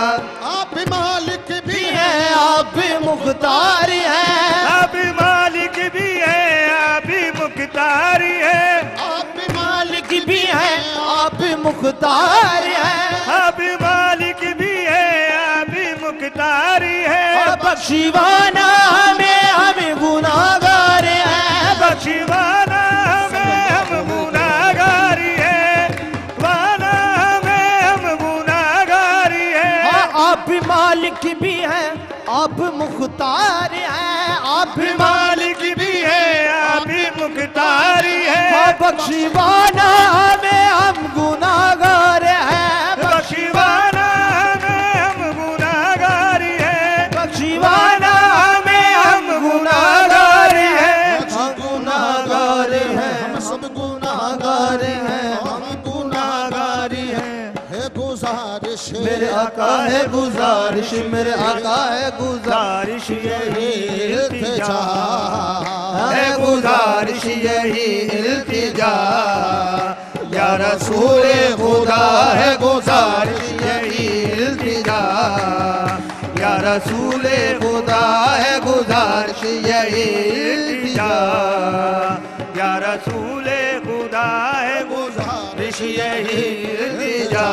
आप मालिक भी हैं, आप भी मुख्तार हैं, आप मालिक भी है, आप भी मुख्तार है, आप मालिक भी हैं, आप मुख्तार हैं, आप मालिक भी है, आप भी मुख्तार है। बख्शीवाना हमें हम गुनाहगार हैं, बख्शीवाना हमें हम गुनाहगार है, वाना हमें हम गुनाहगार है। आप भी मालिक भी हैं, आप मुख्तार हैं, आप भी मालिक भी है, आप भी मुख्तार है। बख्शीवाना हमें हम गुनाहगार हैं, बख्शीवाना हमें हम गुनाहगार है, बख्शीवाना हमें हम गुनाहगार है। गुनाहगार हैं, हम सब गुनाहगार हैं, हम गुनाहगार हैं। है गुजारिश मेरे आका है गुजारिश, मेरे आका है गुजारिश, यही इल्तिजा है गुजारिश यही इल्तिजा, या रसूले खुदा है गुजारिश यही इल्तिजा, या रसूले खुदा है गुजारिश यही इल्तिजा, या रसूले खुदा है गुजारिश यही इल्तिजा,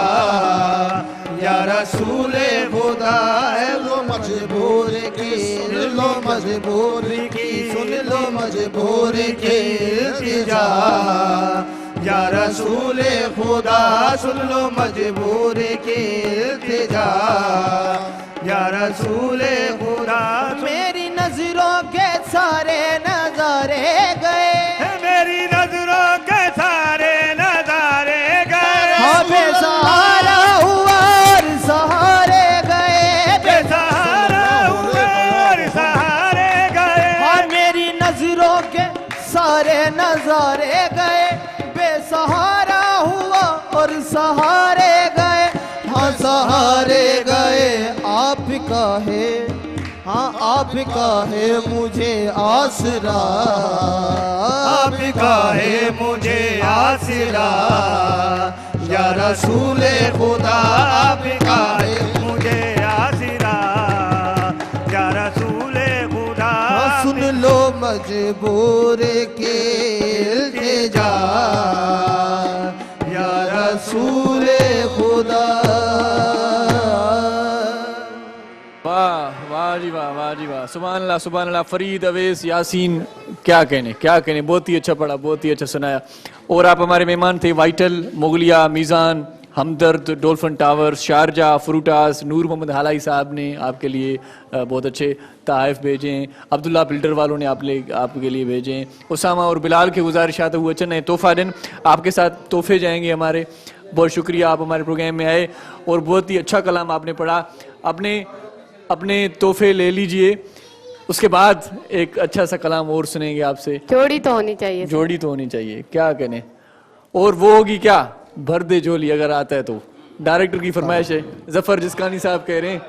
या रसूले खुदा है। लो मजबूर की, सुन लो मजबूर की, सुन लो मजबूर की इल्तिजा, या रसूले खुदा सुन लो मजबूर की इल्तिजा, या रसूले खुदा। मेरी नजरों के सारे नजारे गए, मेरी नजरों के सारे नजारे गए, हाँ बेसहारा हुआ और सहारे गए, बेसहारा हुआ और सहारे गए। हाँ मेरी नजरों के सारे नजारे गए, बेसहारा हुआ और सहारे गए, हाँ सहारे गए। आपका है, हाँ आपका है मुझे आसरा, आपका है मुझे आसरा, या रसूले खुदा आपका है मुझे आसरा, या रसूले खुदा। सुन लो मजबूर के इल्तिजा, या रसूले खुदा। वाह वाह वाह जी वाह, वाह जी वाह, सुभान अल्लाह सुभान अल्लाह। फरीद, अवैस, यासीन, क्या कहने, बहुत ही अच्छा पढ़ा, बहुत ही अच्छा सुनाया। और आप हमारे मेहमान थे वाइटल, मुगलिया, मीज़ान, हमदर्द, डोल्फिन टावर्स, शारजा, फ्रूटास। नूर मोहम्मद हालाई साहब ने आपके लिए बहुत अच्छे तहफ़ भेजे हैं। अब्दुल्ला बिल्डर वालों ने आपके लिए भेजे हैं। उसामा और बिलाल के गुजारिशात हुए चने तोहफ़ा दिन आपके साथ तोहफे जाएंगे हमारे। बहुत शुक्रिया, आप हमारे प्रोग्राम में आए और बहुत ही अच्छा कलाम आपने पढ़ा। अपने तोहफे ले लीजिए, उसके बाद एक अच्छा सा कलाम और सुनेंगे आपसे। जोड़ी तो होनी चाहिए, जोड़ी तो होनी चाहिए, क्या कहने। और वो होगी क्या, भर दे झोली, अगर आता है तो। डायरेक्टर की फरमाइश है, जफर जिस्कानी साहब कह रहे हैं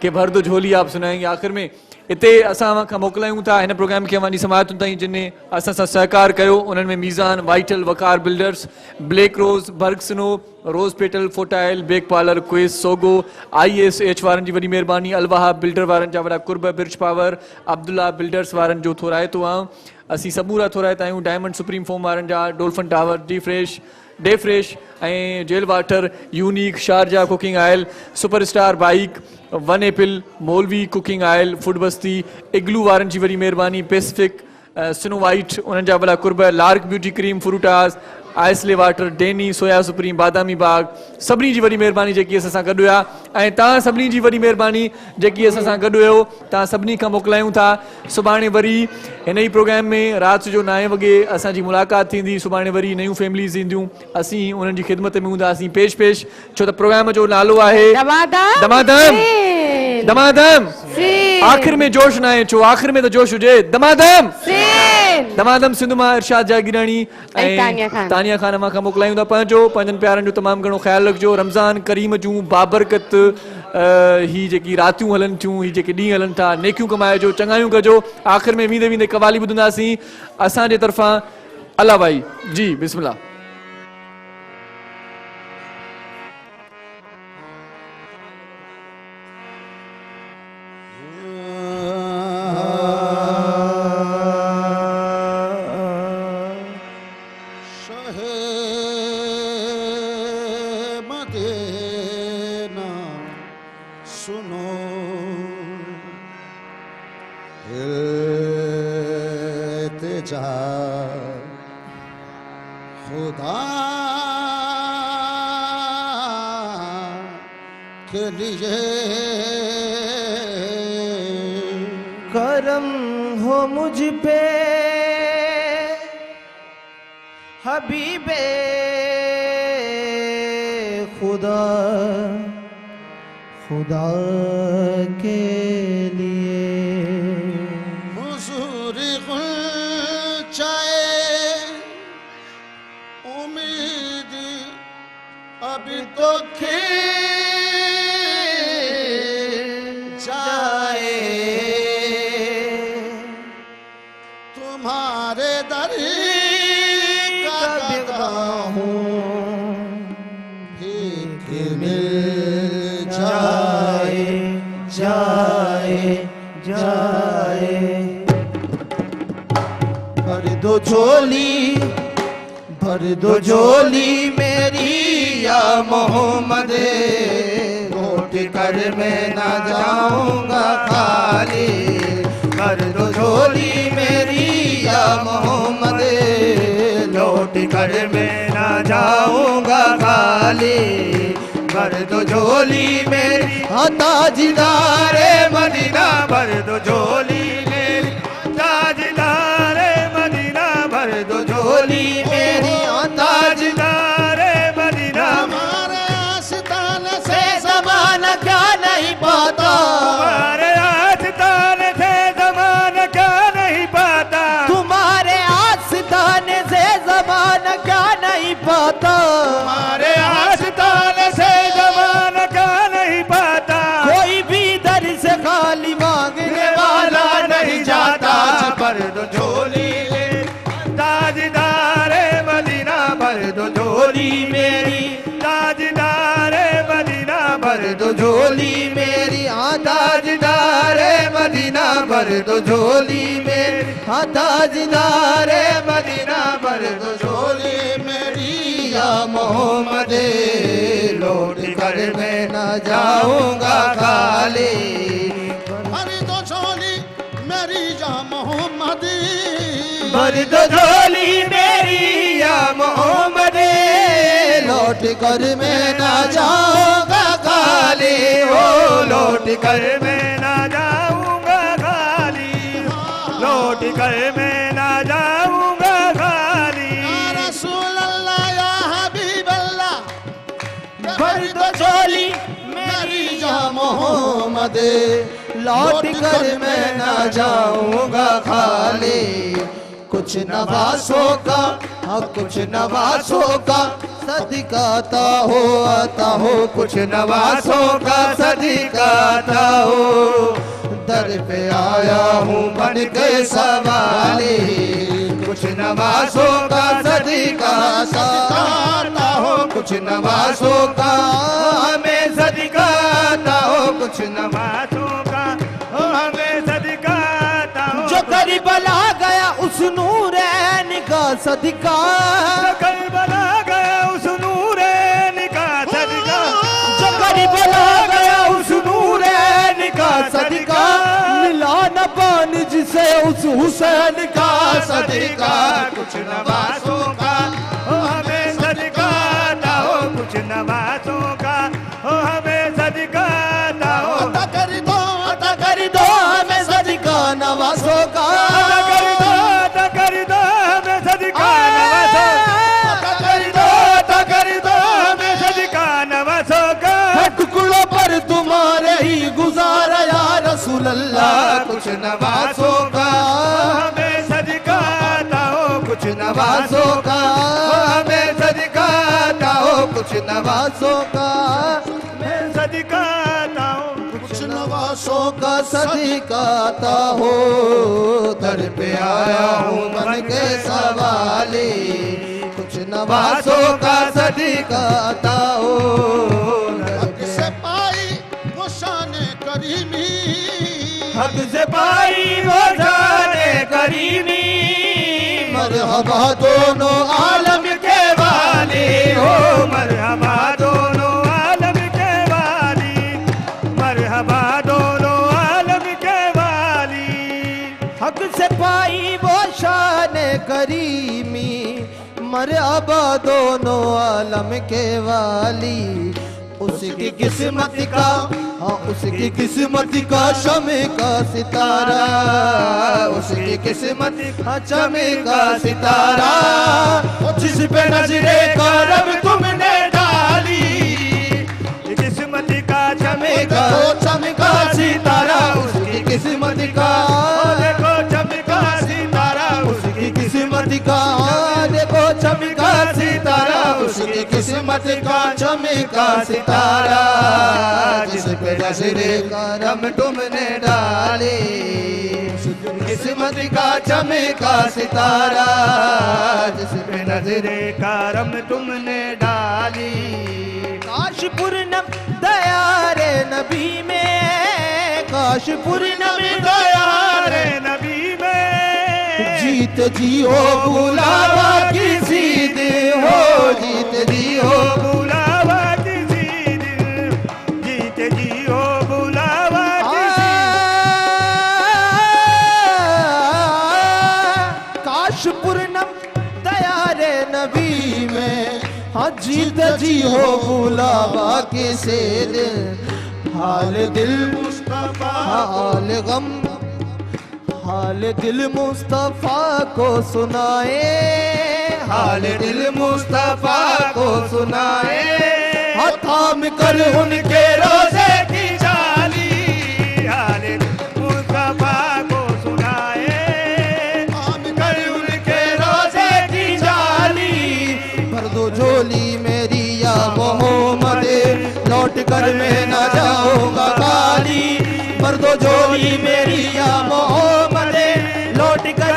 कि भर दो झोली आप सुनाएंगे आखिर में। इते असां खां मोकिलायूं था हिन प्रोग्राम खे अवानी समातुनि ताईं जिन्हें असां सां सहकार कयो। उन्हनि में Meezan, vital, Waqar builders, black rose, बर्गसनो, रोज़ पेटल, फोटाइल, बेक पार्लर, क्विस, सोगो, ISH वारनि जी वॾी महिरबानी, अलवाहा बिल्डर वारनि जा वॾा कुर्ब, बिर्च पावर, अब्दुल्ला बिल्डर्स वारनि जो थोराइतो आऊं। असीं सबूरा थोराइता आहियूं डायमंड सुप्रीम फोम वारनि जा, डोल्फिन टावर, डे फ्रेश ऐं जेल water, unique, Sharjah cooking oil, superstar bike, one apple, मौलवी कुकिंग ऑयल, फूड बस्ती, इग्लू वारनि जी वॾी महिरबानी, पैसिफिक, स्नो वाइट उन्हनि जा वॾा कुर्ब, lark beauty cream, फ्रूटास, आइसले water, Denny, Soya Supreme, Badami बाग, सभिनी जी वॾी महिरबानी जेकी असां सां गॾु हुआ। ऐं तव्हां सभिनी जी वॾी महिरबानी जेकी असां सां गॾु हुयो। तव्हां सभिनी खां मोकिलायूं था। सुभाणे वरी हिन ई प्रोग्राम में राति जो 9 वॻे असांजी मुलाक़ात थींदी। सुभाणे वरी नयूं फैमिलीज़ ईंदियूं, असीं उन्हनि जी ख़िदमत में हूंदासीं पेश। छो त प्रोग्राम जो नालो आहे दमादम। आख़िर में जोश न आहे, छो आख़िर में त जोश हुजे। दमादम सिंध मां इरशाद जागीरानी ऐं तानिया खान मां खां मोकिलायूं था। पंहिंजनि प्यारनि जो तमामु घणो ख़्यालु रखिजो। रमज़ान करीम जूं बाबरकत ही जेकी रातियूं हलनि थियूं, ही जेके ॾींहं हलनि था, नेकियूं कमाइजो, चङायूं कजो। आख़िर में वेंदे कवाली ॿुधंदासीं असांजे तरफ़ां। अल्लाह भाई जी, बिस्मिल्लाह। खुदा के लिए करम हो मुझ पे हबीबे खुदा, खुदा के लिए हुजूर चाहे उम्मीद अभी तो जाए, तुम्हारे दर का बिगड़ा हूँ भीख मिल जाए, जाए जाए। भर दो झोली, भर दो झोली मेरी या मोहम्मद, लौट कर मैं ना जाऊंगा खाली। भर दो झोली मेरी या मोहम्मद, लौट कर मैं ना जाऊंगा खाली। भर दो झोली मेरी ताजदारे मदीना, भर दो झोली मेरी ताजदारे मदीना, भर दो झोली मेरी ताजदारे मदीना। हमारे आस्तान से ज़माना क्या नहीं पाता, तुम्हारे आस्तान से ज़माना क्या नहीं पाता, तुम्हारे आस्तान से ज़माना क्या नहीं पाता, तुम्हारे आस्तान से ज़माना क्या नहीं पाता। कोई भी दर से खाली मांगने वाला नहीं जाता। भर दो झोली ताजदारे मदीना, भर दो झोली मेरी ताजदारे मदीना, भर दो झोली मेरी ताजदारे मदीना, भर दो झोली मेरी ताजदारे मदीना, भर दो झोली मेरी या मोहम्मद, लौट कर मैं न जाऊंगा खाली। भर दो झोली मेरी या मोहम्मद, लौट कर मैं ना जाऊंगा खाली हो, लौट कर मैं ना जाऊंगा खाली, लौट कर मैं ना जाऊंगा खाली। या रसूल अल्लाह या हबीब अल्लाह, भर दो झोली मेरी या मोहम्मद, लौट कर मैं ना जाऊंगा खाली। कुछ नवासों का, हाँ कुछ नवासों का सदका आता हो, कुछ नवासों का सदका आता हो। दर पे आया हूँ बन के सवाली, कुछ नवासों का सदका आता हो, कुछ नवासों का हमें सदका आता हो, कुछ नवासों का हमें सदका आता हो। जो करबला गया उस नूरैन का सदका, जो करबला गया उस नूरैन का सदका, जो करबला गया उस नूरैन का सदका, मिला न पान जिसे उस हुसैन का सदका। कुछ नवासों का हमें सदका आता हो, कुछ नवासों का हमें सदका आता हो। अता कर दो हमें सदका नवासों का, अता कर दो हमें सदका नवासों, अता कर दो हमें सदका नवासों का। टुकड़ों पर तुम्हारे ही गुजारा या रसूल अल्लाह, कुछ नवासों का हमें सदका आता हो, कुछ नवासों का हमें सदका आता हो, कुछ नवासों का मैं सदका आता हो, कुछ नवासों का सदका आता हो। दर पे आया हूँ बन के सवाली, कुछ नवासों का सदका आता हो। हक से पाई वो शान करीमी, हक से पाई वो शान करीमी, मरहबा दोनों आलम के वाली हो, मरहबा दोनों आलम के वाली, मरहबा दोनों आलम के वाली। हक से पाई वो शान करीमी, मरहबा दोनों आलम के वाली। उसकी किस्मत का, हाँ उसकी किस्मत का शमे का सितारा, उसकी किस्मत का शमे का सितारा, जिस पे नजरे करम तुमने डाली, किस्मत का शमे का सितारा, उसकी किस्मत का देखो चमका सितारा, उसकी किस्मत का देखो चमका सितारा, उसकी किस्मत का चमका सितारा, जिस पे नजरे करम तुमने डाली, किस्मत का चमका सितारा, जिस पे नजरे करम तुमने डाली। काश पूर्णम दया रे नबी में, काश पूर्णम दया रे नबी में, जीत जी हो बुलावा किसी दिन हो, जीत जी हो बुलावा किसी दिन, जीत जी हो बुलावा किसी दिन। काश पूर्णम दया रे नबी में, हाँ जीत जी हो बुलावा किसी दिन। हाल दिल मुस्तफा हाल गम, हाल दिल मुस्तफा को सुनाए, हाल दिल मुस्तफा को सुनाए, थाम कर उनके रोजे की जाली, हाल मुस्तफा को सुनाए, थाम कर उनके रोजे की जाली। भर दो झोली मेरी या मोहम्मद, लौट कर मैं ना जाऊंगा खाली, भर दो झोली मेरी या मोहम्मद, लौट कर